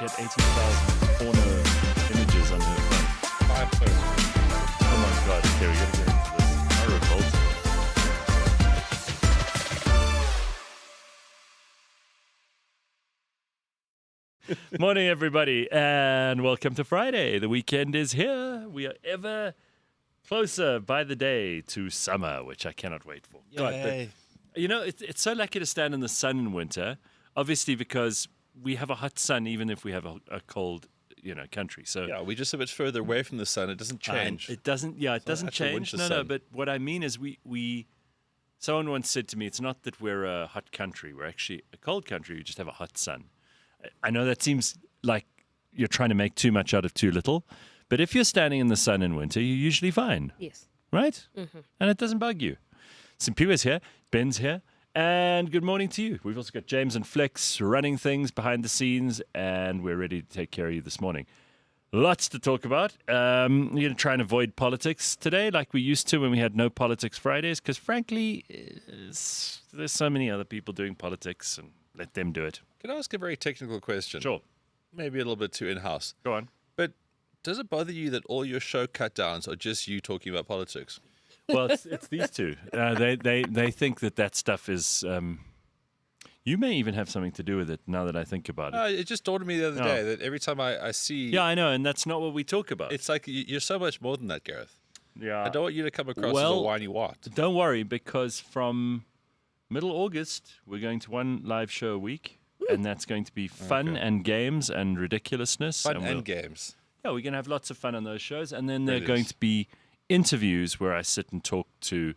she had 18,000 porno images on her phone. 5 photos. Oh my God. Okay, we got to get into this. I revolt. Morning, everybody, and welcome to Friday. The weekend is here. We are ever closer by the day to summer, which I cannot wait for. God, but, you know, it's so lucky to stand in the sun in winter, obviously because we have a hot sun even if we have a cold, country. So Yeah, we're just a bit further away from the sun. It doesn't change. It doesn't. Yeah, it doesn't change. No. But what I mean is, we. Someone once said to me, it's not that we're a hot country. We're actually a cold country. We just have a hot sun. I know that seems like you're trying to make too much out of too little, but if you're standing in the sun in winter, you're usually fine. Yes. Right? Mm-hmm. And it doesn't bug you. Simpiwe's here, Ben's here, and good morning to you. We've also got James and Flex running things behind the scenes, and we're ready to take care of you this morning. Lots to talk about. We're going to try and avoid politics today like we used to when we had no politics Fridays, because frankly, there's so many other people doing politics, and let them do it. Can I ask a very technical question? Sure. Maybe a little bit too in-house. Go on. But does it bother you that all your show cut-downs are just you talking about politics? Well, it's these two. They think that stuff is... you may even have something to do with it now that I think about it. It just dawned on me the other day that every time I see... Yeah, I know, and that's not what we talk about. It's like you're so much more than that, Gareth. Yeah. I don't want you to come across as a whiny what. Don't worry, because from middle August, we're going to one live show a week, and that's going to be fun and games and ridiculousness. Fun and games. Yeah, we're going to have lots of fun on those shows, and then there are going to be interviews where I sit and talk to,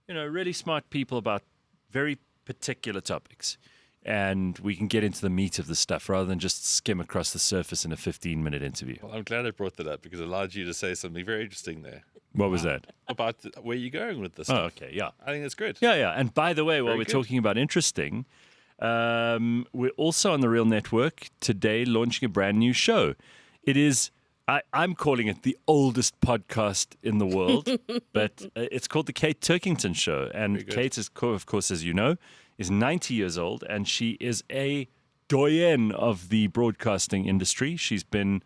really smart people about very particular topics, and we can get into the meat of the stuff rather than just skim across the surface in a 15-minute interview. Well, I'm glad I brought that up because it allowed you to say something very interesting there. What was that? About where you're going with this Oh, stuff. okay, yeah. I think that's good. Yeah. And by the way, while we're good. talking about interesting, we're also on the Real Network today launching a brand new show. It is, I'm calling it the oldest podcast in the world, but it's called The Kate Turkington Show. And Kate, is, of course, as you know, is 90 years old, and she is a doyenne of the broadcasting industry. She's been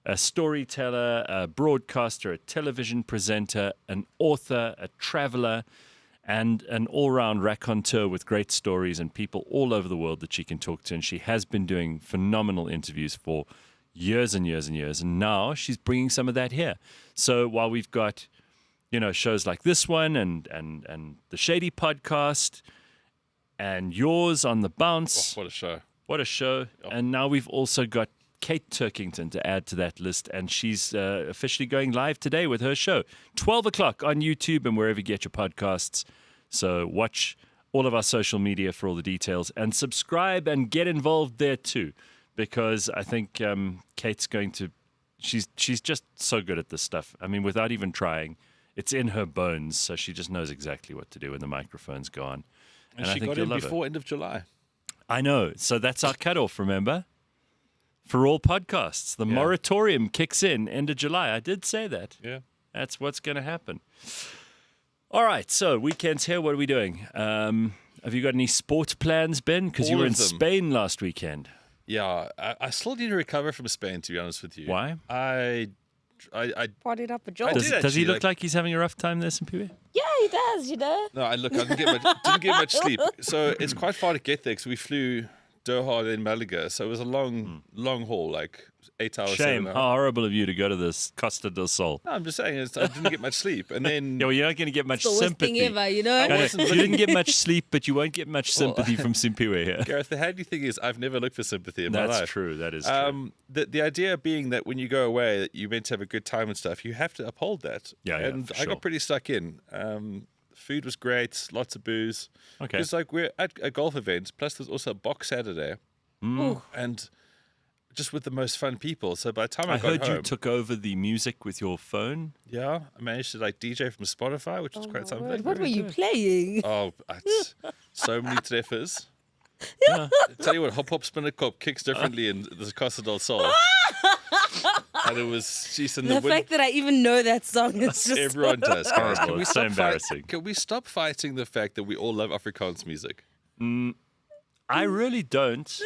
a storyteller, a broadcaster, a television presenter, an author, a traveler, and an all-round raconteur with great stories and people all over the world that she can talk to. And she has been doing phenomenal interviews for years and years and years. And now she's bringing some of that here. So while we've got, shows like this one and the Shady Podcast and yours on The Bounce. Oh, what a show. What a show. Yep. And now we've also got Kate Turkington to add to that list, and she's officially going live today with her show, 12 o'clock on YouTube and wherever you get your podcasts. So watch all of our social media for all the details, and subscribe and get involved there too, because I think Kate's going to, she's just so good at this stuff. I mean, without even trying, it's in her bones, so she just knows exactly what to do when the microphones go on. And she got in before end of July. I know. So that's our cutoff, remember? For all podcasts. The moratorium kicks in end of July. I did say that. Yeah. That's what's going to happen. All right. So weekend's here. What are we doing? Have you got any sports plans, Ben? Because you were in Spain last weekend. Yeah. I still need to recover from Spain, to be honest with you. Why? I Partied up a job. Does he look like he's having a rough time there, Simpiwe? Yeah, he does, No, I didn't get much sleep. So it's quite far to get there because we flew Doha then Malaga. So it was a long haul, like 8 hours. Shame. How horrible of you to go to this Costa del Sol. No, I'm just saying, I didn't get much sleep. And then... Yeah, well, you're not going to get much the worst sympathy. thing ever, You didn't get much sleep, but you won't get much sympathy from Simpiwe here. Gareth, the handy thing is I've never looked for sympathy in my life. That's true. That is true. The idea being that when you go away, you're meant to have a good time and stuff. You have to uphold that. Yeah, and I got pretty stuck in. Food was great, lots of booze. Okay. It's like we're at a golf event, plus there's also a box Saturday. And just with the most fun people. So by the time I got home... I heard you took over the music with your phone. Yeah, I managed to DJ from Spotify, which was quite something. What were you playing? Oh, so many treffers. Yeah. Tell you what, Hop Hop Spinner Cop kicks differently in the Costa del Sol. And it was, geez, the fact that I even know that song is just everyone does. Guys, can we so stop embarrassing. Can we stop fighting the fact that we all love Afrikaans music? I really don't.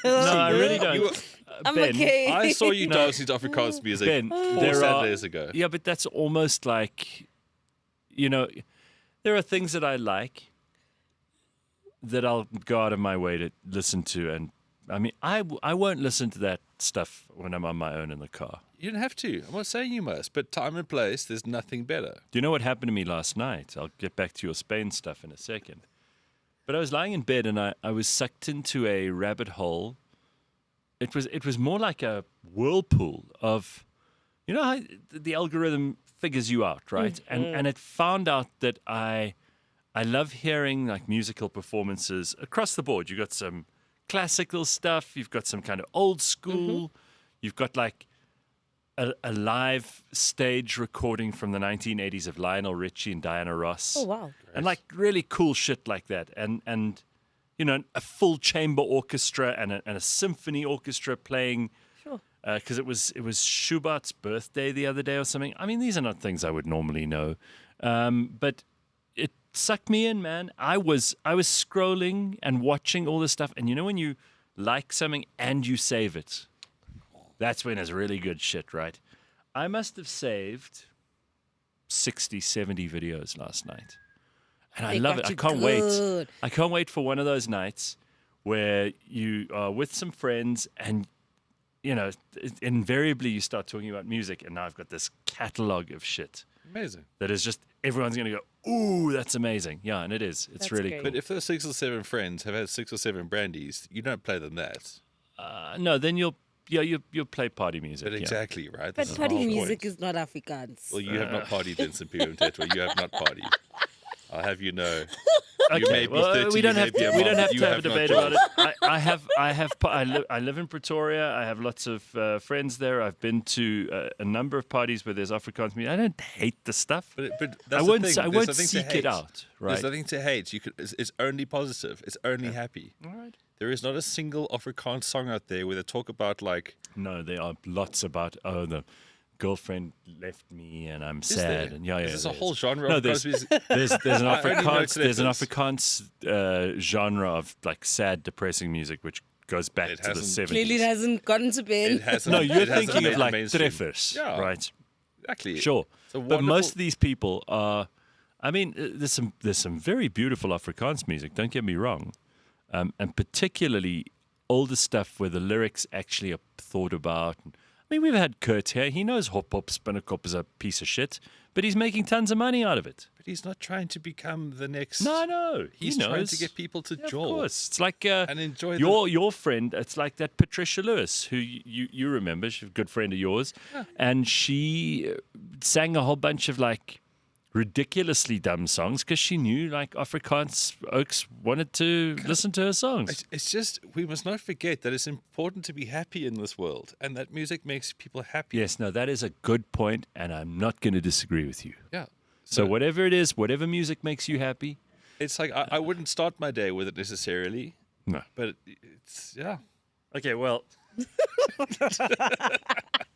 No, I really don't. I'm Ben, okay. I saw you dancing to Afrikaans music Ben, 4 there are Saturdays ago. Yeah, but that's almost like, there are things that I like that I'll go out of my way to listen to, and I mean, I won't listen to that stuff when I'm on my own in the car. You don't have to. I'm not saying you must, but time and place, there's nothing better. Do you know what happened to me last night? I'll get back to your Spain stuff in a second. But I was lying in bed and I was sucked into a rabbit hole. It was more like a whirlpool of, how the algorithm figures you out, right? And it found out that I love hearing like musical performances across the board. You got some classical stuff, you've got some kind of old school, you've got like a live stage recording from the 1980s of Lionel Richie and Diana Ross. Oh, wow. And like really cool shit like that. And a full chamber orchestra and a symphony orchestra playing. Sure. Because it was Schubert's birthday the other day or something. I mean, these are not things I would normally know. But it sucked me in, man. I was scrolling and watching all this stuff. And when you like something and you save it, that's when it's really good shit, right? I must have saved 60, 70 videos last night. And I love it. I can't wait. I can't wait for one of those nights where you are with some friends and, invariably you start talking about music. And now I've got this catalog of shit. Amazing. That is just, everyone's going to go, ooh, that's amazing. Yeah, and it is. It's That's really great. cool. But if those 6 or 7 friends have had 6 or 7 brandies, you don't play them that. No, then you'll play party music. But yeah. exactly, right? But This is the party whole music point. is not Afrikaans. Well, you have not partied in St. Peter and Tetra. You have not partied. I'll have you know. You Okay, may be well, 30, we don't you have may be to. a We don't mom, have you to have a not debate joined. about it. I live in Pretoria. I have lots of friends there. I've been to a number of parties where there's Afrikaans music. I don't hate the stuff. But I that's won't. the thing. I There's won't nothing to seek hate. it out. Right. There's nothing to hate. It's only positive. It's only happy. All right. There is not a single Afrikaans song out there where they talk about like. No, there are lots about the girlfriend left me and I'm Is sad there? and yeah. There's a there whole is. genre No, of there's Crosby's. there's an I only know Afrikaans genre of like sad, depressing music which goes back It to the hasn't- 70s. Clearly it hasn't gotten to It bed. hasn't. No, you're it hasn't thinking made of the like mainstream. treffers, Yeah. right? Exactly. Sure, It's a but most wonderful- of these people are. I mean, there's some very beautiful Afrikaans music. Don't get me wrong, and particularly older stuff where the lyrics actually are thought about. I mean, we've had Kurt here. He knows Hop Hop Spinnekop is a piece of shit, but he's making tons of money out of it. But he's not trying to become the next. No, He's he knows. trying to get people to Yeah, jaw. Of course, it's like And enjoy your friend. It's like that Patricia Lewis, who you remember. She's a good friend of yours, and she sang a whole bunch of like ridiculously dumb songs because she knew like Afrikaans oaks wanted to listen to her songs. It's just we must not forget that it's important to be happy in this world, and that music makes people happy. Yes, no, that is a good point, and I'm not going to disagree with you. Yeah. So whatever it is, whatever music makes you happy, It's like I wouldn't start my day with it necessarily, no. but it's yeah. Okay, well,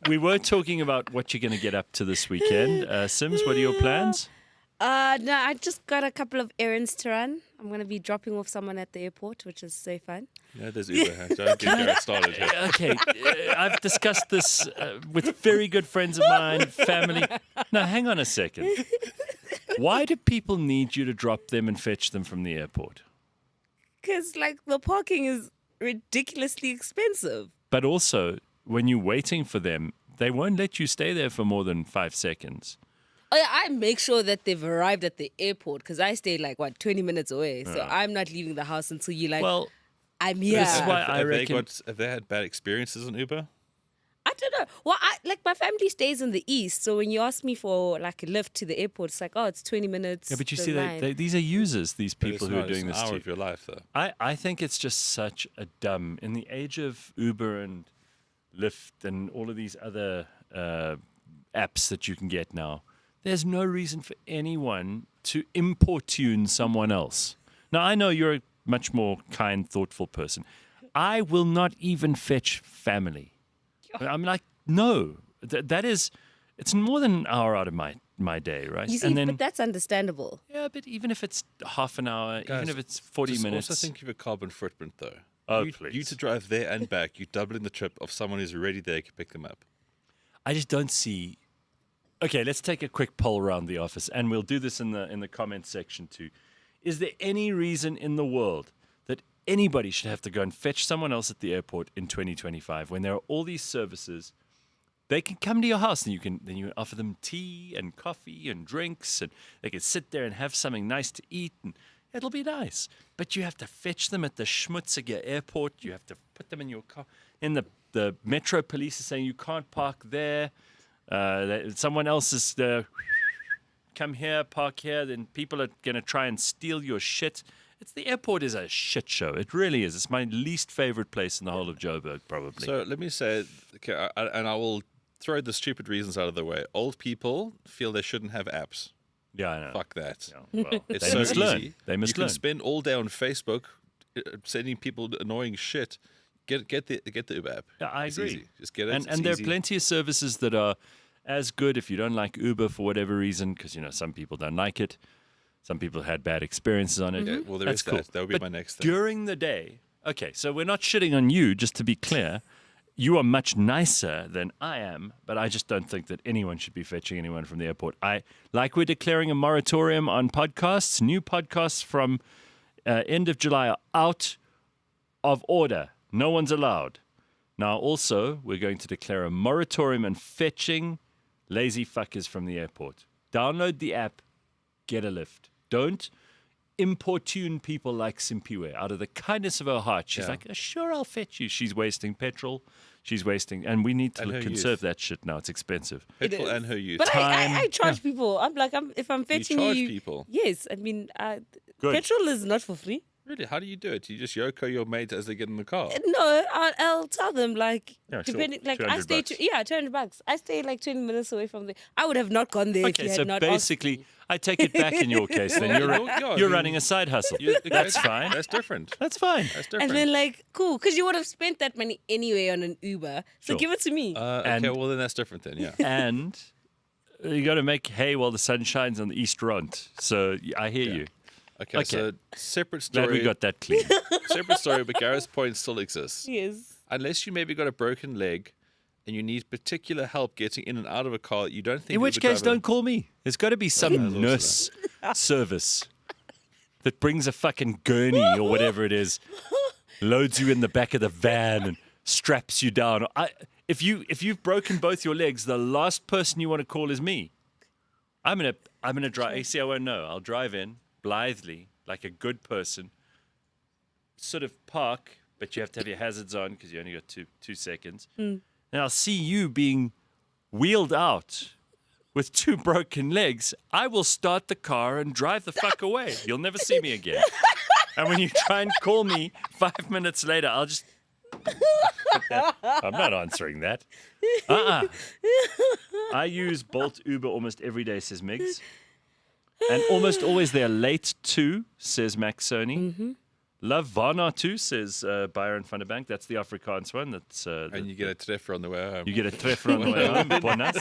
we were talking about what you're going to get up to this weekend. Sims, what are your plans? No, I just got a couple of errands to run. I'm going to be dropping off someone at the airport, which is so fun. Yeah, there's Uber. Don't get Gareth started here. Okay, I've discussed this with very good friends of mine, family. Now, hang on a second. Why do people need you to drop them and fetch them from the airport? Because, like, the parking is ridiculously expensive. But also, when you're waiting for them, they won't let you stay there for more than 5 seconds. Oh, yeah, I make sure that they've arrived at the airport because I stay, 20 minutes away. So I'm not leaving the house until you, Well, I'm here. this is why I reckon. Have they had bad experiences on Uber? I don't know. Well, my family stays in the east, so when you ask me for a lift to the airport, it's like, oh, it's 20 minutes. Yeah, but you don't see, mind. these are users, these But people it's who are not, it's doing an this hour to of you. your life, though. I think it's just such a dumb, in the age of Uber and Lyft and all of these other apps that you can get now, there's no reason for anyone to importune someone else. Now, I know you're a much more kind, thoughtful person. I will not even fetch family. I'm like, no, that is, it's more than an hour out of my my day, right? You see, and then, but that's understandable. yeah, but even if it's half an hour, Guys, even if it's 40 Just minutes. also think of your carbon footprint, though. Oh, you please. to drive there and back, you're doubling the trip of someone who's already there to pick them up. I just don't see. Okay, let's take a quick poll around the office, and we'll do this in the comment section too. Is there any reason in the world that anybody should have to go and fetch someone else at the airport in 2025 when there are all these services? They can come to your house, and you can offer them tea and coffee and drinks, and they can sit there and have something nice to eat, and it'll be nice. But you have to fetch them at the Schmutziger airport. You have to put them in your car. And the metro police is saying you can't park there. Someone else is come here, park here. Then people are going to try and steal your shit. The airport is a shit show. It really is. It's my least favorite place in the whole of Joburg, probably. So let me say, okay, and I will throw the stupid reasons out of the way. Old people feel they shouldn't have apps. Yeah, I know. Fuck that. Yeah, well, It's they so must easy. learn. They must You learn. can spend all day on Facebook sending people annoying shit. Get the Uber app. Yeah, I It's agree. easy. Just get it. And It's there are easy. plenty of services that are as good if you don't like Uber for whatever reason, because some people don't like it. Some people had bad experiences on it. Okay, well, there That's is cool. that. That would be But my next thing. during the day, okay, so we're not shitting on you, just to be clear. You are much nicer than I am, but I just don't think that anyone should be fetching anyone from the airport. We're declaring a moratorium on podcasts. New podcasts from end of July are out of order. No one's allowed. Now, also, we're going to declare a moratorium on fetching lazy fuckers from the airport. Download the app, get a lift. Don't importune people like Simpiwe out of the kindness of her heart. She's like, sure, I'll fetch you. She's wasting petrol. She's wasting, and we need to And her conserve youth. that shit now. It's expensive. Petrol and her youth. But Time. I charge people. I'm like, if I'm fetching charge you, people? Yes, I mean, Good. petrol is not for free. Really? How do you do it? You just Yoko your mate as they get in the car? No, I'll tell them like Yeah, sure. depending, like I 200 stay, bucks. $200. I stay like 20 minutes away from there. I would have not gone there if Okay, you had so not asked basically, me. I take it back in your case. Then you're running a side hustle. That's fine. That's different. That's fine. That's different. And then like, cool, because you would have spent that money anyway on an Uber. So Sure. give it to me. Okay, well then that's different then, yeah. And you got to make hay while the sun shines on the east front. So I hear you. Okay, so separate Glad story. we got that clean. Separate story, but Gareth's point still exists. Yes. Unless you maybe got a broken leg and you need particular help getting in and out of a car, you don't think. In which Uber case, driver- don't call me. There's got to be some nurse service that brings a fucking gurney or whatever it is, loads you in the back of the van and straps you down. If you've broken both your legs, the last person you want to call is me. I'm gonna drive. AC, I won't know. I'll drive in blithely, like a good person. Sort of park, but you have to have your hazards on because you only got two seconds. And I'll see you being wheeled out with two broken legs. I will start the car and drive the fuck away. You'll never see me again. And when you try and call me 5 minutes later, I'll just. I'm not answering that. I use Bolt Uber almost every day, says Miggs. And almost always they're late too, says Max Sony. Love Varna too, says Byron van der Bank. That's the Afrikaans one. That's And you get a treffer on the way home. you get a treffer on the way home. Buenas.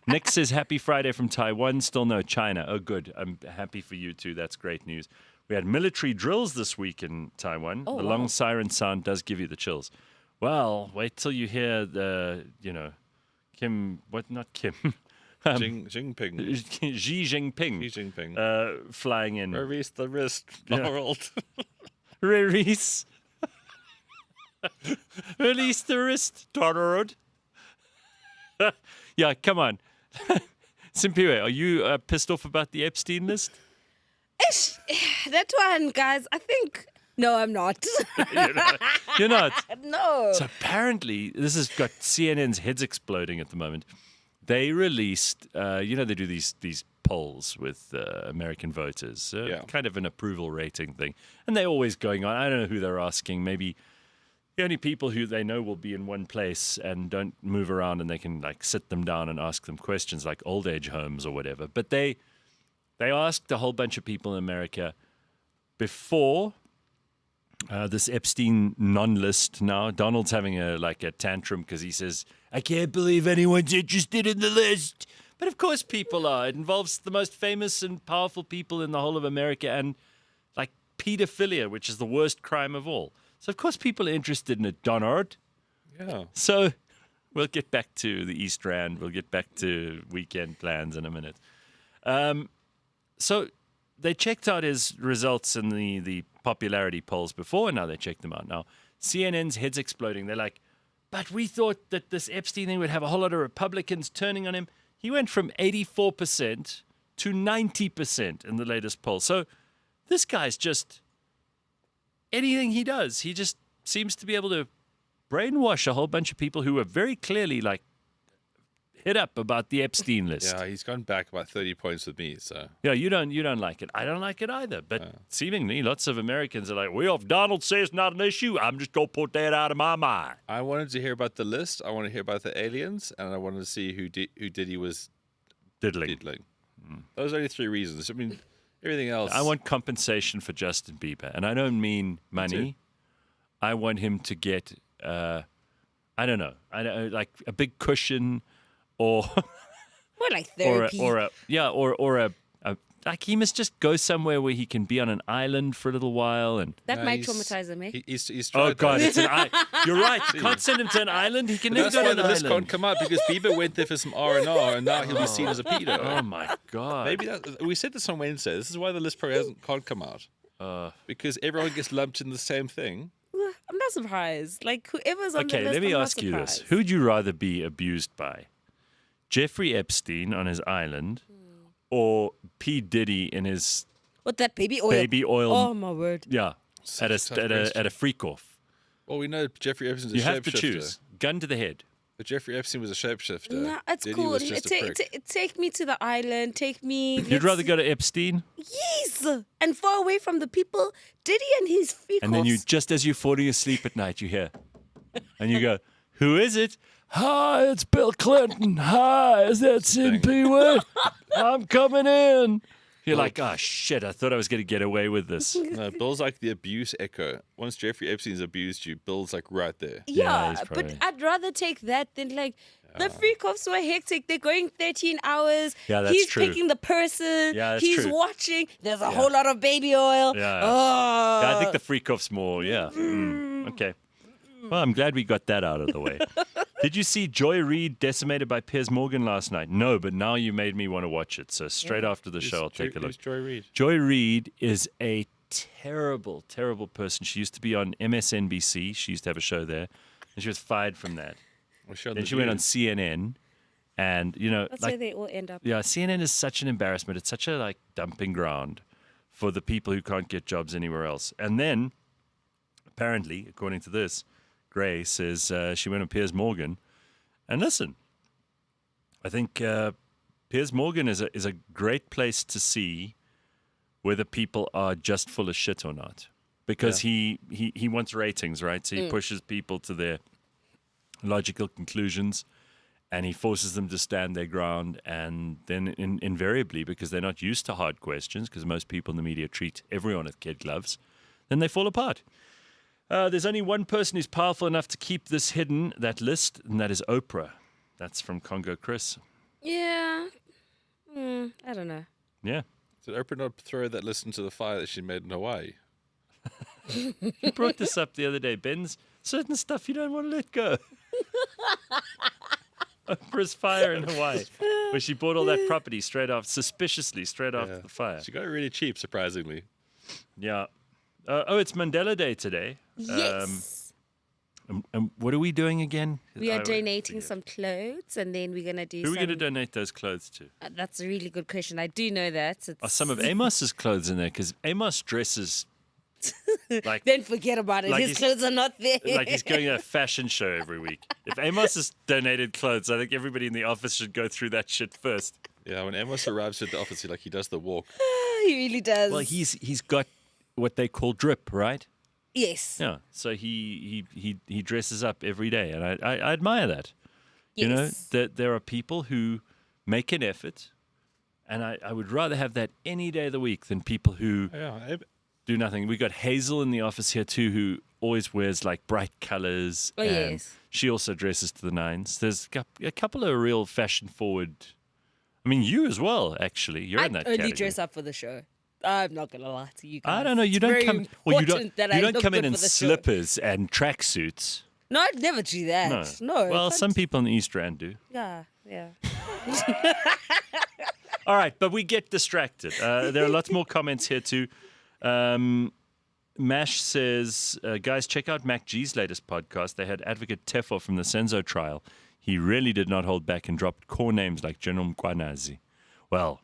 Nick says, happy Friday from Taiwan. Still no China. Oh, good. I'm happy for you too. That's great news. We had military drills this week in Taiwan. Oh, the wow. long siren sound does give you the chills. Well, wait till you hear the, Kim, not Kim? Jinping. Xi Jinping. Xi Jinping. Flying in. Release the wrist, Yeah. Donald. Release. Release the wrist, Donald. Yeah, come on. Simpiwe, are you pissed off about the Epstein list? Ish, that one, guys, I think. No, I'm not. You're not. No. So apparently, this has got CNN's heads exploding at the moment. They released, they do these polls with American voters, kind of an approval rating thing. And they're always going on. I don't know who they're asking. Maybe the only people who they know will be in one place and don't move around, and they can like sit them down and ask them questions like old age homes or whatever. But they asked a whole bunch of people in America before this Epstein non-list. Now Donald's having a tantrum because he says, I can't believe anyone's interested in the list. But of course people are. It involves the most famous and powerful people in the whole of America and like pedophilia, which is the worst crime of all. So of course people are interested in it, Donard. Yeah. So we'll get back to the East Rand. We'll get back to weekend plans in a minute. So they checked out his results in the popularity polls before, and now they checked them out. Now, CNN's head's exploding. They're like, but we thought that this Epstein thing would have a whole lot of Republicans turning on him. He went from 84% to 90% in the latest poll. So this guy's just, anything he does, he just seems to be able to brainwash a whole bunch of people who were very clearly like hit up about the Epstein list. Yeah, he's gone back about 30 points with me. So Yeah, you don't like it. I don't like it either. But seemingly lots of Americans are like, well, if Donald says not an issue, I'm just going to put that out of my mind. I wanted to hear about the list. I want to hear about the aliens, and I wanted to see who Diddy was Diddling. diddling. Those are only 3 reasons. I mean, everything else. I want compensation for Justin Bieber. And I don't mean money. I want him to get, I don't know, like a big cushion or... More like therapy. Like he must just go somewhere where he can be on an island for a little while and. That might traumatize him, eh? He's Oh tried God, that. it's an island. You're right. Can't send him to an island. He can never That's go to why an the list can't island. come out, because Bieber went there for some R&R, and now he'll be seen as a pedo. Oh my God. Maybe we said this on Wednesday. This is why the list probably can't come out. Because everyone gets lumped in the same thing. I'm not surprised. Like, whoever's on the Okay, list, let me I'm ask not you this: surprised. who'd you rather be abused by, Jeffrey Epstein on his island, or P Diddy in his What, that baby oil? baby oil? Oh, my word. Yeah, at Such a tough a question. freak off. Well, we know Jeffrey Epstein's a You have to shapeshifter. choose. Gun to the head. But Jeffrey Epstein was a shapeshifter. No, it's Diddy cool. was just a prick. Take me to the island. Take me. You'd rather go to Epstein, Yes! And far away from the people. Diddy and his freak and then you offs. just as you're falling asleep at night, you hear, and you go, "Who is it?" Hi, it's Bill Clinton. Hi, is that Sid P-Word? I'm coming in. You're like, oh shit! I thought I was going to get away with this. No, Bill's like the abuse echo. Once Jeffrey Epstein's abused you, Bill's like right there. Yeah, he's but probably- I'd rather take that than like the freak offs were hectic. They're going 13 hours. Yeah, that's He's true. picking the person. Yeah, that's He's true. watching. There's a whole lot of baby oil. Yeah. Oh. Yeah, I think the freak off's more. Yeah. Okay. Well, I'm glad we got that out of the way. Did you see Joy Reid decimated by Piers Morgan last night? No, but now you made me want to watch it. So straight after the show, I'll take a look. Who's Joy Reid? Joy Reid is a terrible, terrible person. She used to be on MSNBC. She used to have a show there, and she was fired from that. Was she on Then The she went on View? CNN, and That's where they all end up. yeah, CNN is such an embarrassment. It's such a like dumping ground for the people who can't get jobs anywhere else. And then, apparently, according to this, Gray says she went on Piers Morgan. And listen, I think Piers Morgan is a great place to see whether people are just full of shit or not, because he wants ratings, right? So he pushes people to their logical conclusions, and he forces them to stand their ground. And then invariably, because they're not used to hard questions, because most people in the media treat everyone with kid gloves, then they fall apart. There's only one person who's powerful enough to keep this hidden, that list, and that is Oprah. That's from Congo Chris. Yeah. I don't know. Yeah. Did Oprah not throw that list into the fire that she made in Hawaii? You brought this up the other day, Ben's. Certain stuff you don't want to let go. Oprah's fire in Hawaii, where she bought all that property suspiciously straight after the fire. She got it really cheap, surprisingly. Yeah. It's Mandela Day today. Yes. And what are we doing again? We are I donating forget. some clothes, and then we're going to do Who are we some... going to donate those clothes to? That's a really good question. I do know that. It's... Are some of Amos's clothes in there? Because Amos dresses like Then forget about it. Like His he's- clothes are not there. like he's going to a fashion show every week. If Amos has donated clothes, I think everybody in the office should go through that shit first. Yeah, when Amos arrives at the office, he does the walk. He really does. Well, he's got what they call drip, right? Yes. Yeah. So he dresses up every day, and I admire that. You know, Yes. that there are people who make an effort, and I would rather have that any day of the week than people who Yeah, do nothing. We got Hazel in the office here too, who always wears like bright colors. Oh, and yes. she also dresses to the nines. There's a couple of real fashion forward I mean, you as well, actually. You're in that I only category. dress up for the show. I'm not gonna lie to you guys. I don't know. You It's don't very come. Well, you don't. important that You I don't look come in good in for the show. slippers and tracksuits. No, I'd never do that. No. Well, can't- some people in the East Rand do. Yeah. All right, but we get distracted. There are lots more comments here too. Mash says, guys, check out Mac G's latest podcast. They had Advocate Tefo from the Senzo trial. He really did not hold back and dropped core names like General Muanazi. Well,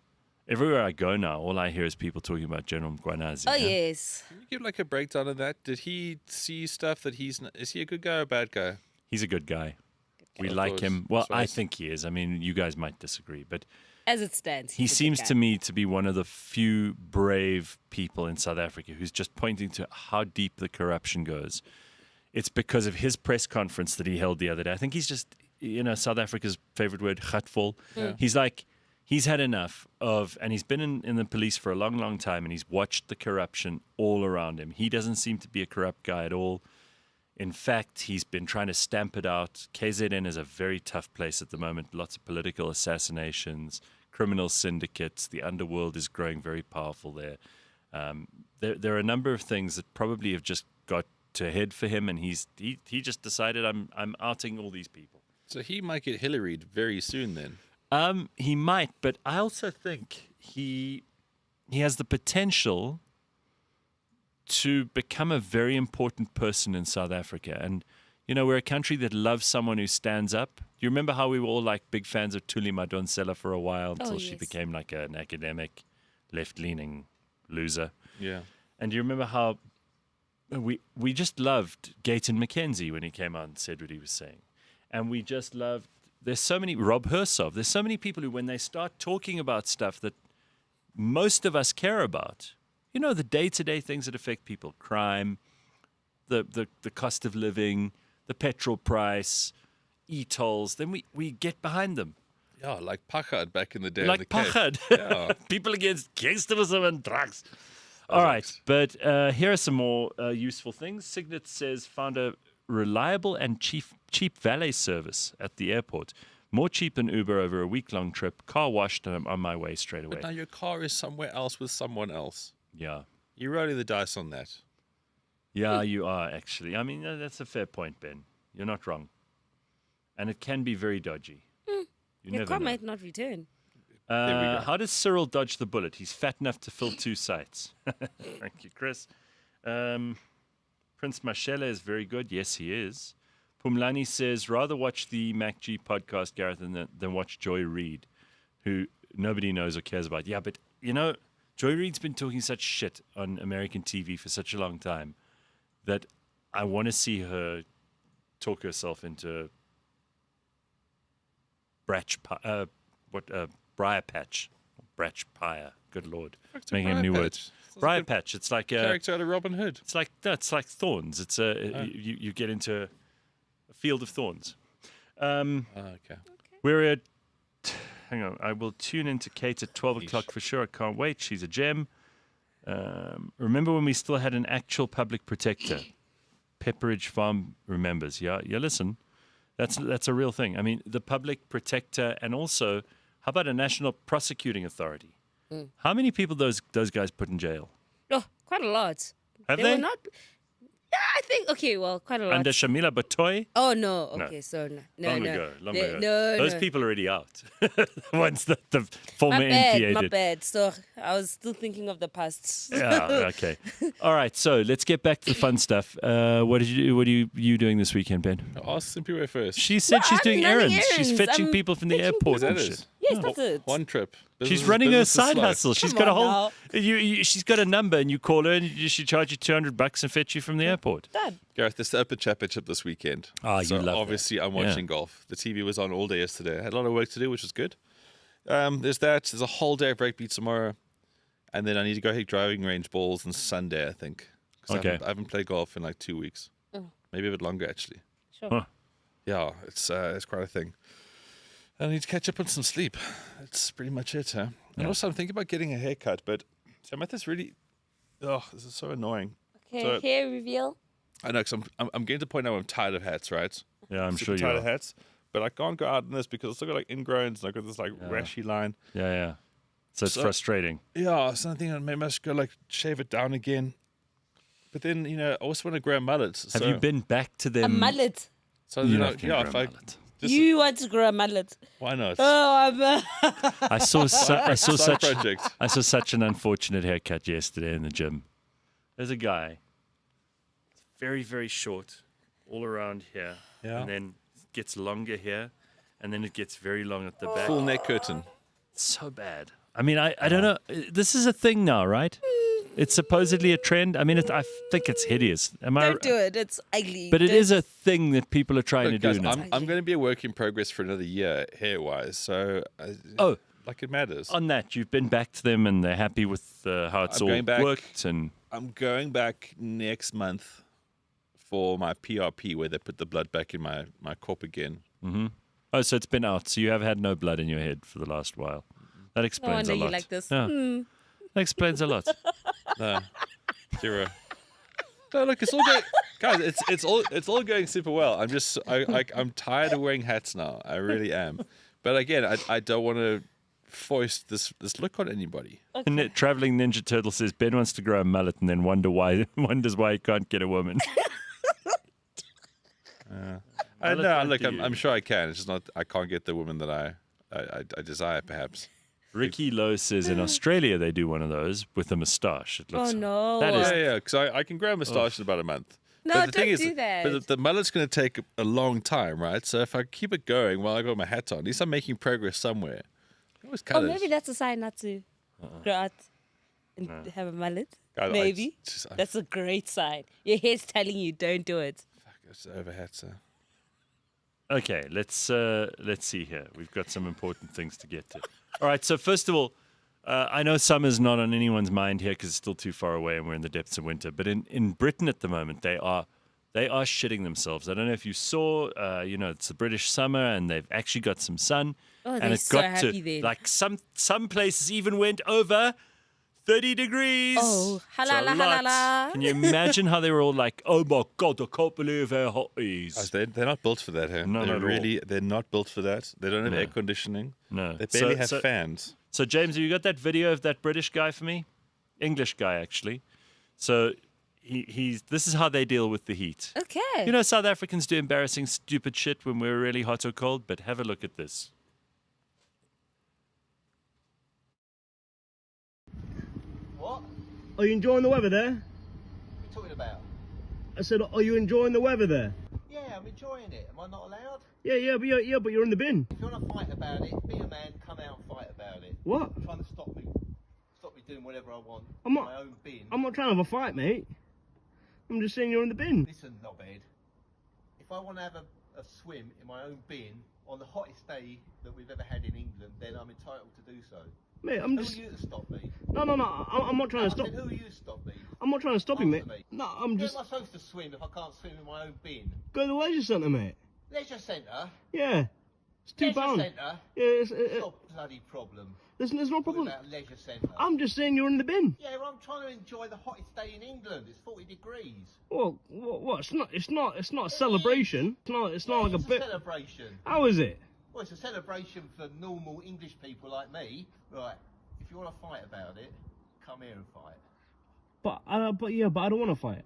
everywhere I go now, all I hear is people talking about General Muanazi. Oh yes. Can you give like a breakdown of that? Did he see stuff that is he a good guy or a bad guy? He's a good guy. We Of like course. him. Well, I That's right. think he is. I mean, you guys might disagree, but As it stands, he seems to me to be one of the few brave people in South Africa who's just pointing to how deep the corruption goes. It's because of his press conference that he held the other day. I think he's just, South Africa's favorite word, gatvol. He's like, he's had enough of, and he's been in the police for a long, long time, and he's watched the corruption all around him. He doesn't seem to be a corrupt guy at all. In fact, he's been trying to stamp it out. KZN is a very tough place at the moment. Lots of political assassinations, criminal syndicates. The underworld is growing very powerful there. There are a number of things that probably have just got to head for him, and he just decided I'm outing all these people. So he might get Hillaried very soon then. He might, but I also think he has the potential to become a very important person in South Africa. And, we're a country that loves someone who stands up. Do you remember how we were all like big fans of Thuli Madonsela for a while until she yes. became like an academic, left-leaning loser? Yeah. And do you remember how we just loved Gayton McKenzie when he came out and said what he was saying? And we just loved, there's so many, Rob Hersov, there's so many people who, when they start talking about stuff that most of us care about, the day-to-day things that affect people, crime, the cost of living, the petrol price, e-tolls, then we get behind them. Yeah, like Pachad back in the day. Like in the Cape. Pachad. Yeah. People against gangsterism and drugs. All right, but here are some more useful things. Signet says, found a reliable and cheap valet service at the airport. More cheap than Uber over a week-long trip. Car washed, and I'm on my way straight away. But now your car is somewhere else with someone else. Yeah. You're rolling the dice on that. Yeah, you are, actually. I mean, that's a fair point, Ben. You're not wrong. And it can be very dodgy. You Your never car know. might not return. There we go. How does Cyril dodge the bullet? He's fat enough to fill 2 sites. Thank you, Chris. Prince Mashele is very good. Yes, he is. Pumlani says, rather watch the MacG podcast, Gareth, than watch Joy Reid, who nobody knows or cares about. Yeah, but, Joy Reid's been talking such shit on American TV for such a long time that I want to see her talk herself into briar patch. Bratch Pyre. Good Lord. What's a Making a briar new patch? word. Sounds like Briar a patch. It's like Character out of Robin Hood. it's like thorns. It's you get into a field of thorns. Okay. We're at. Hang on. I will tune into Kate at 12 o'clock for sure. I can't wait. She's a gem. Remember when we still had an actual public protector? Pepperidge Farm remembers. Yeah. Listen, that's a real thing. I mean, the public protector, and also, how about a national prosecuting authority? How many people those guys put in jail? Oh, quite a lot. Have They they? were not. Yeah, I think. Okay, well, quite a lot. Under Shamila Batoy? Oh no. Okay, so no. Long ago. No, Those no. people are already out. Once the former My MP bad. My did. bad. So I was still thinking of the past. Yeah, okay. All right, so let's get back to the fun stuff. What did you do? What are you doing this weekend, Ben? Ask Simply Way first. She said No, she's I'm doing running errands. She's errands. fetching I'm people from the fetching airport That and is. shit. Yes, that's it. One trip. She's running her business is side slow. hustle. She's Come got a on whole. She's got a number, and you call her, and she charge you $200 and fetch you from the airport. Done. Gareth, there's the Open Championship this weekend. Ah, you so love that. obviously I'm Yeah. watching golf. The TV was on all day yesterday. I had a lot of work to do, which was good. There's that. There's a whole day of rugby tomorrow. And then I need to go hit driving range balls on Sunday, I think. 'Cause Okay. I haven't played golf in like 2 weeks. Maybe a bit longer, actually. Sure. Huh. Yeah, it's quite a thing. I need to catch up on some sleep. That's pretty much it, huh? And also, I'm thinking about getting a haircut, but so I'm at this really. Oh, this is so annoying. Okay, So- hair reveal. I know, because I'm getting to the point now where I'm tired of hats, right? Yeah, I'm Super sure you tired are. of hats. but I can't go out in this because I've still got like ingrowns and I've got this like rashy line. Yeah. So it's frustrating. Yeah, so I think maybe I should go like shave it down again. But then, I also want to grow mullets. Have you been back to them? A mullet. So You're then not gonna if grow a I mullet. You want to grow a mullet? why not? Oh, I saw Side project. I saw such an unfortunate haircut yesterday in the gym. There's a guy, very, very short, all around here, and then it gets longer here, and then it gets very long at the back. Full neck curtain. So bad. I mean, I don't know. This is a thing now, right? It's supposedly a trend. I mean, I think it's hideous. don't do it. It's ugly. But it is a thing that people are trying Look, to guys, do now. I'm going to be a work in progress for another year hair-wise, so like it matters. On that, you've been back to them and they're happy with how it's I'm all going back. worked. And I'm going back next month for my PRP where they put the blood back in my corp again. oh, so it's been out. So you have had no blood in your head for the last while. That No explains wonder a lot. you like this. Yeah. That explains a lot. No, 0. No, look, it's all going, guys. It's all going super well. I'm tired of wearing hats now. I really am. But again, I don't want to foist this look on anybody. And Traveling Ninja Turtle says Ben wants to grow a mullet and then wonders why he can't get a woman. I know. won't Look, do I'm you. sure I can. It's just not. I can't get the woman that I desire, perhaps. Ricky Lowe says in Australia they do one of those with a moustache. It looks Oh, no. That is Yeah, because I can grow a moustache in about a month. No, But the thing don't is, do that. But the mullet's going to take a long time, right? So if I keep it going while I got my hat on, at least I'm making progress somewhere. I always cut Oh, it. maybe that's a sign not to grow out and have a mullet. God, Maybe. I That's a great sign. Your hair's telling you don't do it. it's over hat, so. Okay, let's see here. We've got some important things to get to. All right, so first of all, I know summer's not on anyone's mind here because it's still too far away and we're in the depths of winter. But in Britain at the moment, they are shitting themselves. I don't know if you saw, it's the British summer and they've actually got some sun. Oh, and they're it so got happy to then. like some places even went over 30 degrees. Oh, It's a halala, lot. halala. Can you imagine how they were all like, oh my God, I can't believe how hot it is. They're not built for that, huh? No, not at all. They're not built for that. They don't have No. air conditioning. No. They barely have So- fans. So, James, have you got that video of that British guy for me? English guy, actually. So, this is how they deal with the heat. Okay. You know, South Africans do embarrassing, stupid shit when we're really hot or cold, but have a look at this. What? Are you enjoying the weather there? What are you talking about? I said, are you enjoying the weather there? Yeah, I'm enjoying it. Am I not allowed? Yeah, but you're in the bin. If you want to fight about it, be a man, come out and fight about it. What? Trying to stop me doing whatever I want I'm in not- my own bin. I'm not trying to have a fight, mate. I'm just saying you're in the bin. Listen, knobhead. If I want to have a swim in my own bin on the hottest day that we've ever had in England, then I'm entitled to do so. Mate, I'm Who just... are you to stop me? No, I'm not trying to I stop... said, who are you to stop me? I'm not trying to stop you, mate. Answer me. No, I'm Where just... am I supposed to swim if I can't swim in my own bin? Go to the leisure centre, mate. Leisure centre? Yeah. It's £2. Leisure centre? Yeah, It's not a bloody problem. there's no Talking problem. about leisure centre. I'm just saying you're in the bin. Yeah, well, I'm trying to enjoy the hottest day in England. It's 40 degrees. Well, what? It's not a celebration. It's not like a It's bit... celebration. How is it? Well, it's a celebration for normal English people like me. Right, if you want to fight about it, come here and fight. But I don't want to fight.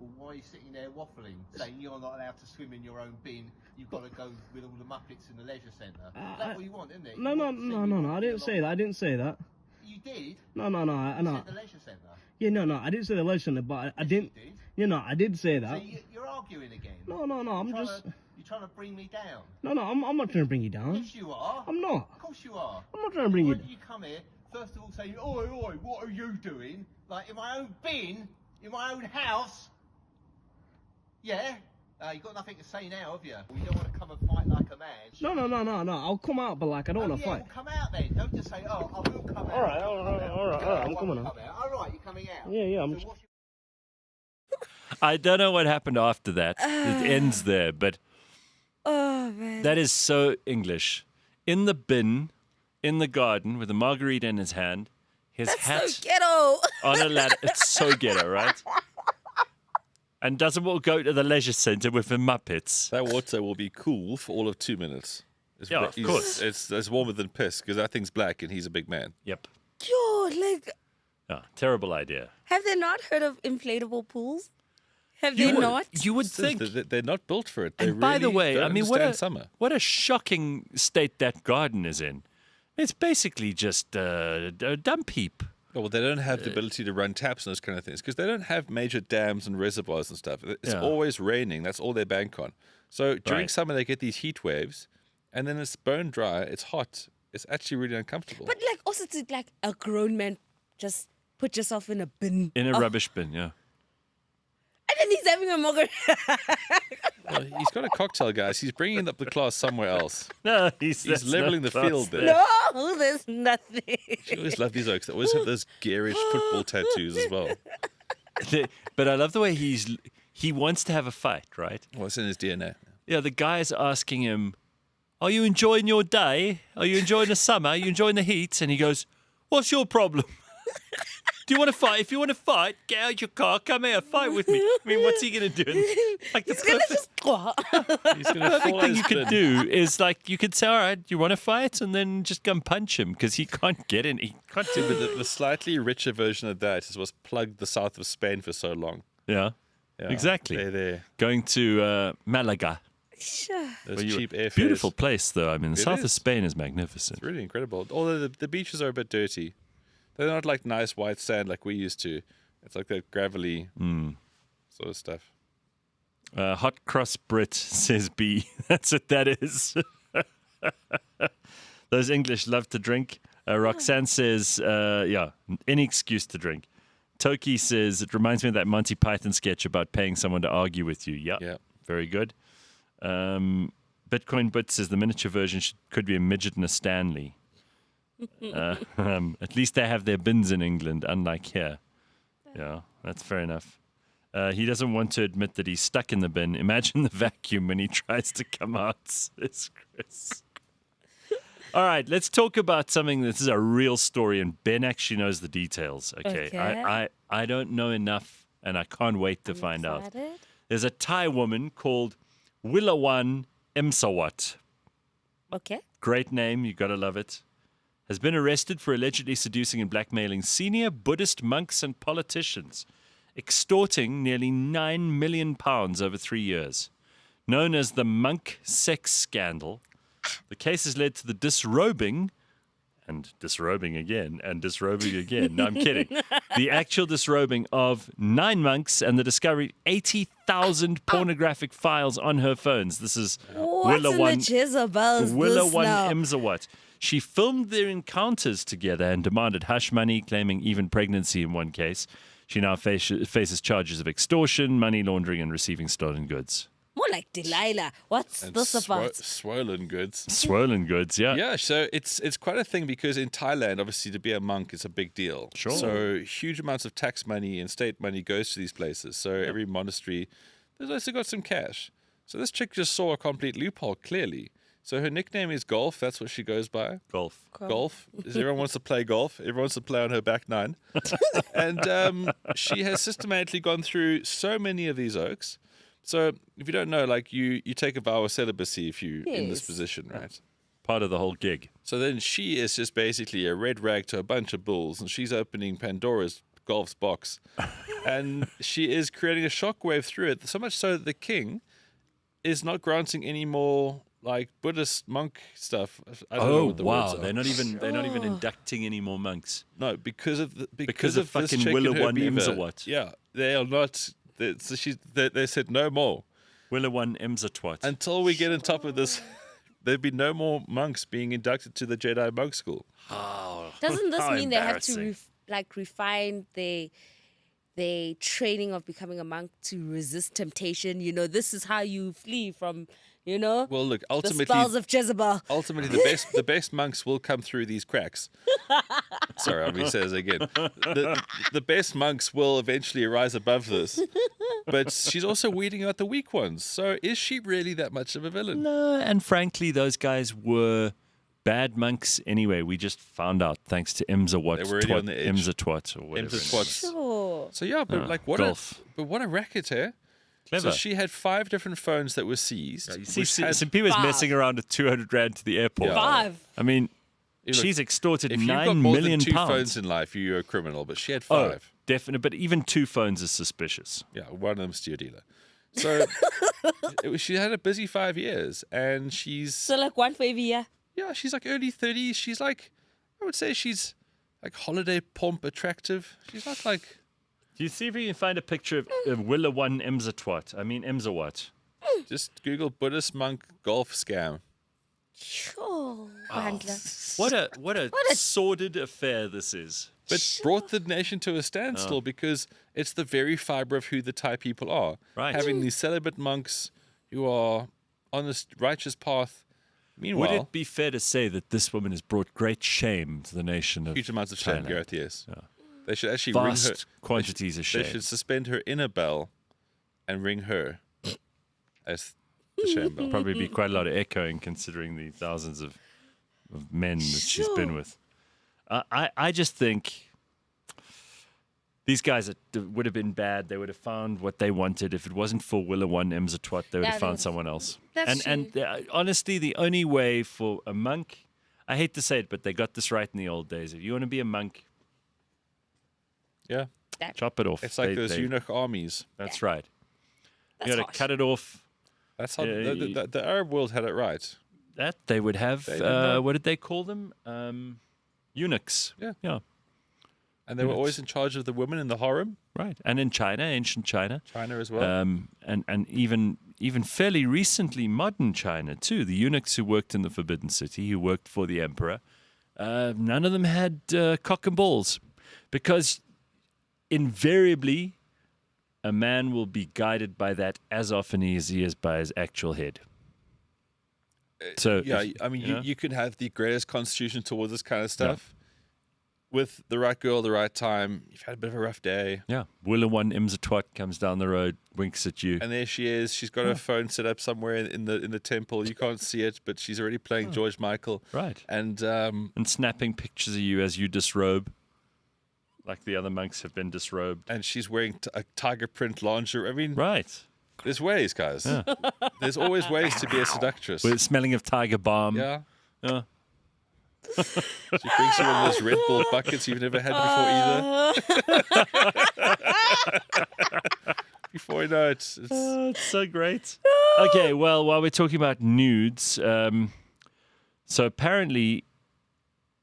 Well, why are you sitting there waffling, saying you're not allowed to swim in your own bin? You've got to go with all the Muppets in the leisure centre. That's what you want, isn't it? No. I didn't say that. I didn't say that. You did? No. You said the leisure centre. Yeah, no. I didn't say the leisure centre, but I didn't. You did. You know, I did say So that. you're arguing again. No. I'm You're just. trying to bring me down. No. I'm not trying to bring you down. Yes, you are. I'm not. Of course you are. I'm not trying to bring Why you. don't you come here, first of all say, oi, what are you doing? Like, in my own bin, in my own house? Yeah? You've got nothing to say now, have you? You don't want to come and fight like a man. No. I'll come out, but like I don't want to yeah, fight. well, come out then. Don't just say, oh, I will come out. All right, I'm I coming won't out. come out. All right, you're coming out. Yeah, I'm So just- what's your- I don't know what happened after that. It ends there, but Oh, man. that is so English. In the bin, in the garden, with a margarita in his hand, his hat so ghetto. on a ladder. It's so ghetto, right? and doesn't want to go to the leisure centre with the Muppets. That water will be cool for all of 2 minutes. Yeah, of course. It's warmer than piss because that thing's black and he's a big man. Yep. Yo, like, Yeah, terrible idea. have they not heard of inflatable pools? Have they not? You would think. They're not built for it. They And by the really way, don't I mean, understand summer. what a shocking state that garden is in. It's basically just a dump heap. Oh, well, they don't have the ability to run taps and those kind of things because they don't have major dams and reservoirs and stuff. It's Yeah. always raining. That's all they bank on. So during Right. summer, they get these heat waves, and then it's bone dry. It's hot. It's actually really uncomfortable. But like, also to like a grown man, just put yourself in a bin. In a of- rubbish bin, yeah. And then he's having a margarita. Well, he's got a cocktail, guys. He's bringing up the class somewhere else. No, He's that's leveling not the class field there. No, there's nothing. I always love these oaks. They always have those garish football tattoos as well. But I love the way he wants to have a fight, right? Well, it's in his DNA. Yeah, the guy's asking him, "Are you enjoying your day? Are you enjoying the summer? Are you enjoying the heat?" And he goes, "What's your problem? Do you want to fight? If you want to fight, get out your car, come here, fight with me." I mean, what's he going to do? Like the He's gonna perfect, just. He's going to fall thing out you his could bin. do is like you could say, "All right, you want to fight?" and then just go and punch him because he can't get in. He can't do But it. the slightly richer version of that is what's plugged the south of Spain for so long. Yeah, Yeah, exactly. They're Going to those Sure. cheap airfares. beautiful place, though. I mean, the It south of is. Spain is magnificent. It's really incredible. Although the beaches are a bit dirty. They're not like nice white sand like we used to. It's like that gravelly sort of stuff. Hot cross Brit says B. That's what that is. Those English love to drink. Roxanne says, yeah, any excuse to drink. Toki says, it reminds me of that Monty Python sketch about paying someone to argue with you. Yeah, Yeah. very good. Bitcoin Bit says the miniature version could be a midget and a Stanley. At least they have their bins in England, unlike here. Yeah, that's fair enough. He doesn't want to admit that he's stuck in the bin. Imagine the vacuum when he tries to come out, says Chris. All right, let's talk about something. This is a real story, and Ben actually knows the details. Okay. I don't know enough, and I can't wait to find out. Excited? There's a Thai woman called Willawan Emsawat. Okay. Great name, you gotta love it. Has been arrested for allegedly seducing and blackmailing senior Buddhist monks and politicians, extorting nearly £9 million over 3 years. Known as the monk sex scandal, the case has led to the disrobing, and disrobing again, and disrobing again. No, I'm kidding. The actual disrobing of 9 monks and the discovery of 80,000 pornographic files on her phones. This is What's in the Jezebel's this now? Imzawat. She filmed their encounters together and demanded hush money, claiming even pregnancy in one case. She now faces charges of extortion, money laundering, and receiving stolen goods. More like Delilah. What's And this about? swollen goods. Swollen goods, yeah. Yeah, so it's quite a thing because in Thailand, obviously, to be a monk is a big deal. Sure. So huge amounts of tax money and state money goes to these places. So every monastery, there's also got some cash. So this chick just saw a complete loophole, clearly. So her nickname is Golf. That's what she goes by. Golf. Golf. Everyone wants to play golf. Everyone wants to play on her back nine. And she has systematically gone through so many of these oaks. So if you don't know, like you take a vow of celibacy if you're in this Yes. position, right? Part of the whole gig. So then she is just basically a red rag to a bunch of bulls, and she's opening Pandora's Golf's box. And she is creating a shockwave through it, so much so that the king is not granting any more like Buddhist monk stuff. I don't know what the words are. They're not even inducting any more monks. No, because of Because of this fucking chick and her Willawan beaver. Imzawat. Yeah, they are not. They said no more Willawan Emsawat. until we get on top of this. There'd be no more monks being inducted to the Jedi monk school. Doesn't this How mean they have to embarrassing. refine the training of becoming a monk to resist temptation? You know, this is how you flee from, you know, Well, look, the ultimately, spells of Jezebel. ultimately the best monks will come through these cracks. Sorry, I'm going to say this again. The best monks will eventually rise above this. But she's also weeding out the weak ones. So is she really that much of a villain? No, and frankly, those guys were bad monks anyway. We just found out thanks to Imzawat. They were already on the edge. Imzawat or whatever. Imzawat's- Sure. So yeah, but Ah, like what golf. a racket here. Clever. So she had 5 different phones that were seized. You see, which had- some people is 5. messing around with 200 rand to the airport. Yeah. 5. I mean, Look, she's extorted if you've got 9 more million than 2 pounds. phones in life, you're a criminal. But she had Oh, 5. definitely. But even 2 phones is suspicious. Yeah, one of them's to your dealer. So she had a busy 5 years, and she's So like one for every year. she's like early 30s. She's like, I would say she's like holiday pomp attractive. She's not like. Do you see if you can find a picture of Willa One Emzatwat? I mean Emzawat. Just Google Buddhist monk golf scam. Sure. Bandler. What a sordid affair this is. But brought the nation to a standstill because it's the very fiber of who the Thai people are. Right. Having these celibate monks who are on this righteous path. Meanwhile, Would it be fair to say that this woman has brought great shame to the nation of huge amounts of shame, China? Gareth, yes. Yeah. They should actually Vast ring her. quantities of They shame. should suspend her inner bell and ring her as the shame bell. Probably be quite a lot of echoing considering the thousands of men that she's been Sure. with. I just think these guys would have been bad. They would have found what they wanted. If it wasn't for Willa One Emzatwat, they would Yeah, have they found would- someone else. That's And honestly, the only way for a monk, I hate to say it, but they got this right in the old days. If you want to be a monk, Yeah. chop it off. It's like They- those they- eunuch armies. That's right. That's You got to harsh. cut it off. That's how Yeah, the Arab world had it right. That they would have. They didn't know. What did they call them? Eunuchs. Yeah. Yeah. And they were Eunuchs. always in charge of the women in the harem. Right. And in China, ancient China. China as well. And even fairly recently, modern China too. The eunuchs who worked in the Forbidden City, who worked for the emperor, none of them had cock and balls, because invariably a man will be guided by that as often as he is by his actual head. So Yeah, if- I mean, you know? you could have the greatest constitution towards this kind of stuff. With the right girl, the right time, you've had a bit of a rough day. Yeah, Willa One Imzatwat comes down the road, winks at you. And there she is. She's got her phone set up somewhere in the temple. You can't see it, but she's already playing George Michael. Right. And And snapping pictures of you as you disrobe, like the other monks have been disrobed. she's wearing a tiger print lingerie. I mean, Right. there's ways, guys. There's always ways to be a seductress. With smelling of tiger balm. Yeah. Yeah. She brings you one of those Red Bull buckets you've never had before either. Before you know it, it's Oh, it's so great. Okay, well, while we're talking about nudes, so apparently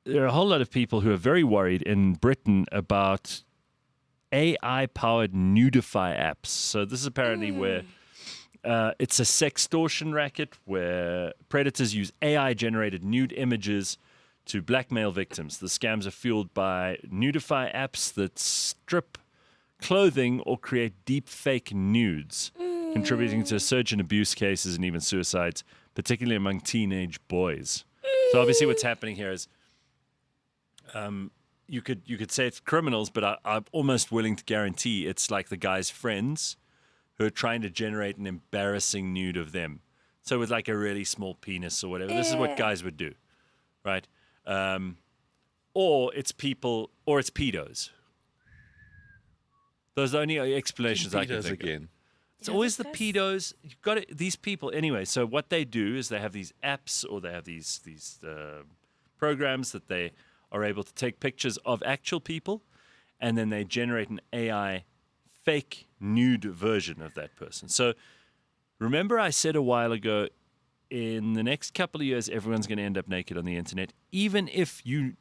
there are a whole lot of people who are very worried in Britain about AI-powered nudify apps. So this is apparently where it's a sextortion racket where predators use AI-generated nude images to blackmail victims. The scams are fueled by nudify apps that strip clothing or create deep fake nudes, contributing to a surge in abuse cases and even suicides, particularly among teenage boys. So obviously what's happening here is you could say it's criminals, but I'm almost willing to guarantee it's like the guy's friends who are trying to generate an embarrassing nude of them. So with like a really small penis or whatever. This is what guys would do, right? Or it's people, or it's pedos. Those are the only explanations I can pedos think of. again. It's always the pedos. You've got these people anyway. So what they do is they have these apps or they have these programs that they are able to take pictures of actual people, and then they generate an AI fake nude version of that person. So remember I said a while ago, in the next couple of years, everyone's going to end up naked on the internet, even if you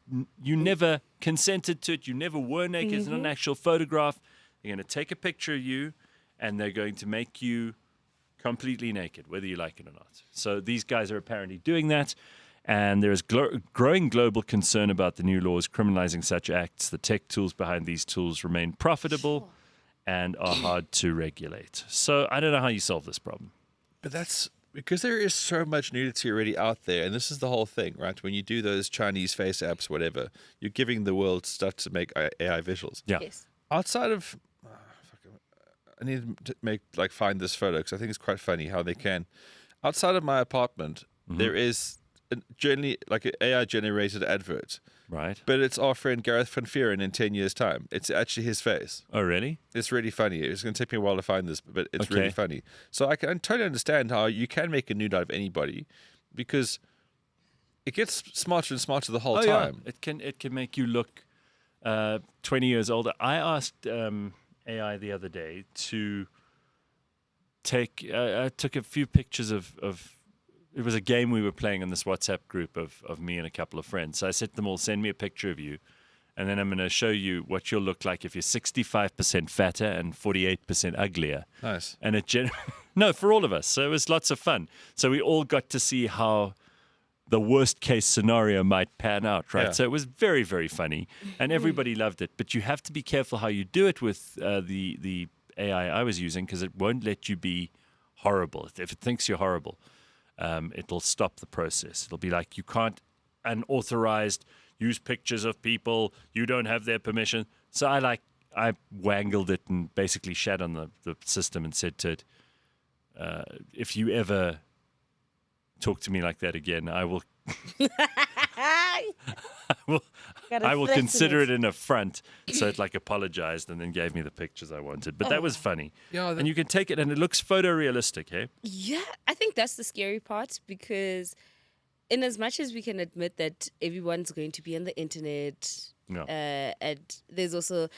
never consented to it, you never were naked. It's not an actual photograph. They're going to take a picture of you, and they're going to make you completely naked, whether you like it or not. So these guys are apparently doing that, and there is growing global concern about the new laws criminalizing such acts. The tech tools behind these tools remain profitable and are hard to regulate. So I don't know how you solve this problem. But that's because there is so much nudity already out there, and this is the whole thing, right? When you do those Chinese face apps, whatever, you're giving the world stuff to make AI visuals. Yeah. Yes. Outside of, I need to find this photo because I think it's quite funny how they can. Outside of my apartment, there is generally like an AI generated advert, Right. but it's our friend Gareth Van Vieren in 10 years' time. It's actually his face. Oh, really? It's really funny. It's going to take me a while to find this, but it's Okay. really funny. So I can totally understand how you can make a nude out of anybody because it gets smarter and smarter the whole time. Yeah. It can make you look 20 years older. I asked AI the other day to take. I took a few pictures of. It was a game we were playing in this WhatsApp group of me and a couple of friends. So I said to them all, send me a picture of you, and then I'm going to show you what you'll look like if you're 65% fatter and 48% uglier. Nice. And no, for all of us. So it was lots of fun. So we all got to see how the worst case scenario might pan out, right? Yeah. So it was very, very funny, and everybody loved it. But you have to be careful how you do it with the AI I was using, because it won't let you be horrible. If it thinks you're horrible, it'll stop the process. It'll be like, you can't unauthorized use pictures of people. You don't have their permission. So I wangled it and basically shat on the system and said to it, if you ever talk to me like that again, I will I will consider it an affront. So it like apologized and then gave me the pictures I wanted. But that was funny. Yeah, and you can take it and it looks photorealistic, hey? Yeah, I think that's the scary part, because in as much as we can admit that everyone's going to be on the internet, No. and there's also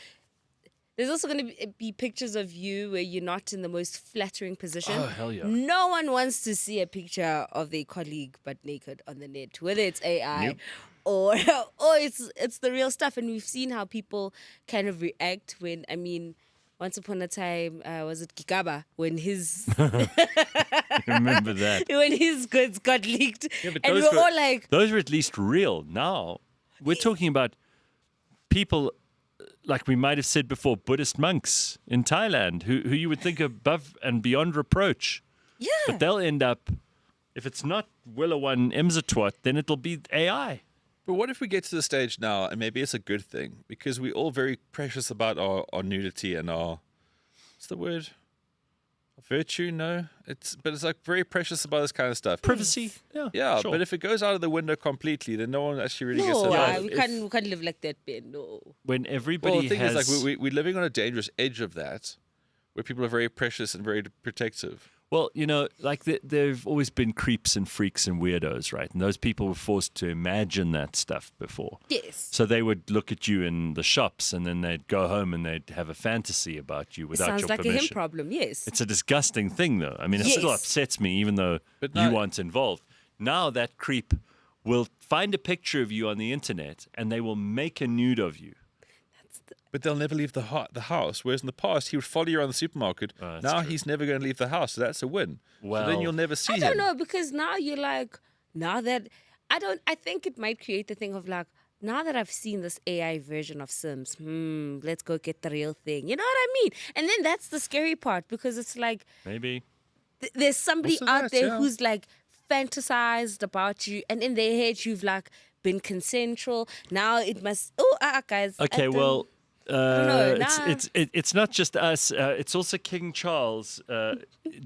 going to be pictures of you where you're not in the most flattering position. Oh, hell yeah. No one wants to see a picture of their colleague but naked on the net, whether it's AI Nope. or it's the real stuff. And we've seen how people kind of react when, I mean, once upon a time, was it Kikaba, when his Remember that. when his goods got leaked, but and we those were were- all like, Those are at least real. Now, we're talking about people, like we might have said before, Buddhist monks in Thailand, who you would think are above and beyond reproach. yeah, But they'll end up, if it's not Willawan Emzatwat, then it'll be AI. But what if we get to the stage now, and maybe it's a good thing, because we're all very precious about our nudity and our, what's the word? Virtue? No, but it's like very precious about this kind of stuff. Privacy. Yeah, sure. but if it goes out of the window completely, then no one actually really gets no, to Yeah, live. we can't live like that, Ben. No. When everybody Well, the thing has... is, like, we're living on a dangerous edge of that, where people are very precious and very protective. Well, you know, like there've always been creeps and freaks and weirdos, right? And those people were forced to imagine that stuff before. Yes. So they would look at you in the shops and then they'd go home and they'd have a fantasy about you without Sounds your like permission. a him problem. Yes. It's a disgusting thing, though. I mean, it still Yes. upsets me, even though But you no- aren't involved. Now that creep will find a picture of you on the internet and they will make a nude of you. But they'll never leave the house. Whereas in the past, he would follow you around the supermarket. that's Now true. he's never going to leave the house. So that's a win. So Well- then you'll never see I him. don't know, because now you're like, now that I think it might create the thing of like, now that I've seen this AI version of Sims, let's go get the real thing. You know what I mean? And then that's the scary part, because it's like Maybe. there's somebody Also out that, there yeah. who's like fantasized about you, and in their head you've like been consensual. Now it must. Guys. I Okay, don't- well, know, it's not just us. It's also King Charles.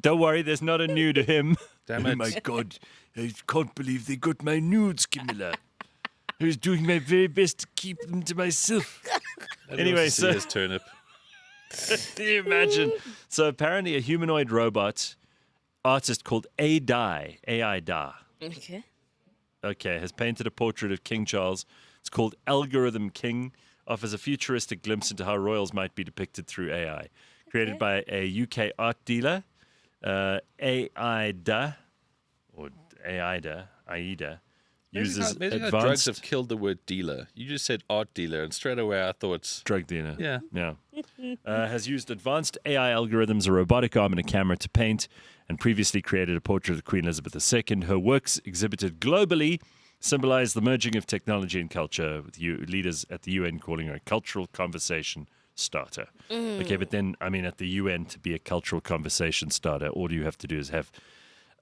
Don't worry, there's not a nude of him. Damn Oh it. my God, I can't believe they got my nudes, Camilla. I was doing my very best to keep them to myself. Nobody Anyway, wants to see so- his turnip. Can you imagine? So apparently a humanoid robot artist called AI Da, Okay. has painted a portrait of King Charles. It's called Algorithm King, offers a futuristic glimpse into how royals might be depicted through AI. Created by a UK art dealer, AIDA, or AIDA, uses Amazing how drugs advanced have killed the word dealer. You just said art dealer, and straight away I thought, drug dealer. yeah. Has used advanced AI algorithms, a robotic arm, and a camera to paint, and previously created a portrait of Queen Elizabeth II. Her works, exhibited globally, symbolize the merging of technology and culture, with leaders at the UN calling her a cultural conversation starter. Okay, but then, I mean, at the UN, to be a cultural conversation starter, all you have to do is have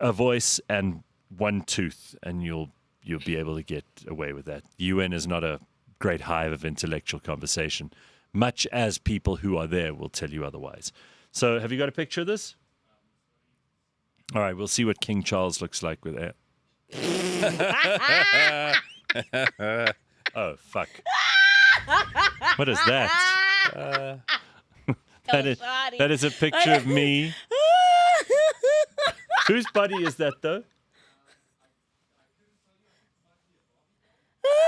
a voice and one tooth, and you'll be able to get away with that. The UN is not a great hive of intellectual conversation, much as people who are there will tell you otherwise. So have you got a picture of this? All right, we'll see what King Charles looks like with that. Oh, fuck. What is that? That is a picture of me. Whose body is that, though?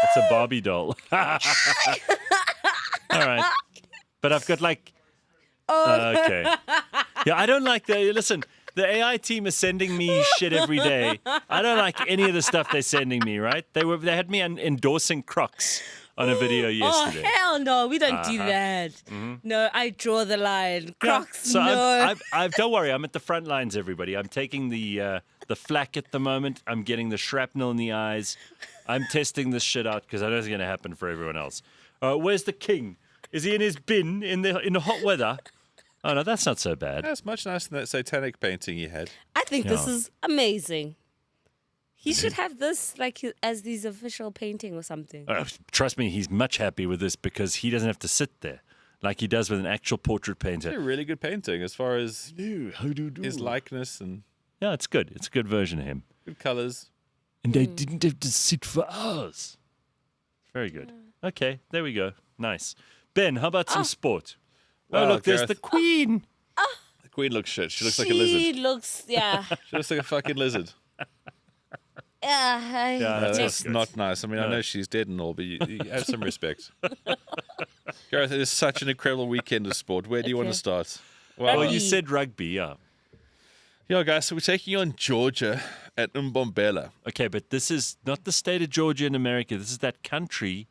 It's a Barbie doll. All right. But I've got like... Okay. Yeah, I don't like the... Listen, the AI team is sending me shit every day. I don't like any of the stuff they're sending me, right? They had me endorsing Crocs on a video yesterday. Oh, hell no. We don't do that. No, I draw the line. Crocs, So no. don't worry. I'm at the front lines, everybody. I'm taking the flak at the moment. I'm getting the shrapnel in the eyes. I'm testing this shit out because I know it's going to happen for everyone else. Where's the king? Is he in his bin in the hot weather? Oh, no, that's not so bad. That's much nicer than that satanic painting he had. I think this is amazing. He should have this like as his official painting or something. Trust me, he's much happy with this because he doesn't have to sit there like he does with an actual portrait painter. It's a really good painting as far as his likeness and Yeah, it's good. It's a good version of him. good colors. And I didn't have to sit for hours. Very good. Okay, there we go. Nice. Ben, how about some sport? Oh, Wow, look, there's Gareth. the Queen. The queen looks shit. She looks like a lizard. She looks, yeah. She looks like a fucking lizard. Yeah, that's That's good. not nice. I mean, I know she's dead and all, but you have some respect. Gareth, it is such an incredible weekend of sport. Where do you want to Okay. start? Well, Well, you said rugby, yeah. yeah, guys, so we're taking on Georgia at Mbombela. Okay, but this is not the state of Georgia in America. This is that country.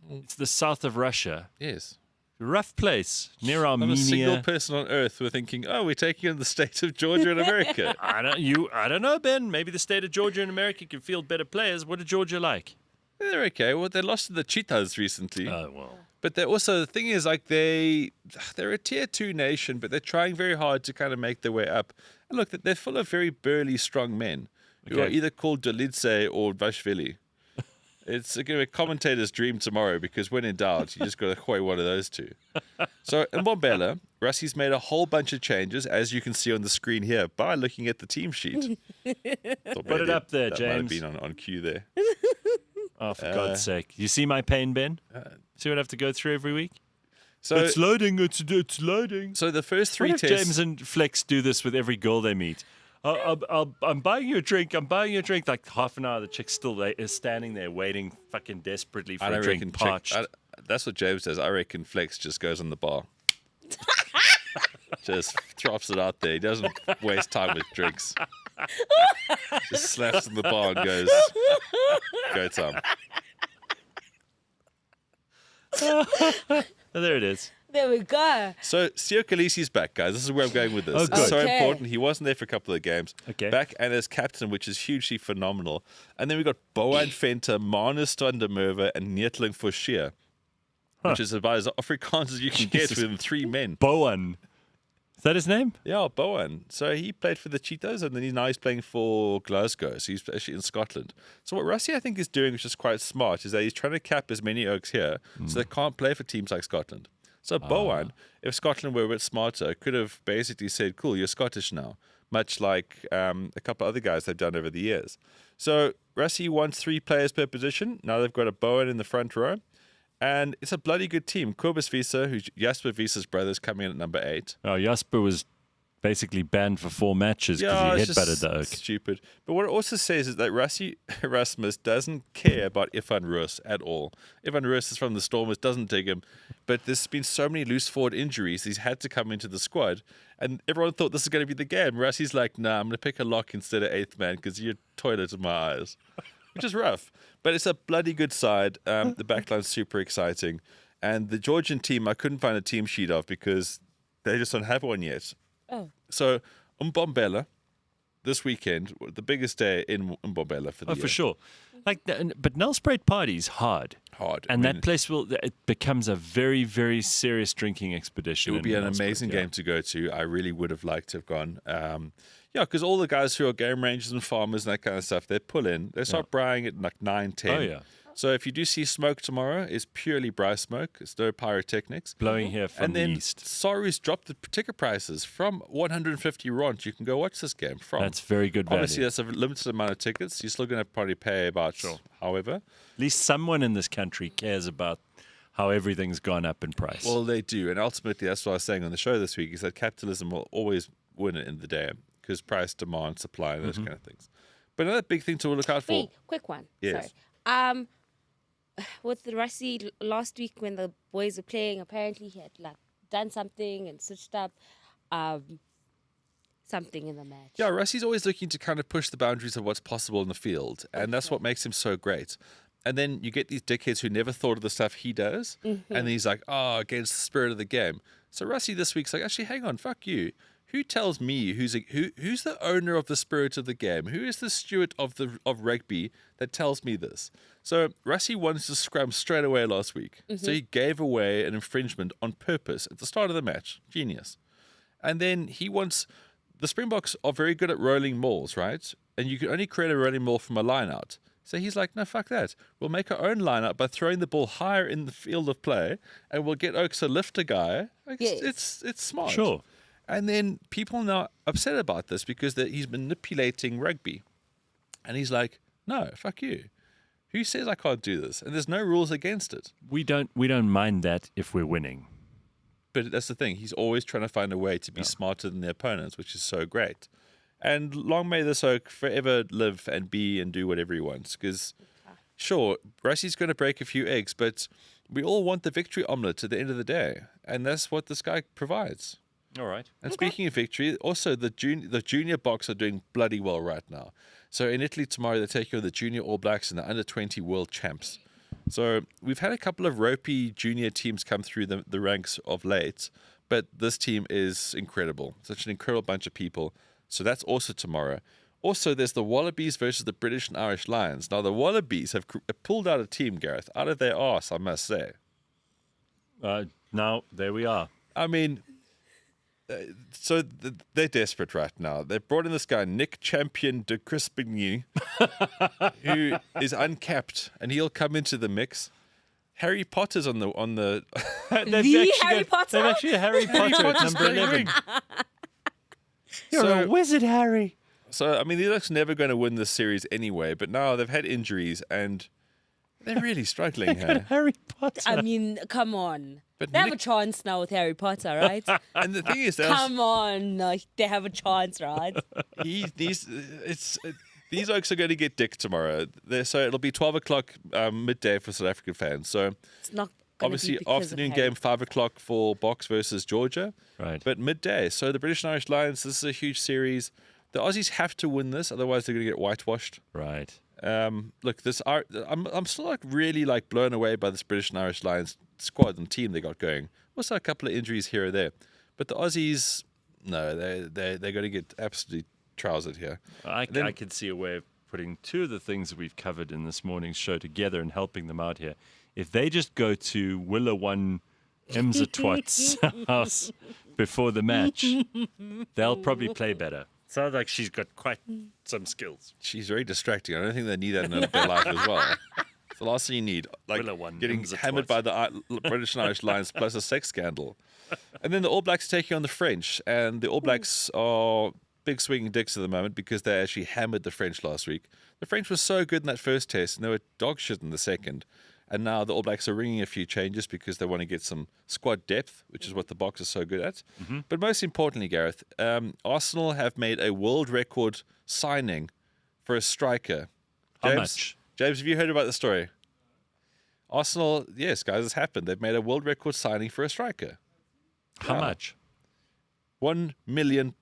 It's the south of Russia. Yes. Rough place near Not a single Armenia. person on earth who are thinking, oh, we're taking on the state of Georgia in America. I don't know, Ben. Maybe the state of Georgia in America can field better players. What did Georgia like? They're okay. Well, they lost to the Cheetahs recently. Oh, well. But they're also, the thing is, like, they're a tier 2 nation, but they're trying very hard to kind of make their way up. And look, they're full of very burly, strong men who are Okay. either called Dolidze or Vashvili. It's going to be a commentator's dream tomorrow because when in doubt, you just got to hoy one of those two. So in Mbombela, Rusty's made a whole bunch of changes, as you can see on the screen here, by looking at the team sheet. Put it up there, that might have James. been on cue there. Oh, for God's sake. You see my pain, Ben? See what I have to go through every week? So, It's loading. It's loading. so the first three What if tests... James and Flex do this with every girl they meet? I'm buying you a drink. I'm buying you a drink. Like half an hour, the chick still is standing there waiting fucking desperately for I a don't drink, reckon parched. that's what James says. I reckon Flex just goes on the bar. Just drops it out there. He doesn't waste time with drinks. Just slaps in the bar and goes, go Tom. Oh, there it is. there we go. So Sio Khaleesi's back, guys. This is where I'm going with this. Oh, It's good. so Okay. important. He wasn't there for a couple of games. Okay. Back and as captain, which is hugely phenomenal. And then we got Boan Venter, Manus van der Merwe, and Neetling Forshia, which is about as Afrikaans as you can get Jesus. with 3 men. Bowen. Is that his name? Yeah, Bowen. So he played for the Cheetahs, and then now he's playing for Glasgow. So he's actually in Scotland. So what Rusty, I think, is doing, which is quite smart, is that he's trying to cap as many Oaks here so they can't play for teams like Scotland. So Bowen, if Scotland were a bit smarter, could have basically said, cool, you're Scottish now, much like a couple other guys they've done over the years. So Rusty wants 3 players per position. Now they've got a Bowen in the front row. And it's a bloody good team. Kobus Visa, who's Jasper Visa's brother, is coming in at number 8. Oh, Jasper was basically banned for 4 matches because he it's headbutted just the Oak. stupid. But what it also says is that Rassi Erasmus doesn't care about Ifan Roos at all. Ifan Roos is from the Stormers, doesn't dig him. But there's been so many loose forward injuries, he's had to come into the squad. And everyone thought this is going to be the game. Rassi's like, nah, I'm going to pick a lock instead of 8th man because you're toilet in my eyes. Which is rough. But it's a bloody good side. The backline's super exciting. And the Georgian team, I couldn't find a team sheet of because they just don't have one yet. Oh. So, Mbombela, this weekend, the biggest day in Mbombela for the Oh, year. for sure. Like, but Nelspruit Party's hard. Hard. And I mean, that place it becomes a very, very serious drinking expedition. it would be in an Nelspruit, amazing yeah. game to go to. I really would have liked to have gone. Yeah, because all the guys who are game rangers and farmers and that kind of stuff, they pull in. They start buying at like 9, 10. Oh, yeah. So if you do see smoke tomorrow, it's purely Bryce smoke. It's no pyrotechnics. Blowing here from And the then east. Saru's dropped the ticket prices from 150 rand. You can go watch this game from. That's very good value. Obviously, that's a limited amount of tickets. You're still going to probably pay about however. At least someone in this country cares about how everything's gone up in price. Well, they do. And ultimately, that's what I was saying on the show this week, is that capitalism will always win at the end of the day because price, demand, supply, and those kind of things. But another big thing to look out for. Wait, quick one. Yes. Sorry. With the Rusty last week when the boys were playing, apparently he had like done something and switched up something in the match. Yeah, Rusty's always looking to kind of push the boundaries of what's possible in the field, and that's what makes him so great. And then you get these dickheads who never thought of the stuff he does, and he's like, against the spirit of the game. So Rusty this week's like, actually, hang on, fuck you. Who tells me who's the owner of the spirit of the game? Who is the steward of rugby that tells me this? So Rusty wanted to scrum straight away last week. So he gave away an infringement on purpose at the start of the match. Genius. And then the Springboks are very good at rolling mauls, right? And you can only create a rolling maul from a line out. So he's like, no, fuck that. We'll make our own line out by throwing the ball higher in the field of play, and we'll get Oaks to lift a guy. Like, Yes. It's smart. Sure. And then people are now upset about this because he's manipulating rugby. And he's like, no, fuck you. Who says I can't do this? And there's no rules against it. We don't mind that if we're winning. But that's the thing. He's always trying to find a way to be smarter than their opponents, which is so great. And long may this oak forever live and be and do whatever he wants. Because, sure, Rusty's going to break a few eggs, but we all want the victory omelette at the end of the day. And that's what this guy provides. All right. And speaking of victory, also the junior Boks are doing bloody well right now. So in Italy tomorrow, they're taking on the junior All Blacks and the under-20 world champs. So we've had a couple of ropey junior teams come through the ranks of late, but this team is incredible. Such an incredible bunch of people. So that's also tomorrow. Also, there's the Wallabies versus the British and Irish Lions. Now, the Wallabies have pulled out a team, Gareth, out of their arse, I must say. Now, there we are. I mean... So they're desperate right now. They've brought in this guy, Nick Champion de Crispigny, who is uncapped, and he'll come into the mix. Harry Potter's on the. Harry Potter? They've actually Harry Potter at number 11. You're a wizard, Harry. So I mean, the Blacks never going to win this series anyway. But now they've had injuries, and they're really struggling here. Harry Potter. I mean, come on. But They have a chance now with Harry Potter, right? And the thing is, Come on. They have a chance, right? these oaks are going to get dick tomorrow. So it'll be 12 o'clock midday for South African fans. So It's not gonna obviously be because of afternoon Harry game, 5 o'clock for Boks versus Georgia. Right. But midday. So the British and Irish Lions, this is a huge series. The Aussies have to win this, otherwise they're going to get whitewashed. Right. Look, I'm still really blown away by this British and Irish Lions squad and team they got going. Also a couple of injuries here or there, but the Aussies, no, they're going to get absolutely trousered here. I could see a way of putting two of the things that we've covered in this morning's show together and helping them out here. If they just go to Willa One Emzatwat's house before the match, they'll probably play better. Sounds like she's got quite some skills. She's very distracting. I don't think they need that in their life as well. It's the last thing you need, getting hammered by the British and Irish Lions plus a sex scandal. And then the All Blacks taking on the French, and the All Blacks are big swinging dicks at the moment because they actually hammered the French last week. The French were so good in that first test, and they were dog shit in the second. And now the All Blacks are ringing a few changes because they want to get some squad depth, which is what the Boks are so good at. Mm-hmm. But most importantly, Gareth, Arsenal have made a world record signing for a striker. How much? James, have you heard about the story? Arsenal, yes, guys, it's happened. They've made a world record signing for a striker. How much? £1 million.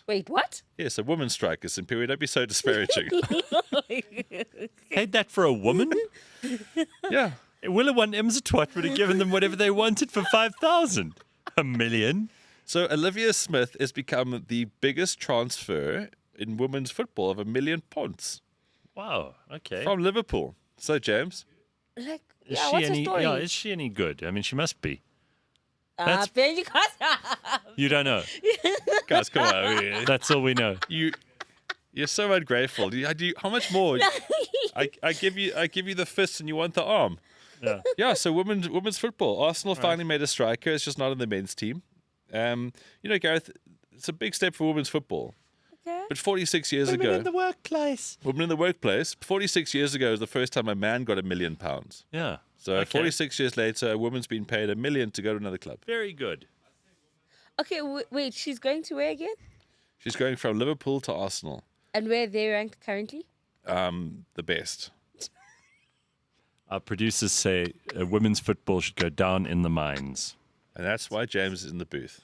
Wait, what? Yes, a woman striker, Imperial. Don't be so disparaging. Paid that for a woman? Yeah. Willa One Emzatwat would have given them whatever they wanted for 5,000. $1 million. So Olivia Smith has become the biggest transfer in women's football of £1 million Wow. Okay. from Liverpool. So, James, Is What's the story? is she any good? I mean, she must be. Ben, you can't. You don't know. guys, come on. That's all we know. You're so ungrateful. How much more? I give you the fist and you want the arm. Yeah. Yeah, so women's football. Arsenal finally made a striker. It's just not in the men's team. Gareth, it's a big step for women's football. Okay. But 46 years Women ago, in the workplace. 46 years ago was the first time a man got £1 million. Yeah. So Okay. 46 years later, a woman's been paid $1 million to go to another club. Very good. Okay, wait, she's going to where again? She's going from Liverpool to Arsenal. And where they ranked currently? The best. Our producers say women's football should go down in the mines. And that's why James is in the booth.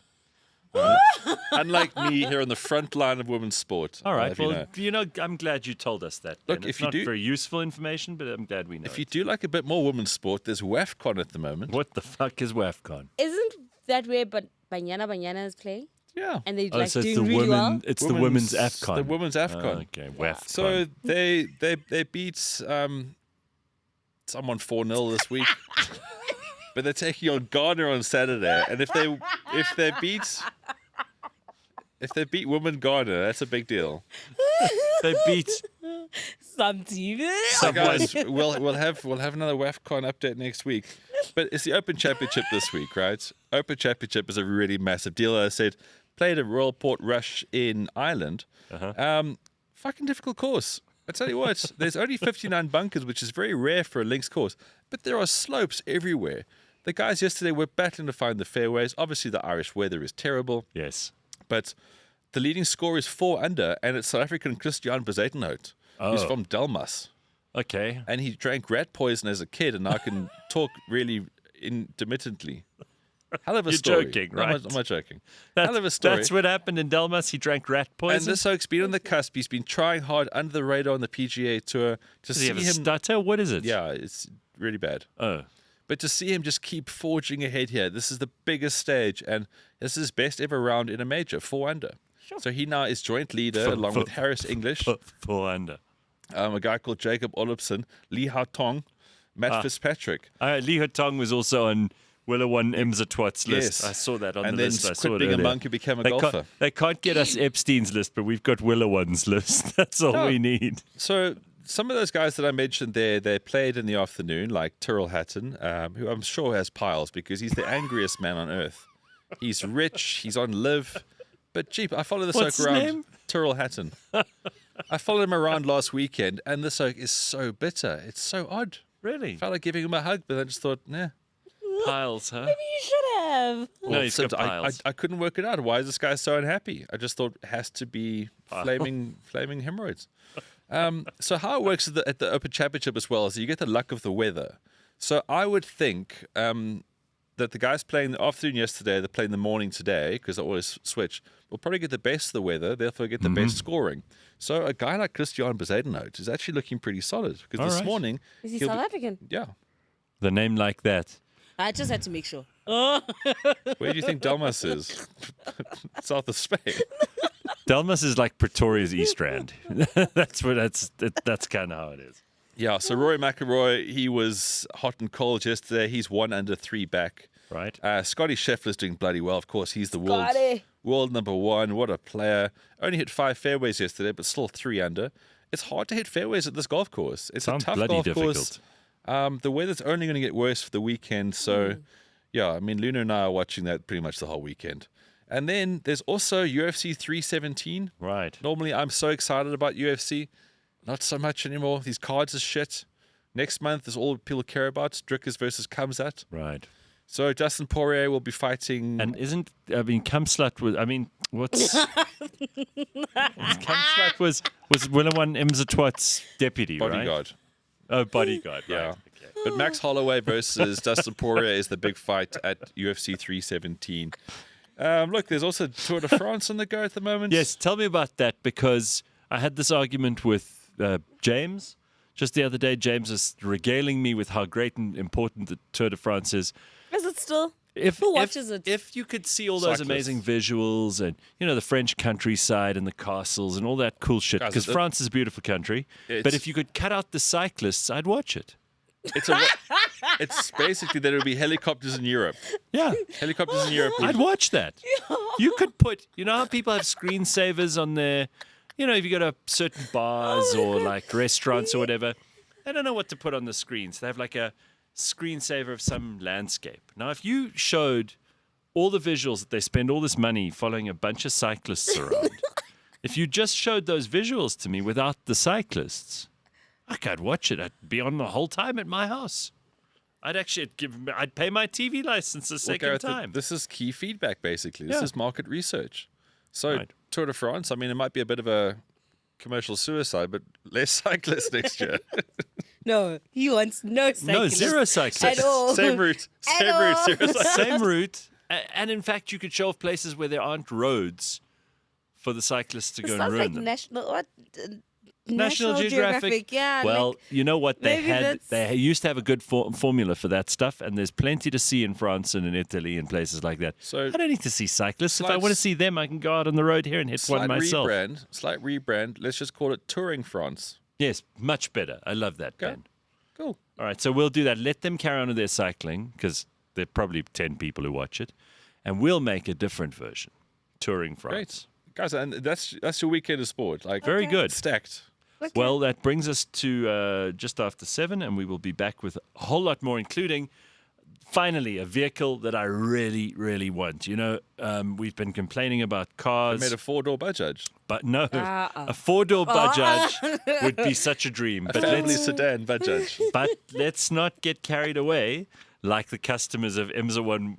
Unlike me here on the front line of women's sport. All right. if Well, you know. I'm glad you told us that. Look, Ben. It's if you not do- very useful information, but I'm glad we know. If you it. do like a bit more women's sport, there's WAFCON at the moment. What the fuck is WAFCON? Isn't that where Banyana is playing? Yeah. And they're Oh, like so it's doing the really women. well? It's the women's Women's- AFCON. the women's AFCON. Oh, okay, WAFCON. So they beat someone 4-0 this week. But they're taking on Ghana on Saturday. And if they beat women Ghana, that's a big deal. they beat. Some team. So guys, we'll have another WAFCON update next week. But it's the Open Championship this week, right? Open Championship is a really massive deal. As I said, played at Royal Port Rush in Ireland. Fucking difficult course. I tell you what, there's only 59 bunkers, which is very rare for a links course. But there are slopes everywhere. The guys yesterday were battling to find the fairways. Obviously, the Irish weather is terrible. Yes. But the leading score is 4 under, and it's South African Christian Bezuidenhout, who's from Delmas. Okay. And he drank rat poison as a kid, and now can talk really intermittently. Hell of a You're story. joking, No, right? I'm not joking. Hell of a story. That's what happened in Delmas. He drank rat And poison. this oak's been on the cusp. He's been trying hard under the radar on the PGA Tour to Does see he have a him. stutter? What is it? Yeah, it's really bad. Oh. But to see him just keep forging ahead here, this is the biggest stage, and this is his best ever round in a major, 4 under. Sure. So he now is joint leader along with Harris English, 4 under. a guy called Jacob Olupson, Lee Hao Tong, Matt Fitzpatrick. Lee Hotong was also on Willowon Imzatwat's list. Yes. I saw that on And the then list. I quit saw it being a earlier. monk and became a They golfer. Can't, they can't get us Epstein's list, but we've got Willowon's list. That's all No. we need. So some of those guys that I mentioned there, they played in the afternoon, like Tyrrell Hatton, who I'm sure has piles because he's the angriest man on earth. He's rich, he's on live, but cheap. I follow this What's oak his around. name? Tyrrell Hatton. I followed him around last weekend, and this oak is so bitter. It's so odd. Really? Felt like giving him a hug, but I just thought, nah. Piles, huh? You should have. No, he's got I piles. couldn't work it out. Why is this guy so unhappy? I just thought it has to be flaming hemorrhoids. So how it works at the Open Championship as well is you get the luck of the weather. So I would think that the guys playing the afternoon yesterday, they're playing the morning today because they always switch, will probably get the best of the weather, therefore get the best scoring. So a guy like Christian Bezuidenhout is actually looking pretty solid because All this right. morning... Is he he'll South be- African? Yeah. The name like that. I just had to make sure. Where do you think Delmas is? South of Spain. Delmas is like Pretoria's East Rand. that's kind of how it is. Yeah, so Rory McIlroy, he was hot and cold yesterday. He's 1 under 3 back. Right. Scotty Scheffler's doing bloody well. Of course, he's the Scotty. world number 1. What a player. Only hit 5 fairways yesterday, but still 3 under. It's hard to hit fairways at this golf course. It's Sounds a tough bloody golf difficult. course. The weather's only going to get worse for the weekend. So, yeah, I mean, Luna and I are watching that pretty much the whole weekend. And then there's also UFC 317. Right. Normally, I'm so excited about UFC. Not so much anymore. These cards are shit. Next month is all people care about. Drickers versus Kamzat. Right. So Justin Poirier will be fighting. And Kamslat was, what's... Kamslat was Willowon Imzatwat's deputy, bodyguard. right? Oh, bodyguard, Yeah. right. Okay. But Max Holloway versus Dustin Poirier is the big fight at UFC 317. Look, there's also Tour de France on the go at the moment. Yes, tell me about that because I had this argument with James just the other day. James was regaling me with how great and important the Tour de France is. Is it still? If, Who watches it? If you could see all those Cyclists. amazing visuals and, the French countryside and the castles and all that cool shit, Guys, because France is a beautiful country. But It's- if you could cut out the cyclists, I'd watch it. It's basically that it would be helicopters in Europe. Yeah, Helicopters in Europe. I'd watch that. You could put, how people have screensavers on their, if you go to certain bars or like restaurants or whatever, They don't know what to put on the screens. They have like a screensaver of some landscape. Now, if you showed all the visuals that they spend all this money following a bunch of cyclists around, if you just showed those visuals to me without the cyclists, I'd watch it. I'd be on the whole time at my house. I'd pay my TV license a second Gareth, time. This is key feedback, basically. This Yeah. is market research. So Right. Tour de France, I mean, it might be a bit of a commercial suicide, but less cyclists next year. No, he wants no cyclists. No, zero cyclists. At all. Same route. At Same all. route. Seriously. Same route. And in fact, you could show off places where there aren't roads for the cyclists to It go and sounds ruin like them. National Geographic. Yeah. Well, like, you know what? maybe They used to have a good formula for that stuff, and there's plenty to see in France and in Italy and places like that. So- I don't need to see cyclists. If I Slight- want to see them, I can go out on the road here and hit one myself. Slight rebrand. Let's just call it Touring France. Yes, much better. I love that, Okay. Ben. Cool. All right, so we'll do that. Let them carry on with their cycling, because there are probably 10 people who watch it, and we'll make a different version, Touring France. Great. Guys, and that's your weekend of sport. Like Very good. Stacked. okay. Well, that brings us to just after 7, and we will be back with a whole lot more, including finally a vehicle that I really, really want. You know, we've been complaining about I cars, made a 4-door Bajaj. but no, a 4-door Bajaj would be such a dream. A But family let's, sedan Bajaj. but let's not get carried away like the customers of Imza One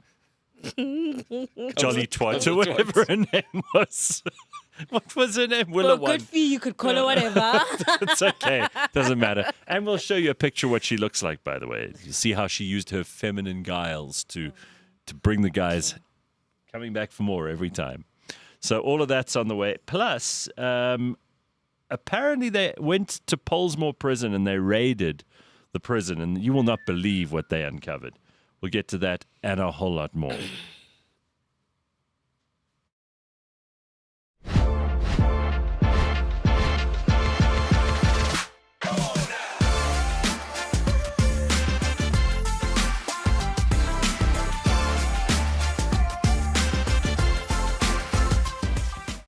Jolly Twat or whatever her name was. What was her name? Willow Well, One. good for you. You could call her whatever. It's okay. Doesn't matter. And we'll show you a picture of what she looks like, by the way. You see how she used her feminine guiles to bring the guys coming back for more every time. So all of that's on the way. Plus, apparently they went to Polesmore Prison and they raided the prison, and you will not believe what they uncovered. We'll get to that and a whole lot more.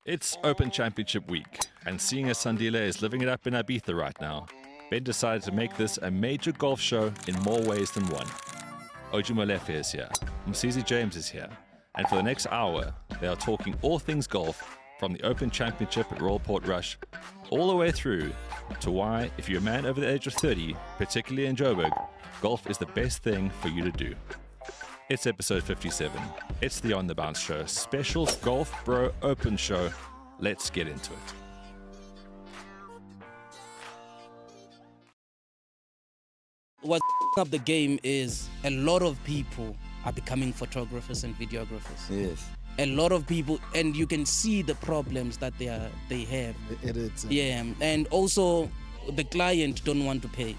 It's Open Championship week, and seeing as Sandile is living it up in Ibiza right now, Ben decided to make this a major golf show in more ways than one. Oji Molefe is here, Msizi James is here, and for the next hour, they are talking all things golf, from the Open Championship at Royal Port Rush, all the way through to why, if you're a man over the age of 30, particularly in Joburg, golf is the best thing for you to do. It's episode 57. It's the On The Bounce Show, special Golf Bro Open Show. Let's get into it. What's up the game is a lot of people are becoming photographers and videographers. Yes, A lot of people, and you can see the problems that they have. it is. Yeah, and also the client don't want to pay.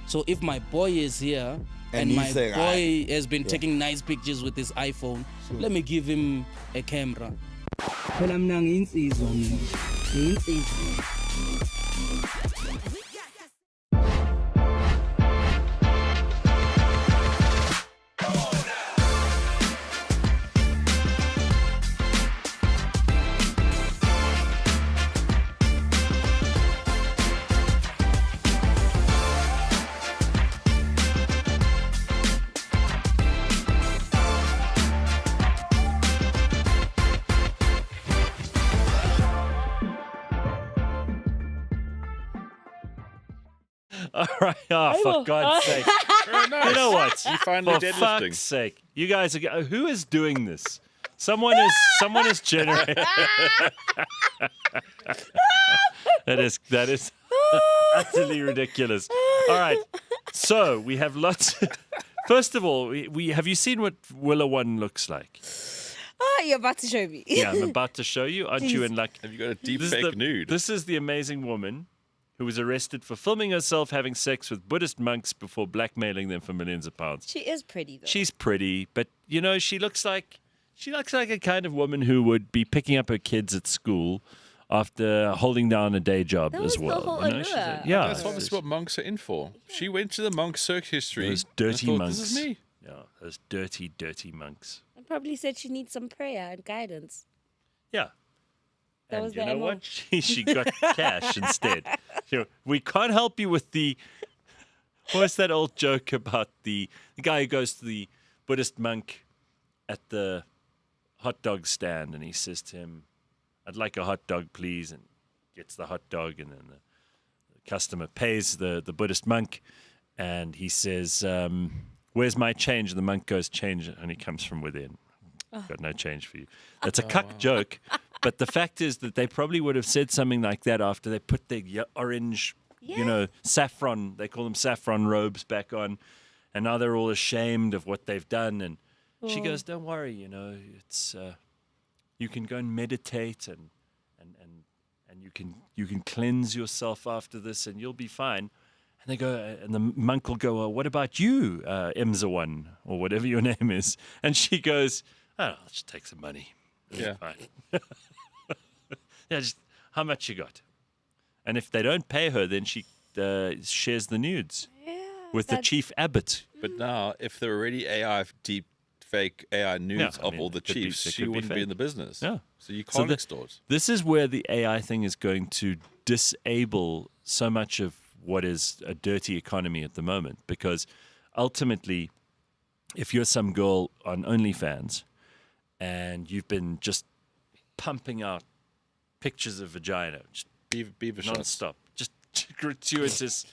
So if my boy is here and he's my saying, boy has been taking nice pictures with his iPhone, let me give him a camera. Phela mina ngiyinsizwa mina. Ngiyinsizwa. All right. Oh, for God's sake. Very nice. You know what? You finally For deadlifting. fuck's sake. You guys are... Who is doing this? Someone is generating... That is utterly ridiculous. All right. So, we have lots... First of all, we have you seen what Willow One looks like? You're about to show me. Yeah, I'm about to show you. Aren't you in luck? Have you got a deep This is fake the- nude? This is the amazing woman who was arrested for filming herself having sex with Buddhist monks before blackmailing them for millions of pounds. She is pretty though. She's pretty, but you know, she looks like a kind of woman who would be picking up her kids at school after holding down a day job That as was the well. whole you know? She's allure. yeah, That's obviously what monks are in for. She went to the monk circ history. those and dirty thought, monks. This is me. Yeah, those dirty, dirty monks. I probably said she needs some prayer and guidance. Yeah. That And was you the know MO. what? She got cash instead. You know, we can't help you with the What's that old joke about the guy who goes to the Buddhist monk at the hot dog stand and he says to him, "I'd like a hot dog, please," and gets the hot dog, and then the customer pays the Buddhist monk, and he says, "Where's my change?" And the monk goes, "Change," and he comes from within. "Got no change for you." That's a cuck joke, but the fact is that they probably would have said something like that after they put their orange, saffron, they call them saffron robes back on, and now they're all ashamed of what they've done. And she goes, "Don't worry, it's you can go and meditate and you can cleanse yourself after this, and you'll be fine." And they go, and the monk will go, "Well, what about you, Imzawan, or whatever your name is?" And she goes, "Oh, I'll just take some money. Yeah. Fine." Yeah, just how much you got? And if they don't pay her, then she shares the nudes with the chief abbot. But now, if there are already deep fake AI nudes of all the it could be- chiefs, it she could be wouldn't be fake. in the business. Yeah. So you So can't the- extort. This is where the AI thing is going to disable so much of what is a dirty economy at the moment, because ultimately, if you're some girl on OnlyFans and you've been just pumping out pictures of vagina, just Beaver shots. non-stop, just gratuitous,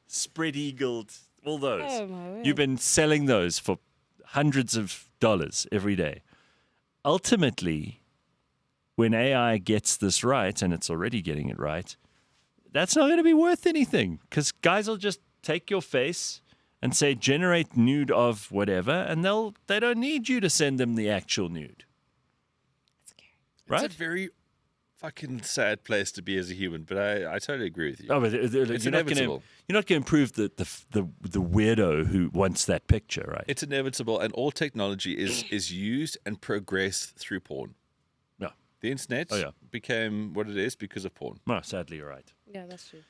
spread-eagled, all those. Oh, my word. You've been selling those for hundreds of dollars every day. Ultimately, when AI gets this right, and it's already getting it right, that's not going to be worth anything, because guys will just take your face and say, generate nude of whatever, and they don't need you to send them the actual nude. Right? It's a very fucking sad place to be as a human, but I totally agree with you. Oh, but It's you're not going inevitable. to improve the weirdo who wants that picture, right? It's inevitable, and all technology is used and progressed through porn. No, The internet became what it is because of porn. no, sadly, you're right. Yeah, that's true.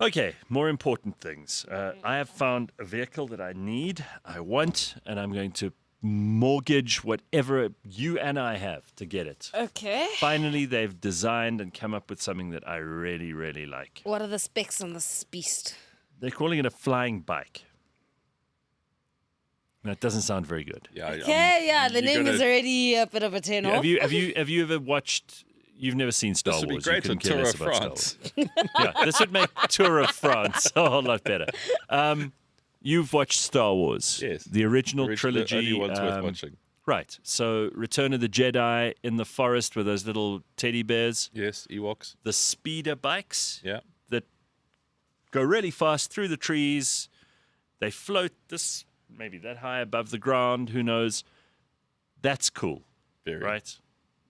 Okay, more important things. I have found a vehicle that I need, I want, and I'm going to mortgage whatever you and I have to get it. Okay. Finally, they've designed and come up with something that I really, really like. What are the specs on this beast? They're calling it a flying bike. That doesn't sound very good. Yeah. Okay, yeah, the you're name gonna- is already a bit of a turn Yeah, off. have you ever watched? You've never seen Star This would Wars. be great you on couldn't care Tour less of about Star France. Wars. Yeah, this would make Tour of France a whole lot better. You've watched Star Wars, Yes. the original The trilogy. only ones worth watching. Right. So, Return of the Jedi in the forest with those little teddy bears, Yes, Ewoks. the speeder bikes Yeah. that go really fast through the trees. They float this maybe that high above the ground. Who knows? That's cool. Very. Right.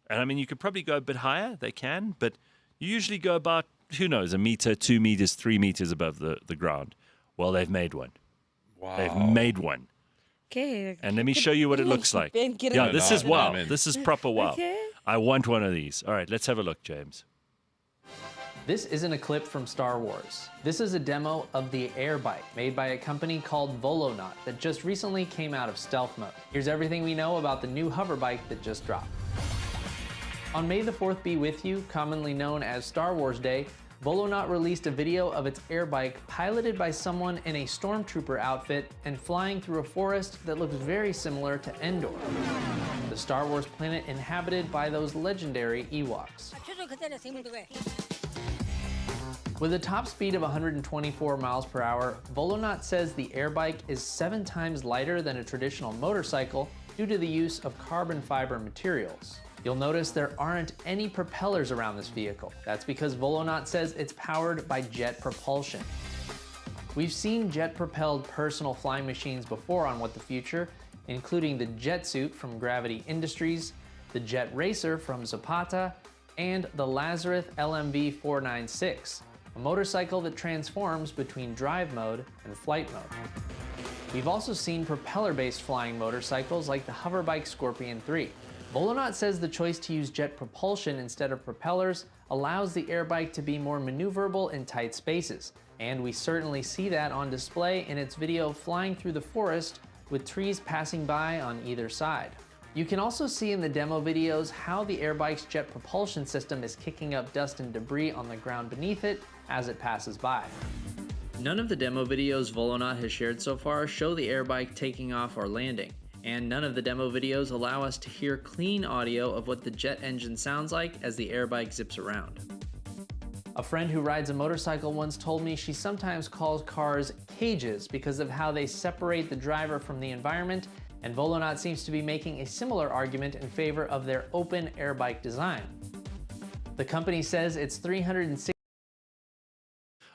And I mean, you could probably go a bit higher. They can, but you usually go about, who knows, 1 meter, 2 meters, 3 meters above the ground. Well, they've made one. Wow. They've made one. Okay. And let me show you what it looks like. Ben, get Yeah, it. this No, is no, wow. man. This is proper wow. Okay. I want one of these. All right, let's have a look, James. This isn't a clip from Star Wars. This is a demo of the Air Bike made by a company called Volonaut that just recently came out of stealth mode. Here's everything we know about the new hover bike that just dropped. On May the 4th be with you, commonly known as Star Wars Day, Volonaut released a video of its air bike piloted by someone in a stormtrooper outfit and flying through a forest that looks very similar to Endor, the Star Wars planet inhabited by those legendary Ewoks. With a top speed of 124 miles per hour, Volonaut says the air bike is 7 times lighter than a traditional motorcycle due to the use of carbon fiber materials. You'll notice there aren't any propellers around this vehicle. That's because Volonaut says it's powered by jet propulsion. We've seen jet-propelled personal flying machines before on What the Future, including the Jet Suit from Gravity Industries, the Jet Racer from Zapata, and the Lazarus LMV 496, a motorcycle that transforms between drive mode and flight mode. We've also seen propeller-based flying motorcycles like the Hoverbike Scorpion 3. Volonaut says the choice to use jet propulsion instead of propellers allows the air bike to be more maneuverable in tight spaces, and we certainly see that on display in its video flying through the forest with trees passing by on either side. You can also see in the demo videos how the air bike's jet propulsion system is kicking up dust and debris on the ground beneath it as it passes by. None of the demo videos Volonaut has shared so far show the air bike taking off or landing, and none of the demo videos allow us to hear clean audio of what the jet engine sounds like as the air bike zips around. A friend who rides a motorcycle once told me she sometimes calls cars cages because of how they separate the driver from the environment, and Volonaut seems to be making a similar argument in favor of their open air bike design. The company says it's 360.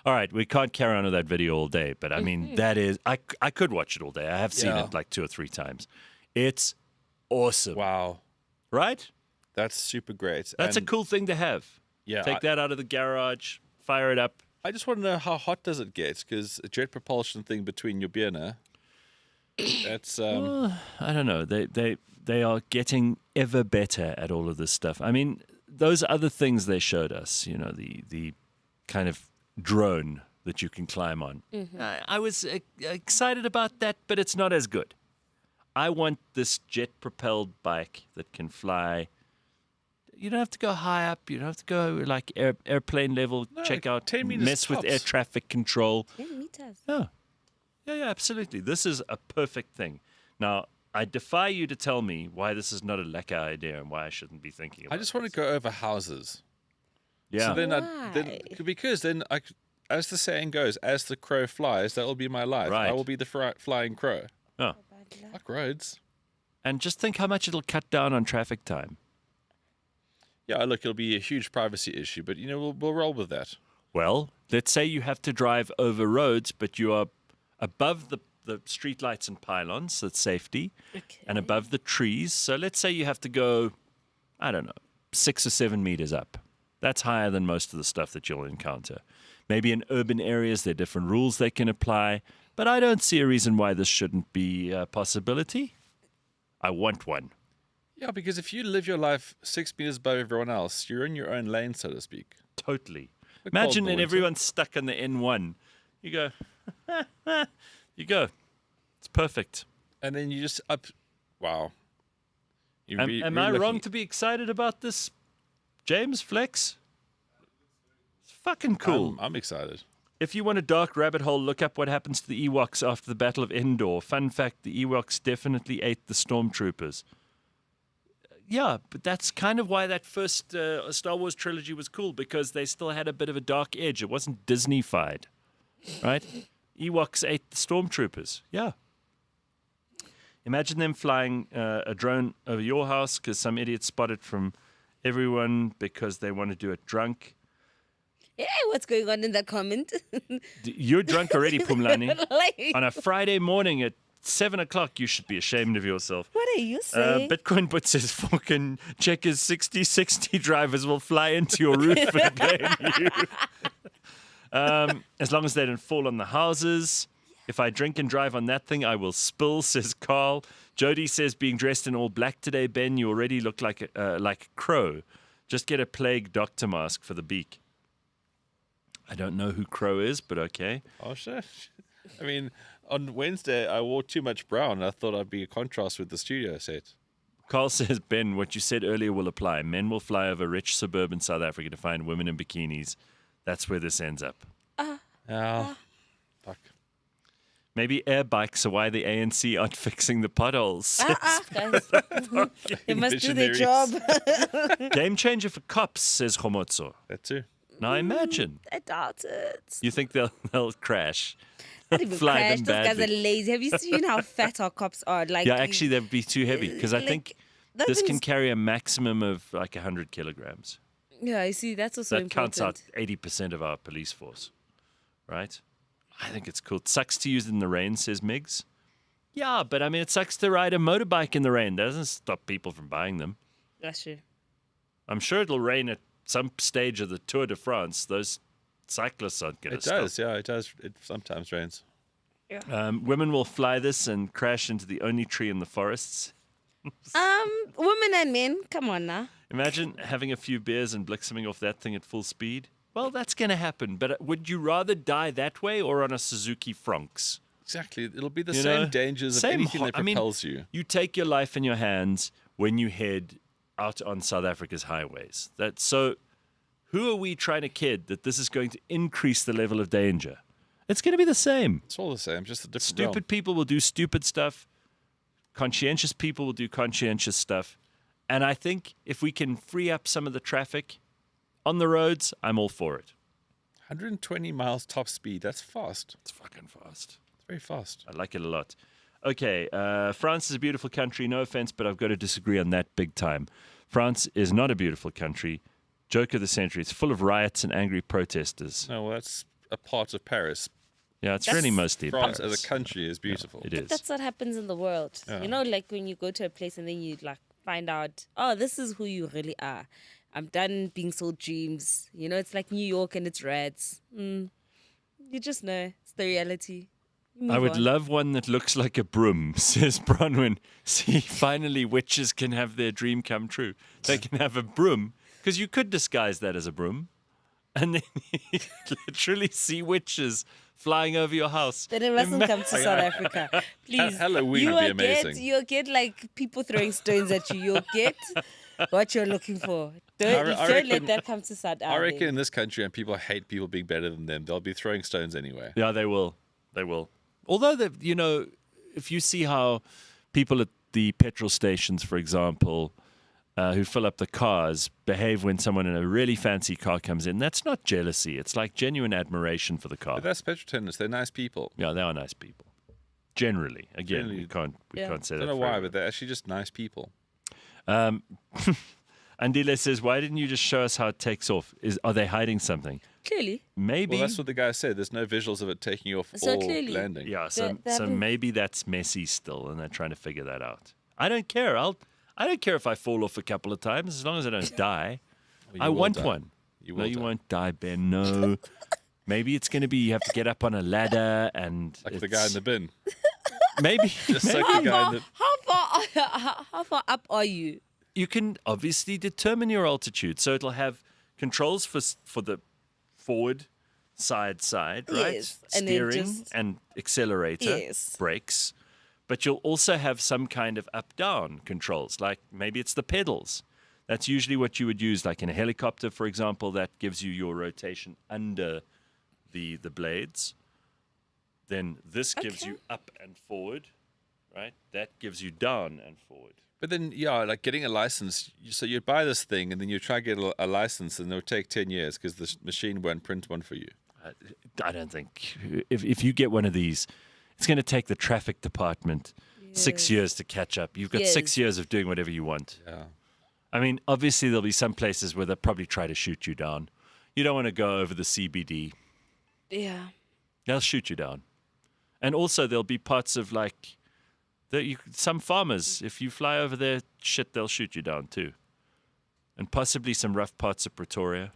All right, we can't carry on with that video all day, but I mean, that is, I could watch it all day. I have seen it like 2 or 3 times. It's awesome. Wow. Right? That's super great. That's a cool thing to have. Yeah. Take that out of the garage, fire it up. I just want to know how hot does it get? Because a jet propulsion thing between your Bierner, that's... I don't know. They are getting ever better at all of this stuff. I mean, those other things they showed us, you know, the kind of drone that you can climb on. I was excited about that, but it's not as good. I want this jet-propelled bike that can fly. You don't have to go high up. You don't have to go like airplane level. No, check out, 10 meters mess with tops. air traffic control. 10 meters. Yeah, absolutely. This is a perfect thing. Now, I defy you to tell me why this is not a lekker idea and why I shouldn't be thinking about it. I just want to go over houses. Yeah. So then, Why? because then, as the saying goes, as the crow flies, that will be my life. Right. I will be the flying crow. Oh. Fuck roads. And just think how much it'll cut down on traffic time. Yeah, look, it'll be a huge privacy issue, but you know, we'll roll with that. Well, let's say you have to drive over roads, but you are above the streetlights and pylons, that's safety, and above the trees. So let's say you have to go, I don't know, 6 or 7 meters up. That's higher than most of the stuff that you'll encounter. Maybe in urban areas, there are different rules they can apply, but I don't see a reason why this shouldn't be a possibility. I want one. Yeah, because if you live your life 6 meters above everyone else, you're in your own lane, so to speak. Totally. The Imagine cold that winter. everyone's stuck on the N1. You go, you go. It's perfect. And then you just up. Wow. Am I wrong to be excited about this, James Flex? It's fucking cool. I'm excited. If you want a dark rabbit hole, look up what happens to the Ewoks after the Battle of Endor. Fun fact, the Ewoks definitely ate the stormtroopers. Yeah, but that's kind of why that first Star Wars trilogy was cool, because they still had a bit of a dark edge. It wasn't Disney-fied, right? Ewoks ate the stormtroopers. Yeah. Imagine them flying a drone over your house because some idiot spotted from everyone because they want to do it drunk. Hey, what's going on in that comment? You're drunk already, Pumlani. Like, On a Friday morning at 7 o'clock, you should be ashamed of yourself. what are you saying? Bitcoin Bot says fucking checkers 60/60 drivers will fly into your roof and blame you. As long as they don't fall on the houses. If I drink and drive on that thing, I will spill, says Carl. Jody says, being dressed in all black today, Ben, you already look like a crow. Just get a plague doctor mask for the beak. I don't know who Crow is, but okay. Oh, shit. I mean, on Wednesday, I wore too much brown. I thought I'd be a contrast with the studio set. Carl says, Ben, what you said earlier will apply. Men will fly over rich suburban South Africa to find women in bikinis. That's where this ends up. Fuck. Maybe air bikes are why the ANC aren't fixing the potholes. Guys, they must do their Visionaries. job. Game changer for cops, says Homotso. That too. Now imagine. I doubt it. You think they'll crash? Not even Fly crash. them Those guys are badly. lazy. Have you seen how fat our cops are? Like, Yeah, actually, they'd be too heavy because I like, think that this can thing's- carry a maximum of like 100 kilograms. Yeah, I see. That's also That important. counts out 80% of our police force, right? I think it's cool. It sucks to use it in the rain, says Miggs. Yeah, but I mean, it sucks to ride a motorbike in the rain. That doesn't stop people from buying them. That's true. I'm sure it'll rain at some stage of the Tour de France. Those cyclists aren't going to It stop. does, yeah, it does. It sometimes rains. Women will fly this and crash into the only tree in the forests. Women and men, come on now. Imagine having a few beers and blitzing off that thing at full speed. Well, that's going to happen. But would you rather die that way or on a Suzuki Fronx? Exactly. It'll be the You same know, dangers of same anything that I mean, propels you. You take your life in your hands when you head out on South Africa's highways. So who are we trying to kid that this is going to increase the level of danger? It's going to be the same. It's all the same, just a different Stupid realm. people will do stupid stuff. Conscientious people will do conscientious stuff. And I think if we can free up some of the traffic on the roads, I'm all for it. 120 miles top speed. That's fast. It's fucking fast. It's very fast. I like it a lot. Okay, France is a beautiful country. No offense, but I've got to disagree on that big time. France is not a beautiful country. Joke of the century. It's full of riots and angry protesters. No, well, that's a part of Paris. Yeah, it's really mostly France Paris. as a country is beautiful. It But is. that's what happens in the world. Yeah. You know, like when you go to a place and then you like find out, oh, this is who you really are. I'm done being sold dreams. You know, it's like New York and it's rats. You just know it's the reality. You I move would on. love one that looks like a broom, says Bronwyn. See, finally, witches can have their dream come true. They can have a broom, because you could disguise that as a broom, and then you literally see witches flying over your house. Then it mustn't come to South Africa. Please. Halloween would be amazing. You'll get like people throwing stones at you. You'll get what you're looking for. Don't I let reckon- that come to South Africa. I reckon in this country, and people hate people being better than them, they'll be throwing stones anyway. Yeah, they will. They will. Although, you know, if you see how people at the petrol stations, for example, who fill up the cars behave when someone in a really fancy car comes in, that's not jealousy. It's like genuine admiration for the car. But that's petrol attendants. They're nice people. Yeah, they are nice people. Generally. Again, Generally, we can't say I that. don't know for why, everyone. but they're actually just nice people. Andile says, why didn't you just show us how it takes off? Are they hiding something? Clearly. Maybe. Well, that's what the guy said. There's no visuals of it taking off So or clearly- landing. Yeah, so They haven't- maybe that's messy still, and they're trying to figure that out. I don't care. I don't care if I fall off a couple of times, as long as I don't die. Well, you I will want die. one. You No, will you die. won't die, Ben. No. Maybe it's going to be you have to get up on a ladder and Like the guy in the bin. maybe Just like the guy in the... How far up are you? you can obviously determine your altitude, so it'll have controls for the forward, side, right? Yes, and then Steering just- and accelerator, Yes. brakes. But you'll also have some kind of up-down controls, like maybe it's the pedals. That's usually what you would use, like in a helicopter, for example. That gives you your rotation under the blades. Then this gives Okay. you up and forward, right? That gives you down and forward. But then, yeah, like getting a license. So you'd buy this thing, and then you try to get a license, and it would take 10 years because the machine won't print one for you. I don't think if you get one of these, it's going to take the traffic department 6 years to catch up. You've got 6 Yes. years of doing whatever you want. Yeah. I mean, obviously there'll be some places where they'll probably try to shoot you down. You don't want to go over the CBD. Yeah. They'll shoot you down. And also there'll be parts of like some farmers, if you fly over there, they'll shoot you down too. And possibly some rough parts of Pretoria.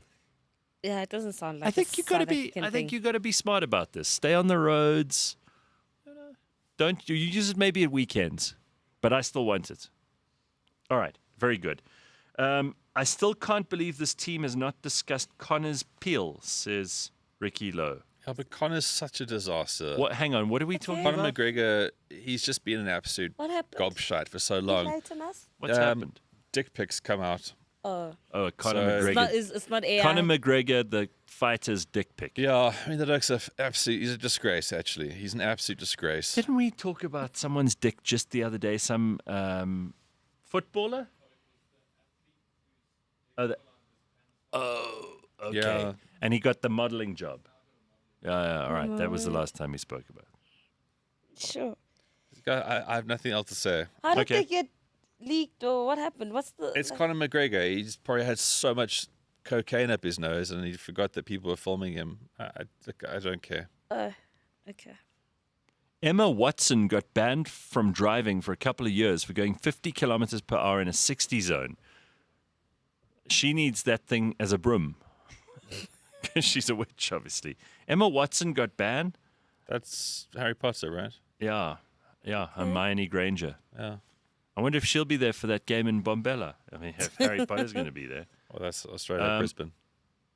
Yeah, it doesn't sound like I think a you got to South be. African I think thing. you got to be smart about this. Stay on the roads. Don't you use it maybe at weekends, but I still want it. All right, very good. I still can't believe this team has not discussed Connor's peel, says Ricky Lowe. Yeah, but Connor's such a disaster. What? Hang on. What are we talking Conor about? McGregor, he's just been an absolute What happened? gobshite for so long. Enlighten us? What's happened? Dick pics come out. Oh, Oh, Conor So- McGregor. it's not AI. Conor McGregor, the fighter's dick pic. Yeah, I mean, that looks absolute. He's a disgrace, actually. He's an absolute disgrace. Didn't we talk about someone's dick just the other day? Some footballer? Oh, okay. Yeah. And he got the modeling job. Yeah, all right. That was the last time we spoke about it. Sure. I have nothing else to say. How did Okay. they get leaked or what happened? What's the? It's Conor McGregor. He's probably had so much cocaine up his nose, and he forgot that people were filming him. I don't care. Okay. Emma Watson got banned from driving for a couple of years for going 50 kilometers per hour in a 60 zone. She needs that thing as a broom. Because she's a witch, obviously. Emma Watson got banned? That's Harry Potter, right? Yeah. Hermione Granger. Yeah. I wonder if she'll be there for that game in Bombella. I mean, if Harry Potter's going to be there. Well, that's Australia, Brisbane.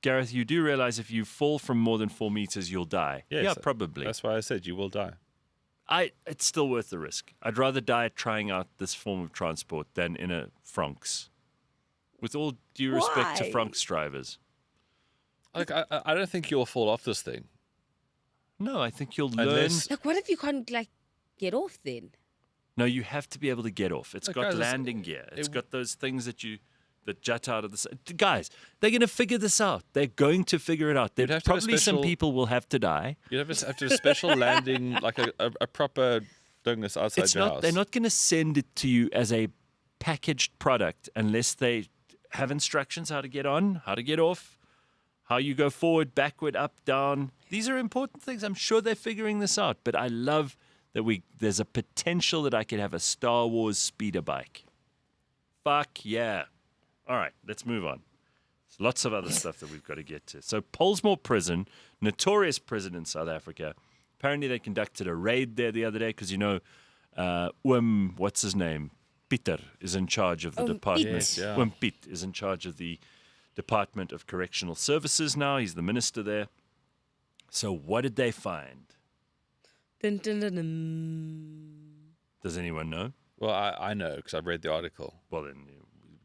Gareth, you do realize if you fall from more than 4 meters, you'll die. Yes, Yeah, probably. That's why I said you will die. It's still worth the risk. I'd rather die trying out this form of transport than in a Franks. With all due respect to Why? Franks drivers. Like, I don't think you'll fall off this thing. No, I think you'll learn. Unless- Like, what if you can't like get off then? No, you have to be able to get off. It's Look, got guys, landing gear. It's got those things that jut out of the side. Guys, they're going to figure this out. They're going to figure it out. There You'd have to have a probably some special- people will have to die. You'd have to have a special landing, like a proper doing this outside It's your not. house. They're not going to send it to you as a packaged product unless they have instructions how to get on, how to get off, how you go forward, backward, up, down. These are important things. I'm sure they're figuring this out. But I love that there's a potential that I could have a Star Wars speeder bike. Fuck yeah. All right, let's move on. There's lots of other stuff that we've got to get to. So Pollsmoor Prison, notorious prison in South Africa. Apparently they conducted a raid there the other day because, what's his name? Pieter is in charge of the department. Yes, yeah. Piet is in charge of the Department of Correctional Services now. He's the minister there. So what did they find? Dun, dun, dun, dun. Does anyone know? Well, I know because I've read the article. Well, then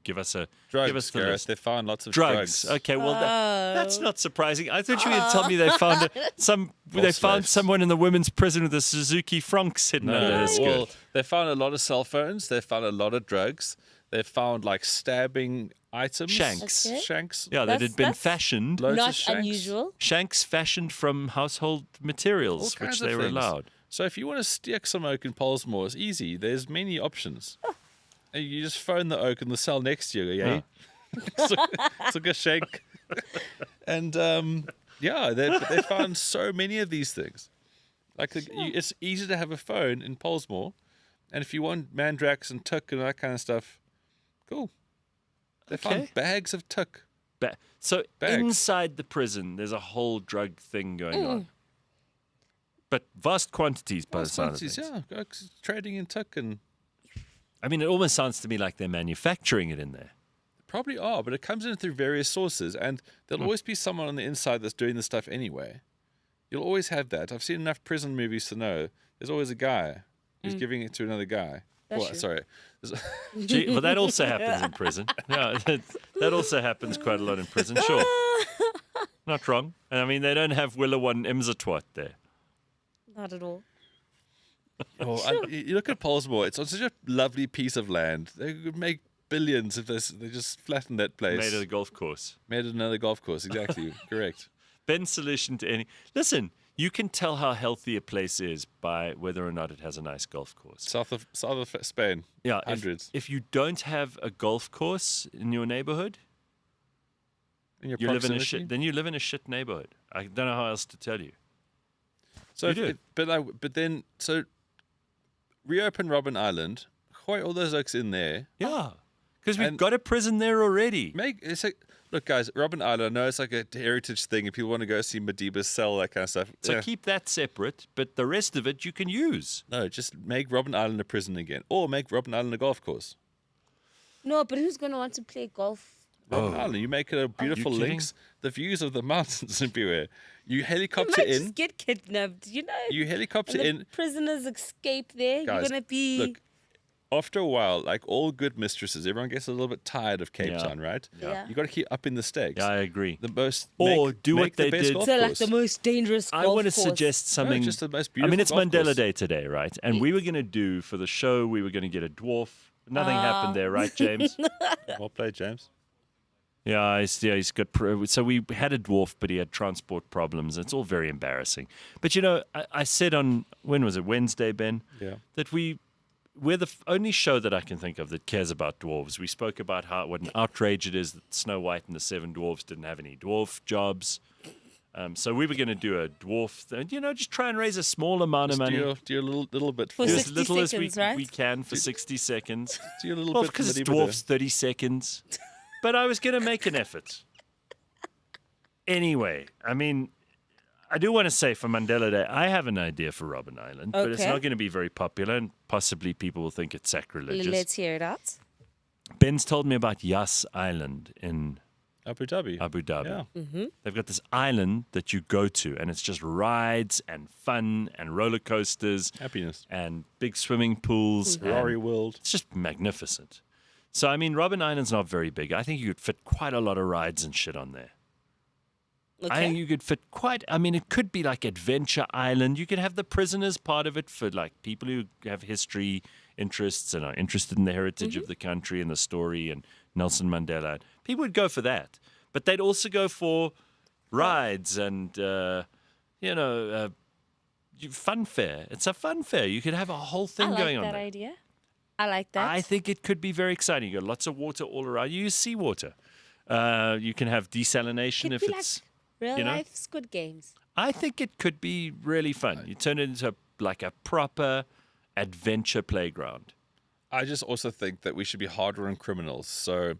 give us the Drugs, Gareth. list. They found lots of Drugs. drugs. Okay, well that's not surprising. I thought you were going to tell me they found they found slaves. someone in the women's prison with a Suzuki Franks hidden under his skirt. Well, they found a lot of cell phones. They found a lot of drugs. They found like stabbing items. Shanks. Okay. Shanks. Yeah, that That's- had been that's- fashioned. Loads of Not shanks. unusual. Shanks fashioned from household materials, All which kinds they of were things. allowed. So if you want to stick some oak in Pollsmoor, it's easy. There's many options. And you just phone the oak in the cell next to you, yeah? Took a shank. And they found so many of these things. Like it's easy to have a phone in Pollsmoor, and if you want mandrax and tuk and that kind of stuff, cool. They Okay. found bags of tuk. So Bags. inside the prison, there's a whole drug thing going on. But vast quantities by the sound of things. Yeah, trading in tuk and I mean, it almost sounds to me like they're manufacturing it in there. probably are, but it comes in through various sources, and Hmm. there'll always be someone on the inside that's doing the stuff anyway. You'll always have that. I've seen enough prison movies to know there's always a guy who's giving it to another guy. That's Well, true. sorry. Gee, well, that also happens in prison. Yeah, that also happens quite a lot in prison, sure. Not wrong. And I mean, they don't have Willowon Imzatwat there. Not at all. You look at Pollsmoor, it's on such a lovely piece of land. They could make billions if they just flattened that place. Made of the golf course. Made it another golf course, exactly. Correct. Ben's solution to any... Listen, you can tell how healthy a place is by whether or not it has a nice golf course. South of Spain. Yeah, Hundreds. If you don't have a golf course in your neighborhood, In your you live in a proximity. shit. Then you live in a shit neighborhood. I don't know how else to tell you. So, You if- do. but then reopen Robben Island, hoy all those oaks in there. Yeah, because we've And- got a prison there already. Look, guys, Robben Island. I know it's like a heritage thing, and people want to go see Madiba's cell, that kind of stuff. So Yeah. keep that separate, but the rest of it you can use. No, just make Robben Island a prison again, or make Robben Island a golf course. No, but who's going to want to play golf? Robben Island, you make it a beautiful kidding? links. The views of the mountains everywhere. You You helicopter might in. just get kidnapped, you know? You helicopter and the in. prisoners escape there. Guys, You're going to be... Look, after a while, like all good mistresses, everyone gets a little bit tired of Cape Yeah. Town, right? Yeah. You got to keep upping the stakes. Yeah, I agree. The most. Or make- do what make the they best did- golf so like course. the most dangerous I golf want to course. suggest something. just the most I mean, beautiful it's golf Mandela course. Day today, right? And we were going to do for the show, we were going to get a dwarf. Nothing happened there, right, James? Well played, James. He's got. So we had a dwarf, but he had transport problems. It's all very embarrassing. But I said on when was it Wednesday, Ben? Yeah. That we're the only show that I can think of that cares about dwarves. We spoke about what an outrage it is that Snow White and the Seven Dwarfs didn't have any dwarf jobs. So we were going to do a dwarf, just try and raise a small amount of Just money. do your little bit For for Do as 60 little as seconds, we, right? we can for 60 seconds. do your little Well, bit because it's for dwarfs, 30 seconds. But I was going to make an effort. Anyway, I mean, I do want to say for Mandela Day, I have an idea for Robben Island, but it's Okay. not going to be very popular, and possibly people will think it's sacrilegious. Let's hear it out. Ben's told me about Yas Island in Abu Dhabi. Abu Dhabi. Yeah. They've got this island that you go to, and it's just rides and fun and roller coasters Happiness. and big swimming pools. and Ferrari World. It's just magnificent. So, I mean, Robben Island's not very big. I think you could fit quite a lot of rides and shit on there. I think you could fit it could be like Adventure Island. You could have the prisoners part of it for like people who have history interests and are interested in the heritage of the country and the story and Nelson Mandela. People would go for that. But they'd also go for rides and, fun fair. It's a fun fair. You could have a whole thing going on I like that there. idea. I like that. I think it could be very exciting. You got lots of water all around. You use seawater. You can have desalination Could if be it's... Real life Squid Games. I think it could be really fun. You turn it into like a proper adventure playground. I just also think that we should be harder on criminals. So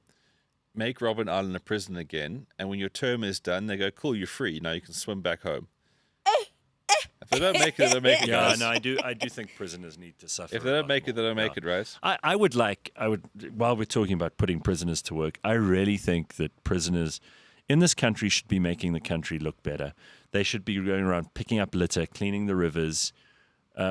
make Robben Island a prison again, and when your term is done, they go, cool, you're free. Now you can swim back home. If they don't make it, they don't make it, Yeah, guys. no, I do think prisoners need to suffer. If they don't make it, they don't make it, right? I would, while we're talking about putting prisoners to work, I really think that prisoners in this country should be making the country look better. They should be going around picking up litter, cleaning the rivers,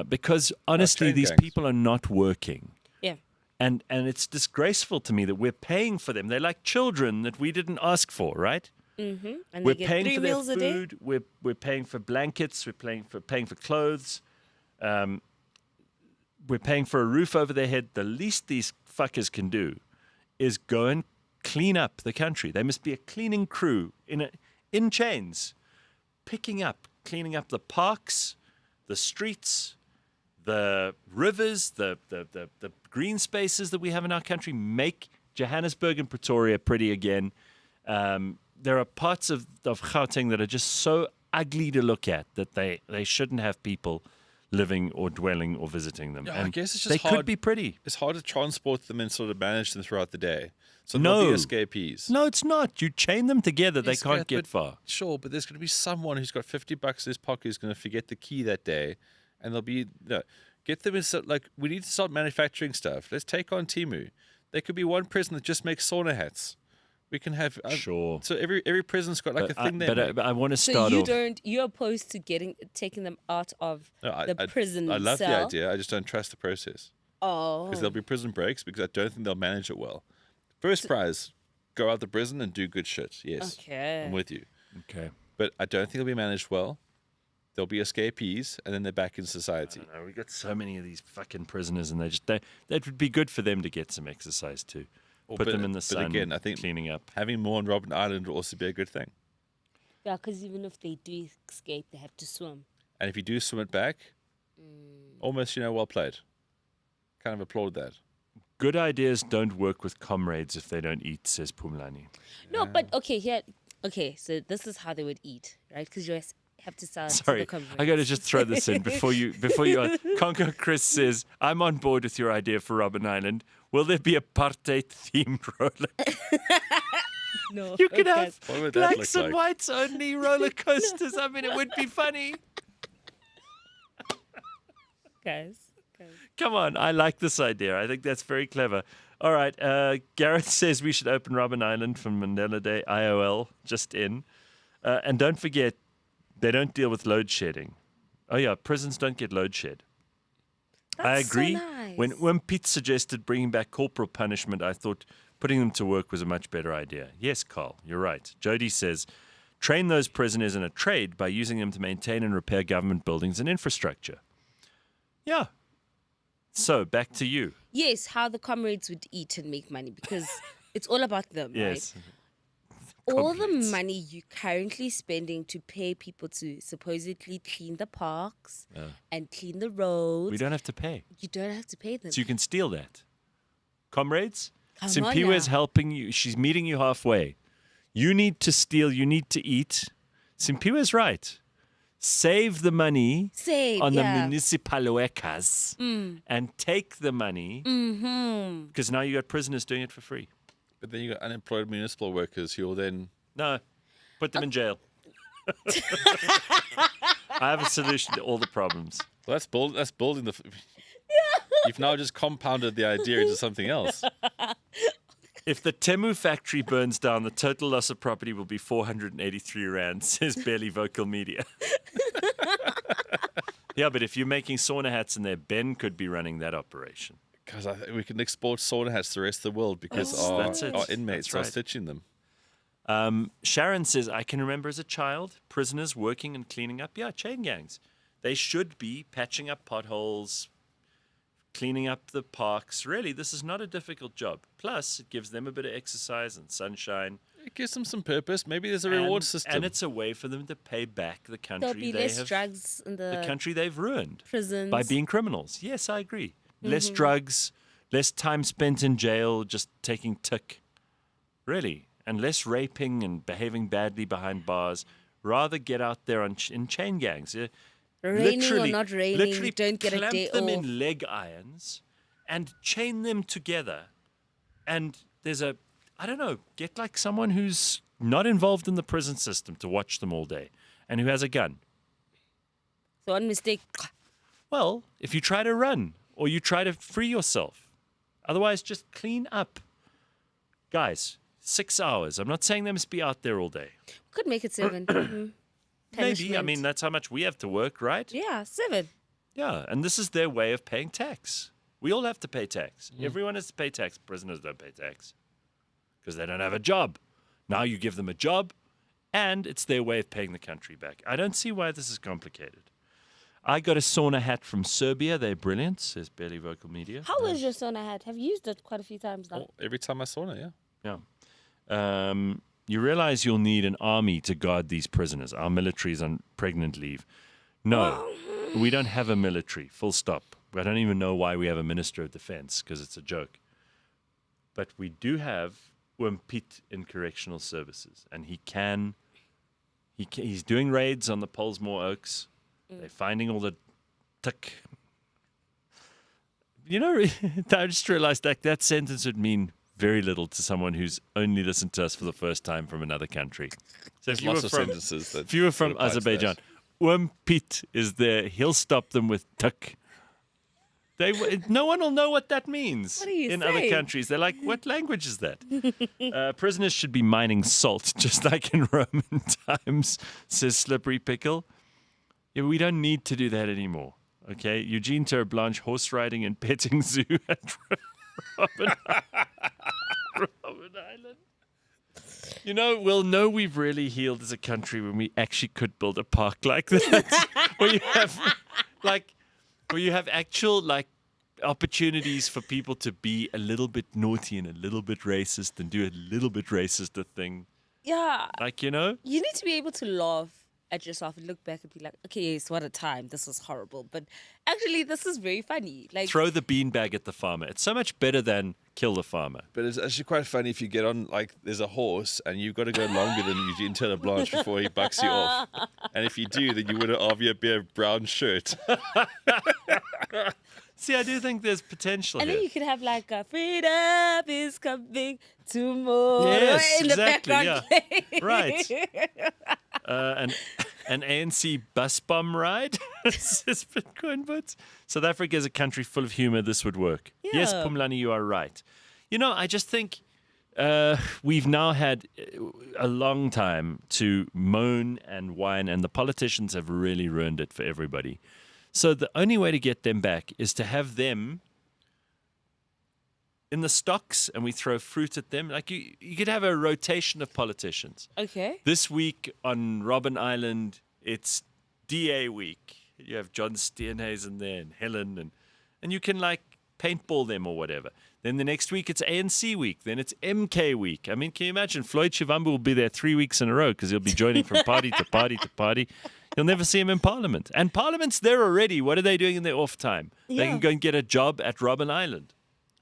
because honestly, chain these gangs. people are not working. Yeah. And it's disgraceful to me that we're paying for them. They're like children that we didn't ask for, right? Mm-hmm. And We're they get paying 3 for their meals a day. food. We're paying for blankets. We're paying for clothes. We're paying for a roof over their head. The least these fuckers can do is go and clean up the country. They must be a cleaning crew in chains, cleaning up the parks, the streets, the rivers, the green spaces that we have in our country. Make Johannesburg and Pretoria pretty again. There are parts of Gauteng that are just so ugly to look at that they shouldn't have people living or dwelling or visiting them. Yeah, I And guess it's just they hard. could be pretty. It's hard to transport them and sort of manage them throughout the day. So No. they'll be escapees. No, it's not. You chain them together, they Yes, can't Gareth, get but- far. Sure, but there's going to be someone who's got $50 in his pocket who's going to forget the key that day, and they'll be get them in. We need to start manufacturing stuff. Let's take on Timu. There could be one prison that just makes sauna hats. We can have Sure. So every prison's got like a thing there. But I want to So start off. you're opposed to taking them out of the prison I love the cell? idea. I just don't trust the process Oh. because there'll be prison breaks because I don't think they'll manage it well. First prize, go out the prison and do good shit. Yes, Okay. I'm with you. Okay. But I don't think it'll be managed well. There'll be escapees, and then they're back in society. No, we got so many of these fucking prisoners, and that would be good for them to get some exercise too. Put them in the sun, again, I think cleaning up. having more on Robben Island will also be a good thing. Yeah, because even if they do escape, they have to swim. And if you do swim it back, almost, well played. Kind of applaud that. Good ideas don't work with comrades if they don't eat, says Pumlani. No, but okay, so this is how they would eat, right? Because you have to sell to Sorry, the comrades. I got to just throw this in before you. Congo Chris says, "I'm on board with your idea for Robben Island. Will there be apartheid themed roller? No, You could have What would that blacks look and like? whites only roller coasters. I mean, it would be funny. guys. Come on, I like this idea. I think that's very clever. All right, Gareth says we should open Robben Island from Mandela Day. IOL, just in. And don't forget, they don't deal with load shedding. Oh yeah, prisons don't get load shed. I That's so agree. nice. When Pete suggested bringing back corporal punishment, I thought putting them to work was a much better idea. Yes, Carl, you're right. Jody says, train those prisoners in a trade by using them to maintain and repair government buildings and infrastructure. Yeah. So, back to you. Yes, how the comrades would eat and make money because it's all about them, Yes. right? All the Comrades. money you're currently spending to pay people to supposedly clean the parks and clean the roads, We don't have to pay. you don't have to pay them. So you can steal that. Comrades, Come on Simpiwe is now. helping you. She's meeting you halfway. You need to steal. You need to eat. Simpiwe is right. Save the money Save, on yeah. the municipal workers and take the money because now you got prisoners doing it for free. But then you got unemployed municipal workers who will then. No, put them in jail. I have a solution to all the problems. Well, that's building the. You've now just compounded the idea into something else. If the Temu factory burns down, the total loss of property will be 483 rand, says Barely Vocal Media. Yeah, but if you're making sauna hats in there, Ben could be running that operation. Because we can export sauna hats to the rest of the world because That's it. our inmates That's are right. stitching them. Sharon says, I can remember as a child, prisoners working and cleaning up. Yeah, chain gangs. They should be patching up potholes, cleaning up the parks. Really, this is not a difficult job. Plus, it gives them a bit of exercise and sunshine. It gives them some purpose. Maybe there's a reward and, system. And it's a way for them to pay back the country There'll be they less have, drugs in the country they've ruined prisons. by being criminals. Yes, I agree. Less drugs, less time spent in jail just taking Tik. Really. And less raping and behaving badly behind bars. Rather get out there in chain gangs. Raining or not raining, literally don't get a clamp day them off. in leg irons and chain them together. And there's I don't know, get like someone who's not involved in the prison system to watch them all day and who has a gun. So one mistake. Well, if you try to run or you try to free yourself, otherwise just clean up. Guys, 6 hours. I'm not saying they must be out there all day. Could make it 7. Mhm. Maybe. I Punishment. mean, that's how much we have to work, right? Yeah, 7. Yeah. And this is their way of paying tax. We all have to pay tax. Everyone has to pay tax. Prisoners don't pay tax because they don't have a job. Now you give them a job, and it's their way of paying the country back. I don't see why this is complicated. I got a sauna hat from Serbia. They're brilliant, says Barely Vocal Media. How is your sauna hat? Have you used it quite a few times now? Oh, every time I saw it, yeah. Yeah. You realize you'll need an army to guard these prisoners. Our military is on pregnant leave. No, we don't have a military, full stop. I don't even know why we have a minister of defense, because it's a joke. But we do have Piet in correctional services, and he's doing raids on the Polesmore Oaks. They're finding all the Tik. You know, I just realized that sentence would mean very little to someone who's only listened to us for the first time from another country. So There's lots of sentences that if you were from apply to that. Azerbaijan, Piet is there. He'll stop them with Tik. No one will know what that means What are you in other saying? countries. They're like, what language is that? Prisoners should be mining salt, just like in Roman times, says Slippery Pickle. Yeah, we don't need to do that anymore. Okay, Eugene Terreblanche horse riding and petting zoo at Robben Island. You know, we'll know we've really healed as a country when we actually could build a park like that, where you have actual opportunities for people to be a little bit naughty and a little bit racist and do a little bit racist a thing. Yeah. You know? You need to be able to laugh at yourself and look back and be like, okay, yes, what a time. This was horrible. But actually, this is very funny. Like, Throw the beanbag at the farmer. It's so much better than kill the farmer. But it's actually quite funny if you get on, there's a horse and you've got to go longer than Eugene Terreblanche before he bucks you off. And if you do, then you would have a brown shirt. See, I do think there's potential and here. then you could have freedom is coming tomorrow Yes, in exactly, the background. yeah. Right. An ANC bus bomb ride, says Bitcoin Boots. South Africa is a country full of humor. This would work. Yes, Yeah. Pumlani, you are right. You know, I just think we've now had a long time to moan and whine, and the politicians have really ruined it for everybody. So the only way to get them back is to have them in the stocks, and we throw fruit at them. You could have a rotation of politicians. Okay. This week on Robben Island, it's DA week. You have John Steenhuisen there and Helen, and you can paintball them or whatever. Then the next week it's ANC week. Then it's MK week. I mean, can you imagine? Floyd Shivambu will be there 3 weeks in a row because he'll be joining from party to party to party. You'll never see him in Parliament. And Parliament's there already. What are they doing in their off time? They Yeah. can go and get a job at Robben Island.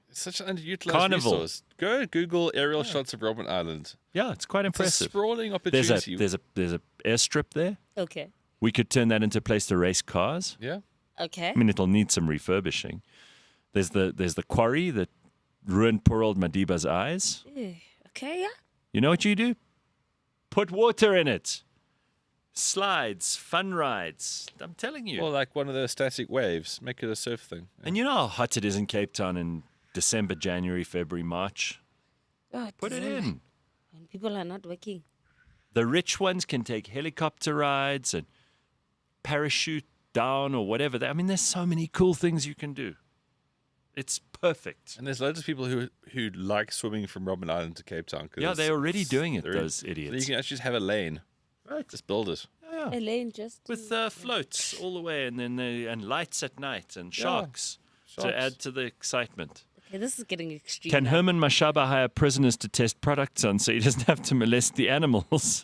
It's such an underutilized Carnival. resource. Go Google aerial shots of Robben Island. Yeah, it's quite It's a impressive. sprawling There's opportunity. a airstrip there. Okay. We could turn that into a place to race cars. Yeah. Okay. I mean, it'll need some refurbishing. There's the quarry that ruined poor old Madiba's eyes. Okay, yeah. You know what you do? Put water in it. Slides, fun rides. I'm telling you. Or like one of those static waves. Make it a surf thing. And you know how hot it is in Cape Town in December, January, February, March? Oh, Put it December. in. When people are not working. The rich ones can take helicopter rides and parachute down or whatever. I mean, there's so many cool things you can do. It's perfect. And there's loads of people who like swimming from Robben Island to Cape Town. Yeah, they're already doing it, those So idiots. you can actually just have a lane. Right. Just build it. Yeah. Elaine just With floats all the way, and then and lights at night, and sharks to Sharks. add to the excitement. okay, this is getting extreme. Can now. Herman Mashaba hire prisoners to test products on so he doesn't have to molest the animals?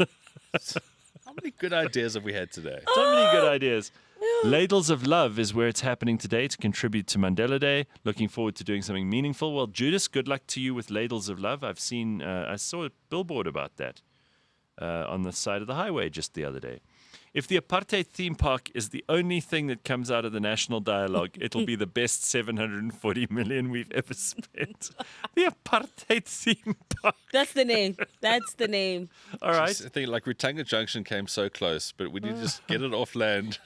How many good ideas have we had today? So many good ideas. Ladles of Love is where it's happening today to contribute to Mandela Day. Looking forward to doing something meaningful. Well, Judas, good luck to you with Ladles of Love. I saw a billboard about that on the side of the highway just the other day. If the apartheid theme park is the only thing that comes out of the national dialogue, it'll be the best 740 million we've ever spent. The apartheid theme park. That's the name. That's the name. All right. I think like Rutanga Junction came so close, but we need to just get it off land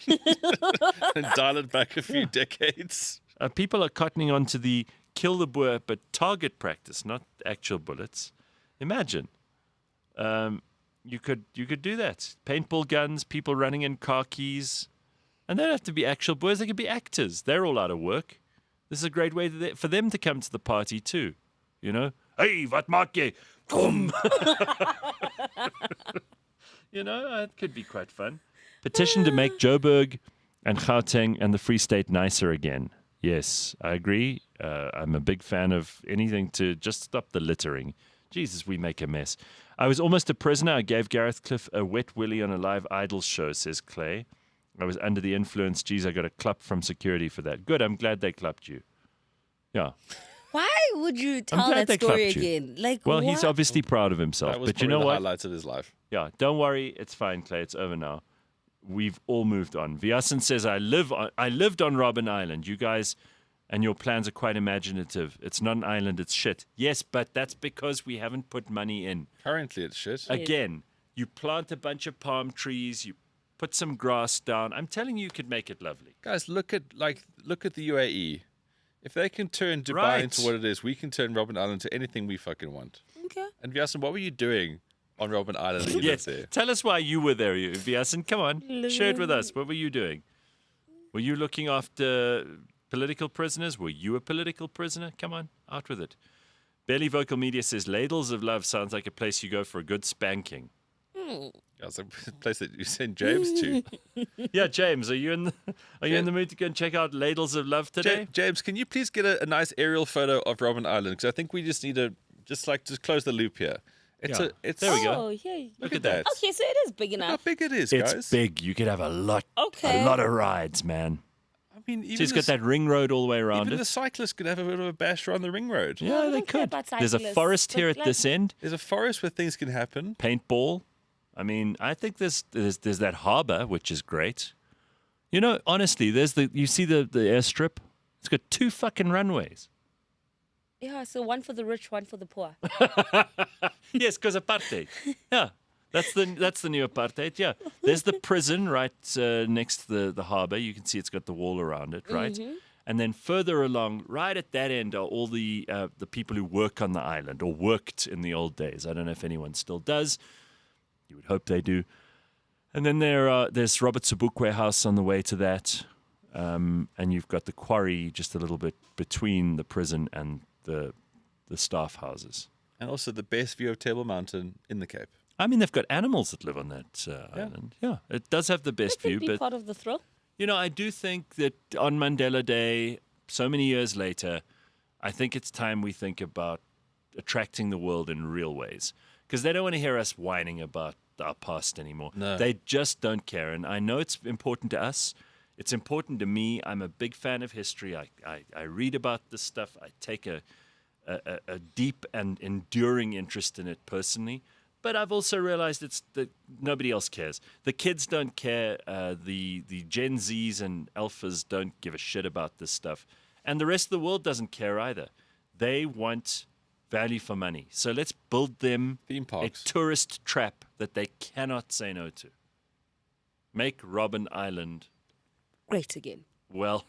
and dial it back a few decades. People are cottoning on to the kill the boer but target practice, not actual bullets. Imagine. You could do that. Paintball guns, people running in car keys. And they don't have to be actual boys. They could be actors. They're all out of work. This is a great way for them to come to the party too. You know? Hey, wat maak jy? Kom! You know, it could be quite fun. Petition to make Joburg and Gauteng and the Free State nicer again. Yes, I agree. I'm a big fan of anything to just stop the littering. Jesus, we make a mess. I was almost a prisoner. I gave Gareth Cliff a wet willy on a live Idols show, says Clay. I was under the influence. Geez, I got a clap from security for that. Good, I'm glad they clapped you. Yeah. Why would you tell glad that they story clapped you. again? Like, Well, what? he's obviously proud of himself. That was But you probably know the what? highlights of his life. Yeah, don't worry. It's fine, Clay. It's over now. We've all moved on. Vyasan says, I lived on Robben Island. You guys and your plans are quite imaginative. It's not an island, it's shit. Yes, but that's because we haven't put money in. Currently, it's shit. Again, you plant a bunch of palm trees, you put some grass down. I'm telling you could make it lovely. Guys, look at the UAE. If they can turn Dubai Right. into what it is, we can turn Robben Island to anything we fucking want. Okay. And Vyasan, what were you doing on Robben Island? That you Yes, lived there? tell us why you were there, Vyasan. Come on, share it with us. What were you doing? Were you looking after political prisoners? Were you a political prisoner? Come on, out with it. Belly Vocal Media says, Ladles of Love sounds like a place you go for a good spanking. That's a place that you send James to. Yeah, James, are you in the mood to go and check out Ladles of Love today? James, can you please get a nice aerial photo of Robben Island? Because I think we just need to just close the loop here. Yeah. It's There we go. Oh, yeah. Look at that. Okay, so it is big Look how enough. big it is, It's guys. big. You could have a lot Okay. of rides, man. I mean, even So it's got the, that ring road all the way around even the it. cyclists could have a bit of a bash around the ring road. Yeah, I they don't care could. about There's a cyclists, forest here but at this end. There's a forest where things can happen. Paintball. I mean, I think there's that harbor, which is great. You know, honestly, you see the airstrip? It's got 2 fucking runways. Yeah, so one for the rich, one for the poor. Yes, because apartheid. Yeah, that's the new apartheid. Yeah, there's the prison right next to the harbor. You can see it's got the wall around it, right? And then further along, right at that end, are all the people who work on the island or worked in the old days. I don't know if anyone still does. You would hope they do. And then there's Robert Sobukwe House on the way to that. And you've got the quarry just a little bit between the prison and the staff houses. And also the best view of Table Mountain in the Cape. I mean, they've got animals that live on that island. Yeah, it does have the best That could view. be But, part of the thrill. you know, I do think that on Mandela Day, so many years later, I think it's time we think about attracting the world in real ways. Because they don't want to hear us whining about our past anymore. No. They just don't care. And I know it's important to us. It's important to me. I'm a big fan of history. I read about this stuff. I take a deep and enduring interest in it personally. But I've also realized it's that nobody else cares. The kids don't care. The Gen Zs and Alphas don't give a shit about this stuff. And the rest of the world doesn't care either. They want value for money. So let's build them Theme a parks. tourist trap that they cannot say no to. Make Robben Island, Great again. well,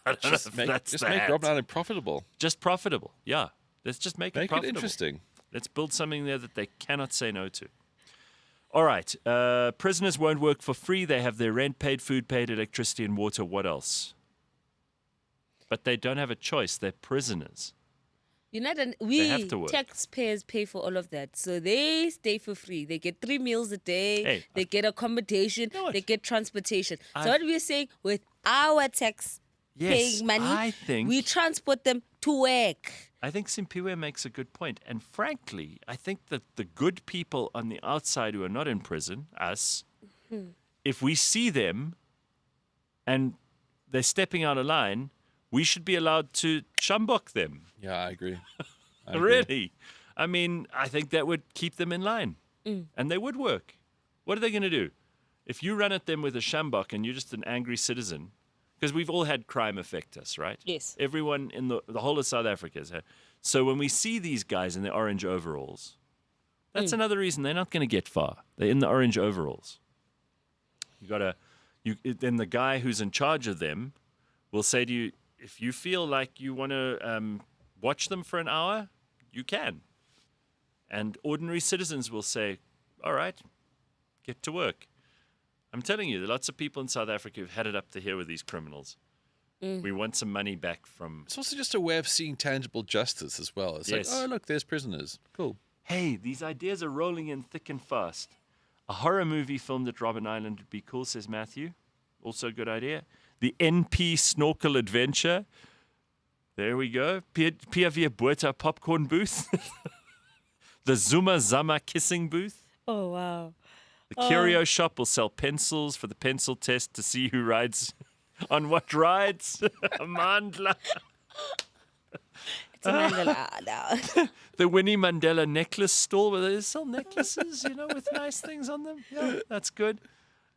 I don't know if that's Make that. Robben Island profitable. Just profitable. Yeah. Let's just make it Make it profitable. interesting. Let's build something there that they cannot say no to. All right. Prisoners won't work for free. They have their rent paid, food paid, electricity and water. What else? but they don't have a choice. They're prisoners. We have to work. taxpayers pay for all of that, so they stay for free. They get 3 meals a day. Hey, they get accommodation. know what? They get transportation. So what we're saying, with our tax paying money, I think we transport them to work. I think Simpiwe makes a good point. And frankly, I think that the good people on the outside who are not in prison, us, if we see them and they're stepping out of line, we should be allowed to shambok them. Yeah, I agree. Really? I mean, I think that would keep them in line. And they would work. What are they going to do? If you run at them with a shambok and you're just an angry citizen, because we've all had crime affect us, right? Yes. Everyone in the whole of South Africa has had. So when we see these guys in their orange overalls, that's another reason they're not going to get far. They're in the orange overalls. Then the guy who's in charge of them will say to you, if you feel like you want to watch them for an hour, you can. And ordinary citizens will say, all right, get to work. I'm telling you, there are lots of people in South Africa who've had it up to here with these criminals. We want some money back from... It's also just a way of seeing tangible justice as well. It's Yes. like, oh, look, there's prisoners. Cool. Hey, these ideas are rolling in thick and fast. A horror movie filmed at Robben Island would be cool, says Matthew. Also a good idea. The NP Snorkel Adventure. There we go. Pia Via Buerta popcorn booth. The Zuma Zama kissing booth. Oh, wow. The Curio Shop will sell pencils for the pencil test to see who rides on what rides. Mandela. It's a Mandela now. The Winnie Mandela necklace stall where they sell necklaces, with nice things on them. Yeah, that's good.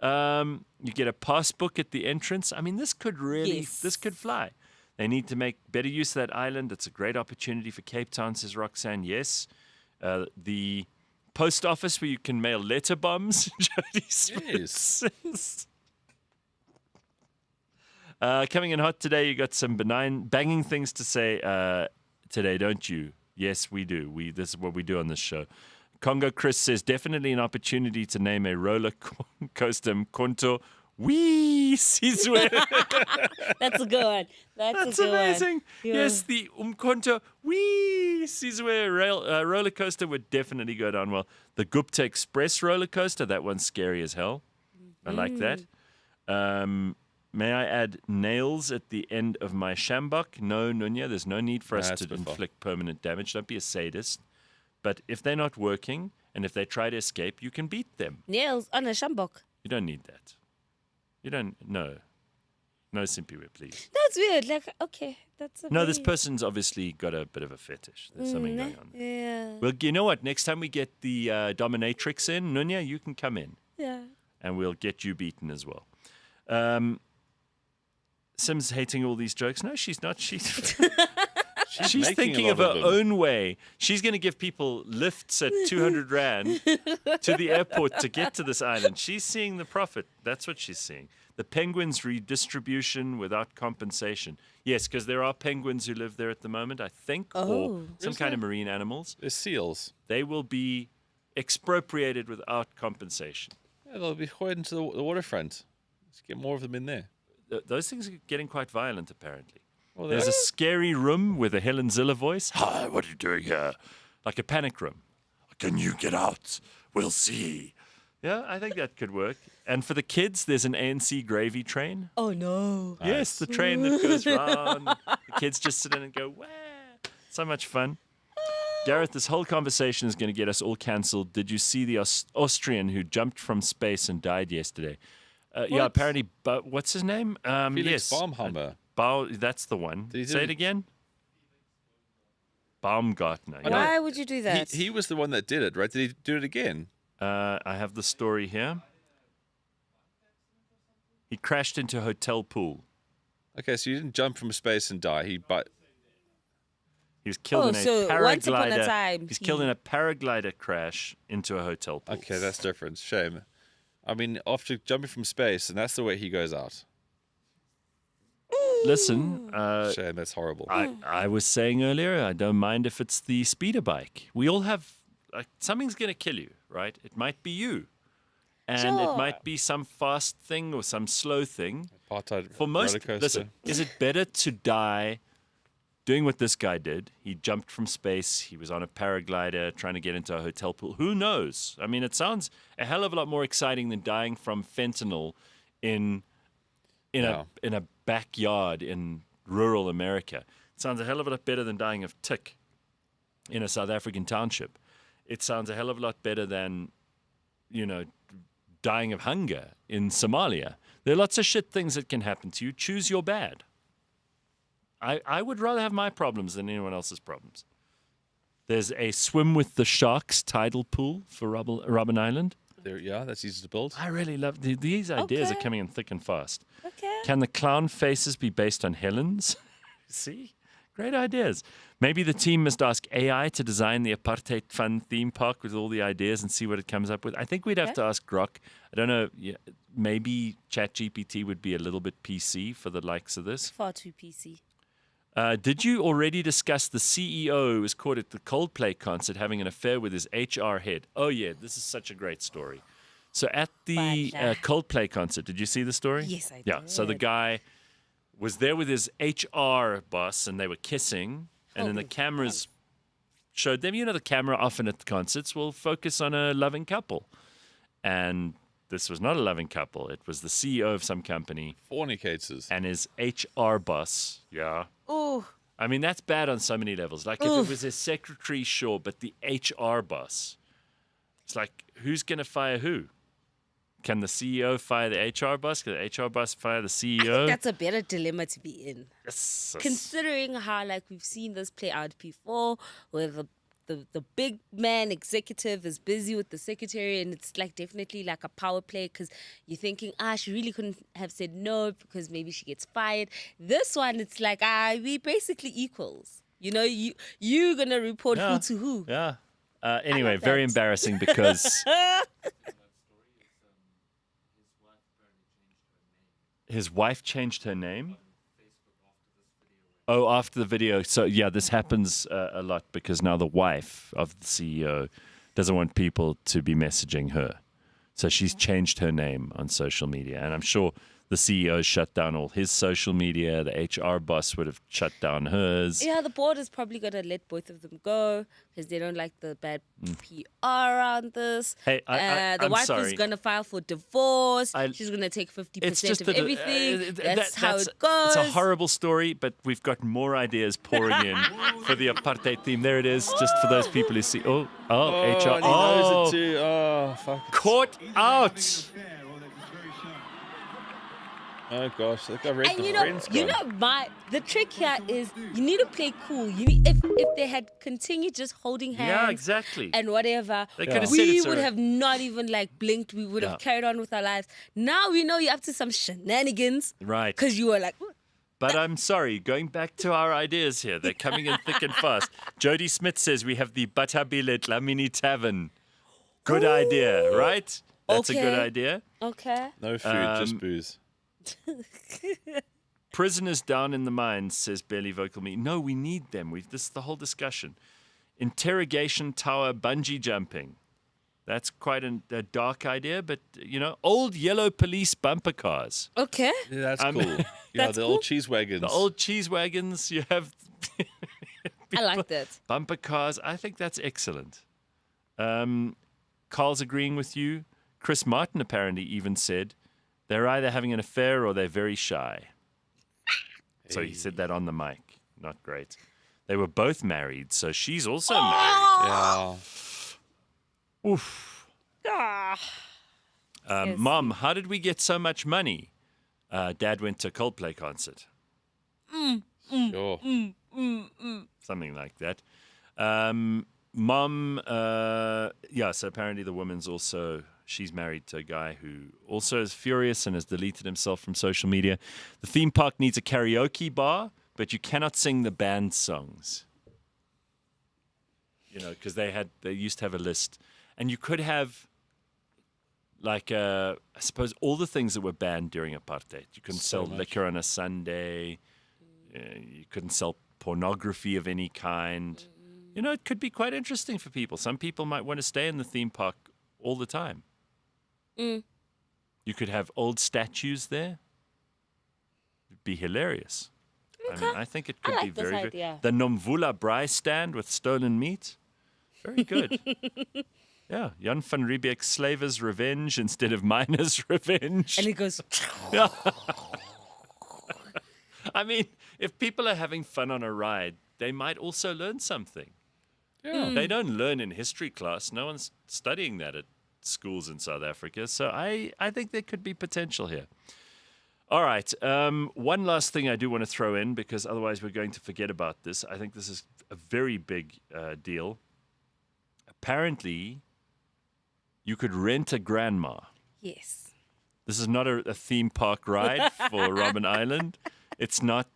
You get a passbook at the entrance. I mean, this could fly. They need to make better use of that island. It's a great opportunity for Cape Town, says Roxanne. Yes. The post office where you can mail letter bombs. Jody Smith says. Coming in hot today, you got some banging things to say today, don't you? Yes, we do. This is what we do on this show. Congo Chris says, definitely an opportunity to name a roller coaster Mkonto. Wee Sizwe. That's a good one. That's a good amazing. One. Yeah. Yes, the Umkonto Wee Sizwe roller coaster would definitely go down well. The Gupta Express roller coaster, that one's scary as hell. I like that. May I add nails at the end of my shambok? No, Nunya, there's no need for us to inflict permanent damage. Don't be a sadist. But if they're not working and if they try to escape, you can beat them. Nails on a shambok. You don't need that. You don't, no. No Simpiwe, please. That's weird. Like, okay, that's a No, this person's obviously got a bit of a fetish. There's something going on. Yeah. Well, you know what? Next time we get the dominatrix in, Nunya, you can come in. Yeah. And we'll get you beaten as well. Sim's hating all these jokes. No, she's not. She's thinking of her own way. She's going to give people lifts at 200 Rand to the airport to get to this island. She's seeing the profit. That's what she's seeing. The penguins redistribution without compensation. Yes, because there are penguins who live there at the moment, I think, or some kind of marine animals. There's seals. They will be expropriated without compensation. Yeah, they'll be hoisted into the waterfront. Let's get more of them in there. Those things are getting quite violent, apparently. Well, there's a scary room with a Helen Ziller voice. Hi, what are you doing here? Like a panic room. Can you get out? We'll see. Yeah, I think that could work. And for the kids, there's an ANC gravy train. Oh, no. Yes, the train that goes round. The kids just sit in and go, wah. So much fun. Gareth, this whole conversation is going to get us all cancelled. Did you see the Austrian who jumped from space and died yesterday? Yeah, apparently, but what's his name? Felix Baumhammer. That's the one. Say it again. Baumgartner. Why would you do that? He was the one that did it, right? Did he do it again? I have the story here. He crashed into a hotel pool. Okay, so you didn't jump from space and die. He was killed in a paraglider. Once upon a time, he's killed in a paraglider crash into a hotel pool. Okay, that's different. Shame. I mean, after jumping from space, and that's the way he goes out. Listen, shame, that's horrible. I was saying earlier, I don't mind if it's the speeder bike. We all have, something's going to kill you, right? It might be you. and it Sure. might be some fast thing or some slow thing. Apartheid For most, roller coaster. listen, is it better to die doing what this guy did? He jumped from space. He was on a paraglider trying to get into a hotel pool. Who knows? I mean, it sounds a hell of a lot more exciting than dying from fentanyl in a backyard in rural America. It sounds a hell of a lot better than dying of tick in a South African township. It sounds a hell of a lot better than, dying of hunger in Somalia. There are lots of shit things that can happen to you. Choose your bad. I would rather have my problems than anyone else's problems. There's a swim with the sharks tidal pool for Robben Island. That's easy to build. I really love these ideas. Okay. Are coming in thick and fast. Okay. Can the clown faces be based on Helen's? See? Great ideas. Maybe the team must ask AI to design the apartheid fun theme park with all the ideas and see what it comes up with. I think we'd have to ask Grok. I don't know. Maybe ChatGPT would be a little bit PC for the likes of this. Far too PC. Did you already discuss the CEO who was caught at the Coldplay concert having an affair with his HR head? Oh, yeah. This is such a great story. So at the Coldplay concert, did you see the story? Yes, I Yeah. did. So the guy was there with his HR boss and they were kissing. And then the cameras showed them, the camera often at the concerts will focus on a loving couple. And this was not a loving couple. It was the CEO of some company. Fornicators. And his HR boss. Yeah. Oh, I mean, that's bad on so many levels. Like, if it was his secretary, sure, but the HR boss. It's like, who's going to fire who? Can the CEO fire the HR boss? Can the HR boss fire the CEO? I think that's a better dilemma to be in. Yes. Considering how, we've seen this play out before, where the big man executive is busy with the secretary, and it's definitely a power play because you're thinking, she really couldn't have said no because maybe she gets fired. This one, it's we basically equals. You're gonna report who to who. Yeah. Anyway, like very that. embarrassing because his wife changed her name. Oh, after the video. So, yeah, this happens a lot because now the wife of the CEO doesn't want people to be messaging her. So she's changed her name on social media. And I'm sure the CEO shut down all his social media. The HR boss would have shut down hers. Yeah, the board is probably going to let both of them go because they don't like the bad PR around this. Hey, the I'm wife sorry. is going to file for divorce. I- She's going to take 50% It's just of that everything. That's how it goes. It's a horrible story, but we've got more ideas pouring in for the apartheid theme. There it is, just for those people who see. HR. And he knows it too. Oh, fuck. Caught out. Oh, gosh. Look, I read And the friends the trick here is you need to play cool. If they had continued just holding hands, Yeah, exactly. and whatever, They could have said we it's would a- have not even blinked. We would have carried on with our lives. Now we know you're up to some shenanigans, Right. Because you were like, But I'm sorry, going back to our ideas here, they're coming in thick and fast. Jody Smith says we have the Batabile Lamini Tavern. Good idea, right? That's a good Okay. idea. okay, No food, just booze. Prisoners down in the mines, says Barely Vocal Me. No, we need them. This is the whole discussion. Interrogation tower bungee jumping. That's quite a dark idea, but, old yellow police bumper cars. okay. Yeah, that's cool. That's the cool. old cheese wagons. The old cheese wagons, you have I like that. bumper cars. I think that's excellent. Carl's agreeing with you. Chris Martin apparently even said they're either having an affair or they're very shy. So he said that on the mic. Not great. They were both married, so she's also married. Yeah. Oof. Ah. Yes. Mom, how did we get so much money? Dad went to a Coldplay concert. Sure. Something like that. Mom, so apparently the woman's also, she's married to a guy who also is furious and has deleted himself from social media. The theme park needs a karaoke bar, but you cannot sing the band songs. Because they used to have a list. And you could have, I suppose, all the things that were banned during apartheid. You couldn't sell liquor on a Sunday. You couldn't sell pornography of any kind. It could be quite interesting for people. Some people might want to stay in the theme park all the time. Mm. You could have old statues there. It'd be hilarious. I mean, I think it could like be this very, idea. the Nomvula Braai stand with stolen meat. Very good. Yeah, Jan van Riebeck's Slaver's Revenge instead of Miner's Revenge. And it goes, I mean, if people are having fun on a ride, they might also learn something. Yeah. They don't learn in history class. No one's studying that at schools in South Africa. So I think there could be potential here. All right. One last thing I do want to throw in, because otherwise we're going to forget about this. I think this is a very big deal. Apparently, you could rent a grandma. yes. This is not a theme park ride for Robben Island. It's not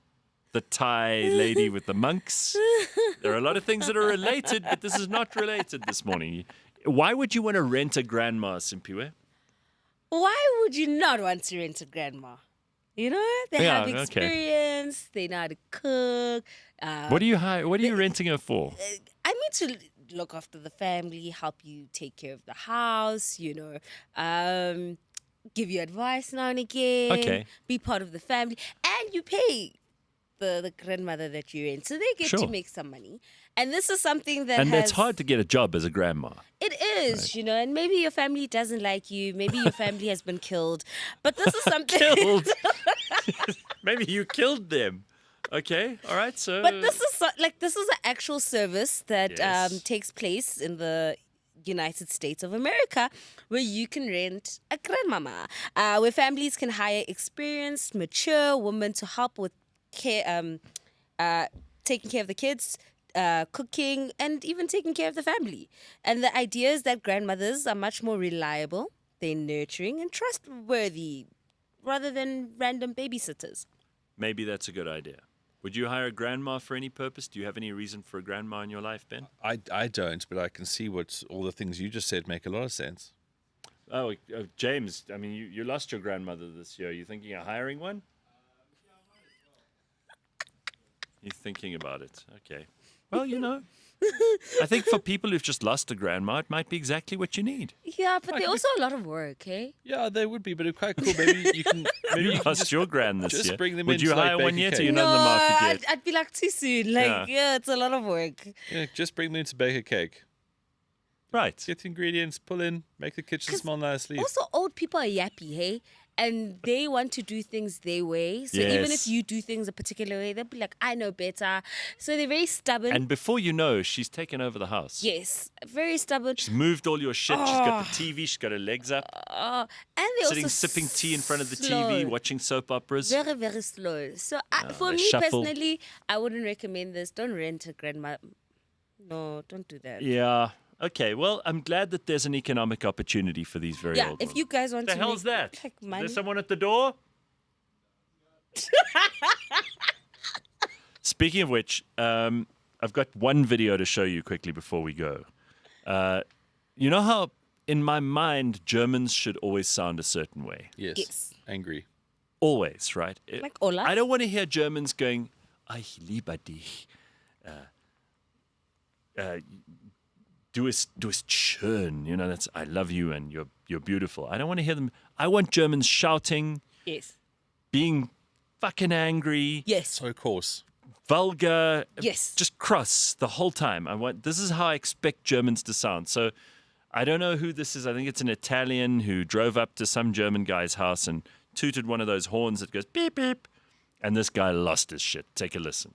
the Thai lady with the monks. There are a lot of things that are related, but this is not related this morning. Why would you want to rent a grandma, Simpiwe? Why would you not want to rent a grandma? You know, they Yeah, have okay. experience. They know how to cook. What are you renting her for? I mean to look after the family, help you take care of the house, you know, give you advice now and again. Okay. Be part of the family. And you pay the grandmother that you're in. So they get Sure. to make some money. And this is something that And has... it's hard to get a job as a grandma. It is, you know, and maybe your family doesn't like you. Maybe your family has been killed. But this is something... Killed? Maybe you killed them. Okay, all right, so... But this is this is an actual service that Yes. takes place in the United States of America, where you can rent a grandmama, where families can hire experienced, mature women to help with care, taking care of the kids, cooking, and even taking care of the family. And the idea is that grandmothers are much more reliable, they're nurturing and trustworthy, rather than random babysitters. Maybe that's a good idea. Would you hire a grandma for any purpose? Do you have any reason for a grandma in your life, Ben? I don't, but I can see what all the things you just said make a lot of sense. Oh, James, I mean, you lost your grandmother this year. Are you thinking of hiring one? You're thinking about it. Okay. Well, you know, I think for people who've just lost a grandma, it might be exactly what you need. Yeah, but they're also a lot of work, eh? Yeah, they would be, but it's quite cool. Maybe you can. Maybe You you can lost just your grand this just year. bring them Would in you to, like, hire bake one a yet? Or cake. you're not in the market yet? I'd be like too soon. Like, yeah, it's a lot of work. Yeah, just bring them in to bake a cake. Right. Get the ingredients, pull in, make the kitchen 'Cause smell nicely. Also, old people are yappy, hey? And they want to do things their way. So even Yes. if you do things a particular way, they'll be like, I know better. So they're very stubborn. And before you know, she's taken over the house. yes, very stubborn. She's moved all your shit. She's got the TV. She's got her legs up. And they're Sitting, also sipping tea in front of the slow. TV, watching soap operas. Very, very slow. So for they me shuffle. personally, I wouldn't recommend this. Don't rent a grandma. No, don't do that. Yeah. Okay. Well, I'm glad that there's an economic opportunity for these very Yeah, old if women. you guys want What to the hell's make, that? like, Is money. there someone at the door? Speaking of which, I've got one video to show you quickly before we go. You know how, in my mind, Germans should always sound a certain way? Yes. Yes. Angry. Always, right? Like Olaf? I don't want to hear Germans going, Ich liebe dich. Du bist schön. You know, that's I love you and you're beautiful. I don't want to hear them. I want Germans shouting, Yes. being fucking angry, Yes. So coarse. vulgar, Yes. just cross the whole time. This is how I expect Germans to sound. So I don't know who this is. I think it's an Italian who drove up to some German guy's house and tooted one of those horns that goes beep beep, and this guy lost his shit. Take a listen.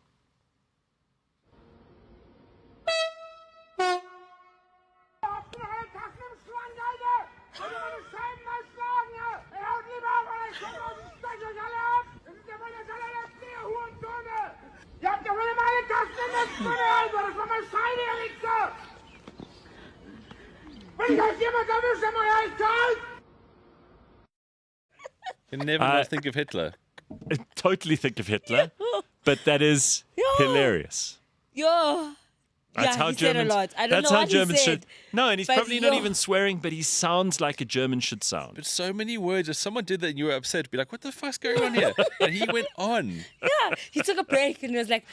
You never not think of Hitler. I totally think of Hitler, but that is hilarious. Yeah. That's yeah, how he Germans. said a lot. I don't That's know how what Germans he should. said. No, and he's but probably not yo. even swearing, but he sounds like a German should sound. But so many words. If someone did that and you were upset, be like, what the fuck's going on here? And he went on. Yeah, he took a break and was like,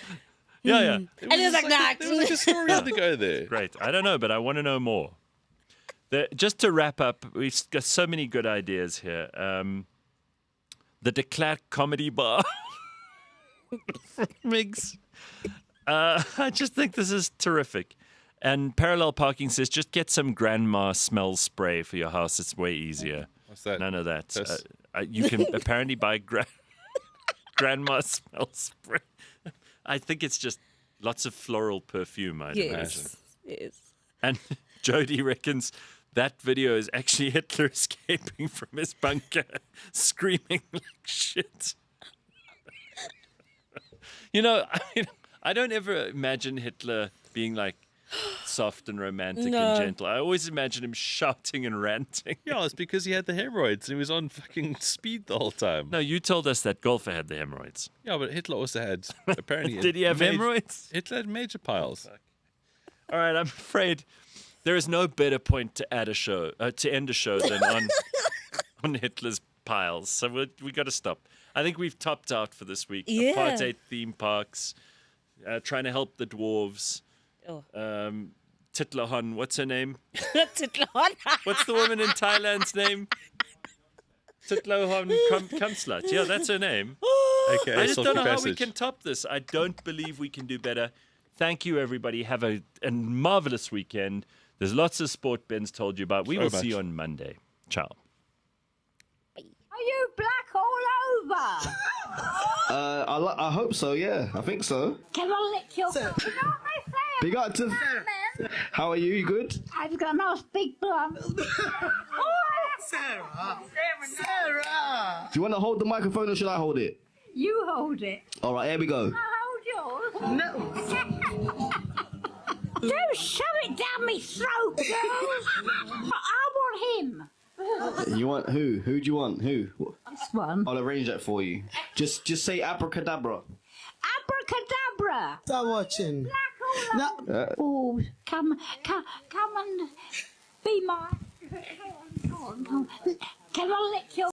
Yeah, and he was like, nah. There was like a story to go there. Great. I don't know, but I want to know more. Just to wrap up, we've got so many good ideas here. The de Klerk Comedy Bar. Migs. I just think this is terrific. And Parallel Parking says, just get some grandma smell spray for your house. It's way easier. What's that? None of that. You can apparently buy grandma smell spray. I think it's just lots of floral perfume, I'd imagine. Yes. And Jody reckons that video is actually Hitler escaping from his bunker, screaming like shit. I don't ever imagine Hitler being like soft and romantic and gentle. I always imagine him shouting and ranting. Yeah, it's because he had the hemorrhoids and he was on fucking speed the whole time. No, you told us that golfer had the hemorrhoids. Yeah, but Hitler also had, apparently... Did he have hemorrhoids? Hitler had major piles. All right, I'm afraid there is no better point to end a show than on Hitler's piles. So we got to stop. I think we've topped out for this week. Yeah. Apartheid theme parks, trying to help the dwarves. Oh. Titlohon, what's her name? Titlohon. What's the woman in Thailand's name? Titlohon Kamslat. Yeah, that's her name. Okay, I just don't know how we passage. can top this. I don't believe we can do better. Thank you, everybody. Have a marvelous weekend. There's lots of sport Ben's told you about. We will see you on Monday. Ciao. Are you black all over? I hope so, yeah. I think so. Can I lick your foot? You know what they say? Big up to... How are you? You good? I've got a nice big bum. Sarah! Do you want to hold the microphone or should I hold it? You hold it. All right, here we go. I'll hold yours. No. Don't shove it down me throat, girls. I want him. You want who? Who do you want? Who? This one. I'll arrange that for you. Just say abracadabra. Abracadabra. Stop watching. Black all over. Oh, come and be my... Go on. Can I lick your...